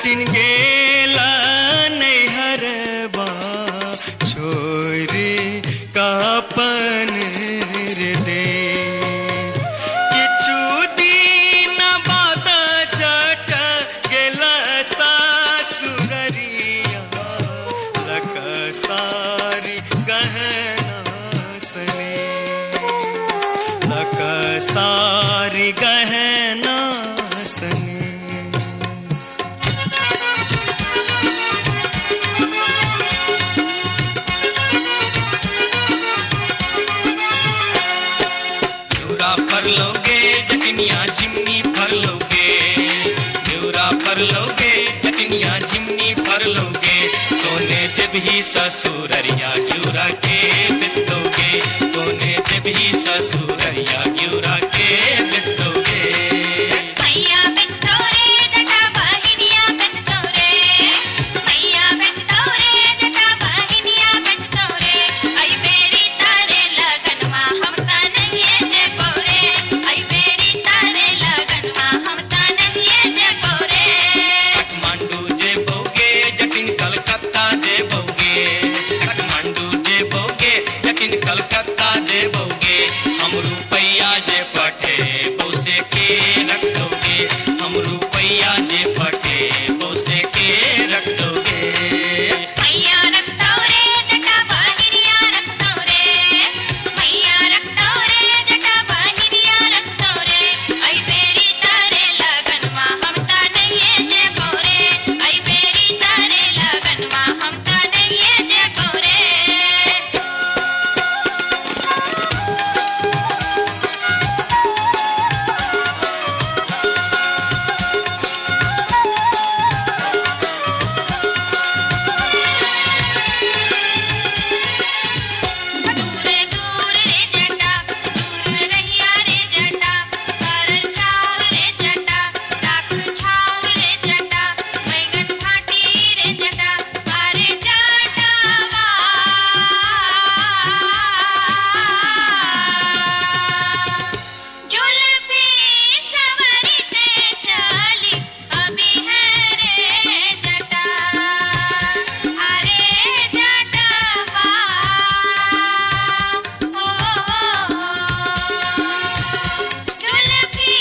जटिन गेला नैहरबा छोरी कापन रे देश किछु दिन बाद जट गेला सासुररिया लक सारी गहना सने लक सारी गहना सने फर लोगे जटनिया जिमनी फर लोगे न्यूरा फर लोगे जटनिया जिमनी फर लोगे तोने जब ही ससुररिया ग्यूरा के बेच दोगे तोने जब ही ससुररिया ग्यूरा के बेच दोगे मैया बेच दो रे जटा बहिनिया बेच दो रे मैया बेच दो रे जटा बहिनिया बेच दो रे आई बेरी तारे लगनवा हम ता नहीं जे पौरे आई बेरी तारे लगनवा हम ता नहीं जे पौरे काठमांडू जे बोगे जटिन कलकत्ता जे बोगे काठमांडू जे बोगे जटिन कलकत्ता जे बोगे हम रुपया जे पठे बोसे के रख दोगे हम रुपया जे पठे बोसे के रख दोगे मैया रख दो रे जटा बहिनिया रख दो रे मैया रख दो रे जटा बहिनिया रख दो रे आई बेरी तारे लगनवा हम ता नहीं जे पौरे आई बेरी तारे लगनवा हम ता नहीं जे पौरे दूर दूर रे जटा दूर रहिया रे जटा सरल छाव रे जटा डाक छाव रे जटा बैगन फाटी रे जटा अरे जटावा जुल्फी सवरते चली अभी है रे जटा अरे जटावा जुल्फी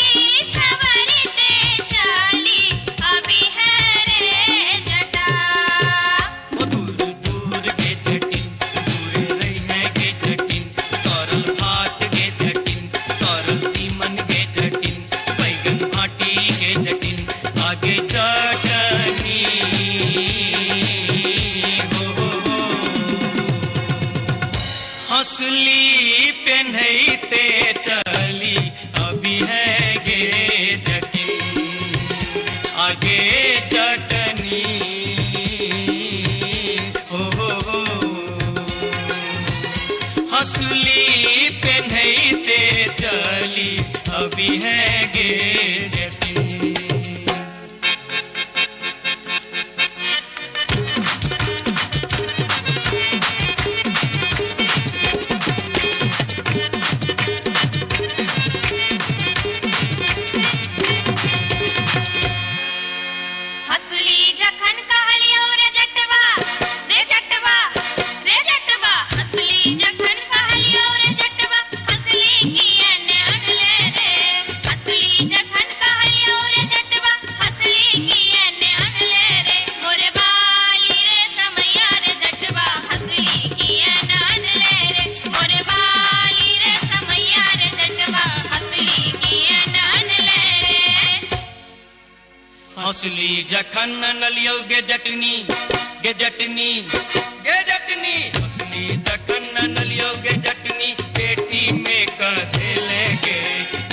सवरते चली अभी है रे जटा दूर दूर के जटिन दूर रही है के जटिन सरल भात के जटिन सरल तीमन के जटिन बैगन भाटी के जटिन आगे चटनी हो हंसली पेन्हते चली अभी है गे जटिन आगे चटनी हो हंसली पेन्हते चली अभी है गे जटिन हसली जखन कहलियो रे जटवा रे जटवा रे जटवा हसली जखन कहलियो रे जटवा हसली किए ने अनले रे हसली जखन कहलियो रे जटवा हसली किए ने अनले रे मोरे बाली रे समैया रे जटवा हसली किए ने अनले रे मोरे बाली रे समैया रे जटवा हसली किए ने अनले रे हंसली जखन नलियो गे जटनी गे जटनी गे जटनी हंसली जखन नलियो गे जटनी पेटी में कधे लेगे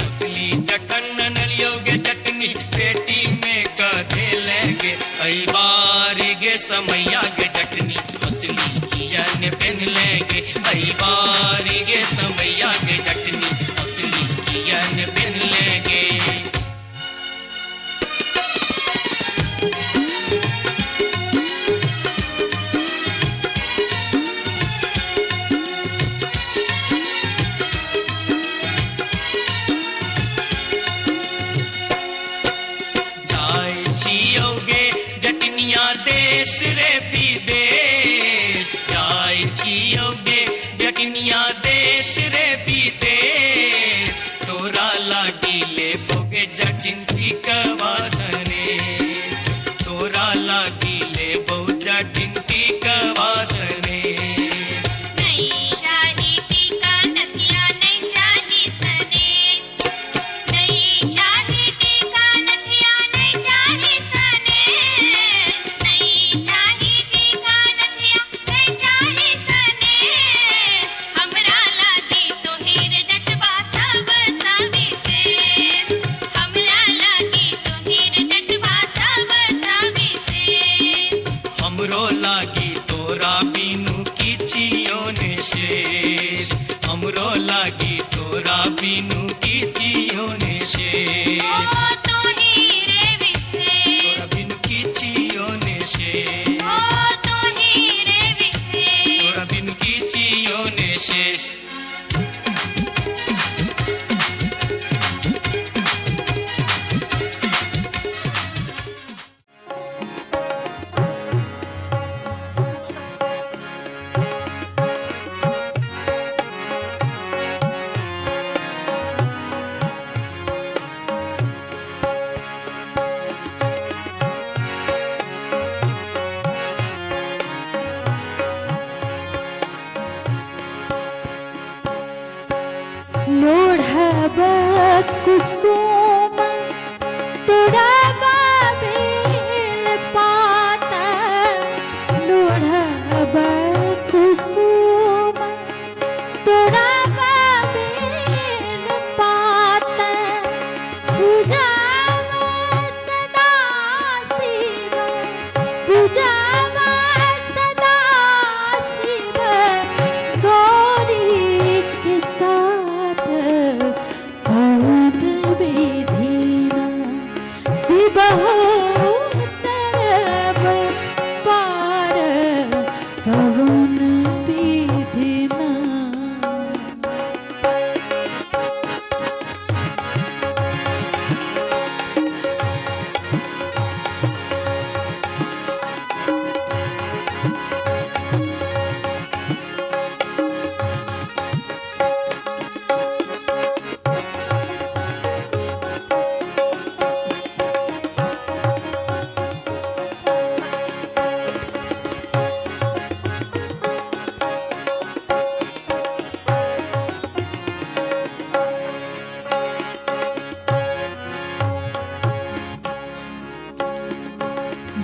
हंसली जखन नलियो गे जटनी पेटी में कधे लेगे आई बारी गे समैया गे जटनी हंसली किया ने पहन लेगे आई बारी गे समैया गे जटनी हंसली किया ने पहन लेगे कवासने तोरा लागी ले बहुजा टिंटी कवासने नहीं चाही टीका नथिया नहीं चाही सने नहीं चाही टीका नथिया नहीं चाही सने नहीं चाही टीका नथिया नहीं चाही सने हमरा लागी तो हीर डटवा सब सविशेष हमरा लागी तो हीर डटवा सब सविशेष हमरो लागी तोरा बिनु किछियो ने शेष हमरो लागी तोरा बिनु किछियो ने शेष ओ तो हीरे विशेष तोरा बिनु किछियो ने शेष ओ तो हीरे विशेष तोरा बिनु किछियो ने शेष लोढ़ब कुसुम तोड़ब बेल पाता लोढ़ब कुसुम तोड़ब बेल पाता पूजाब सदा शिव पूजाब सदा शिव गौरी के साथ कौन विधिना शिव तरब पार कौन विधिना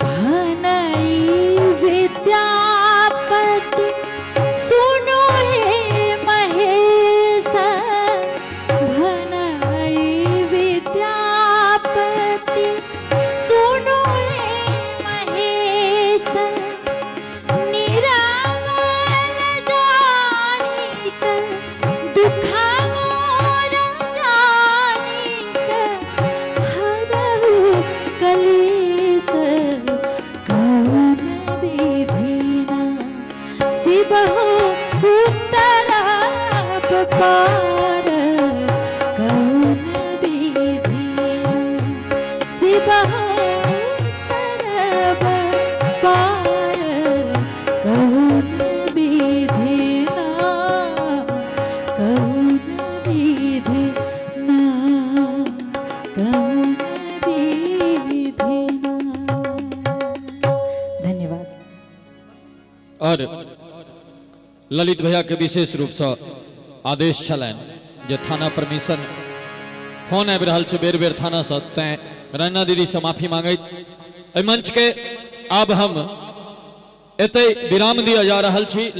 भनई विद्यापति सुनो हे महेश भनई विद्यापति सुनो हे महेश निरामल जानिक दुख मोर जानिक हरहु कलेश कौन विधिना शिव उत्तरब पार कौन विधिना शिव उत्तरब पार कौन विधिना कौन विधिना कौन विधिना धन्यवाद। और ललित भैया के विशेष रूप से आदेश छलन जे थाना परमिशन फोन आबि रहल छै बेर बेर थाना से तैं रैना दीदी से माफी मांगैत एहि मंच के आब हम एतै विराम दिया जा रहल छी।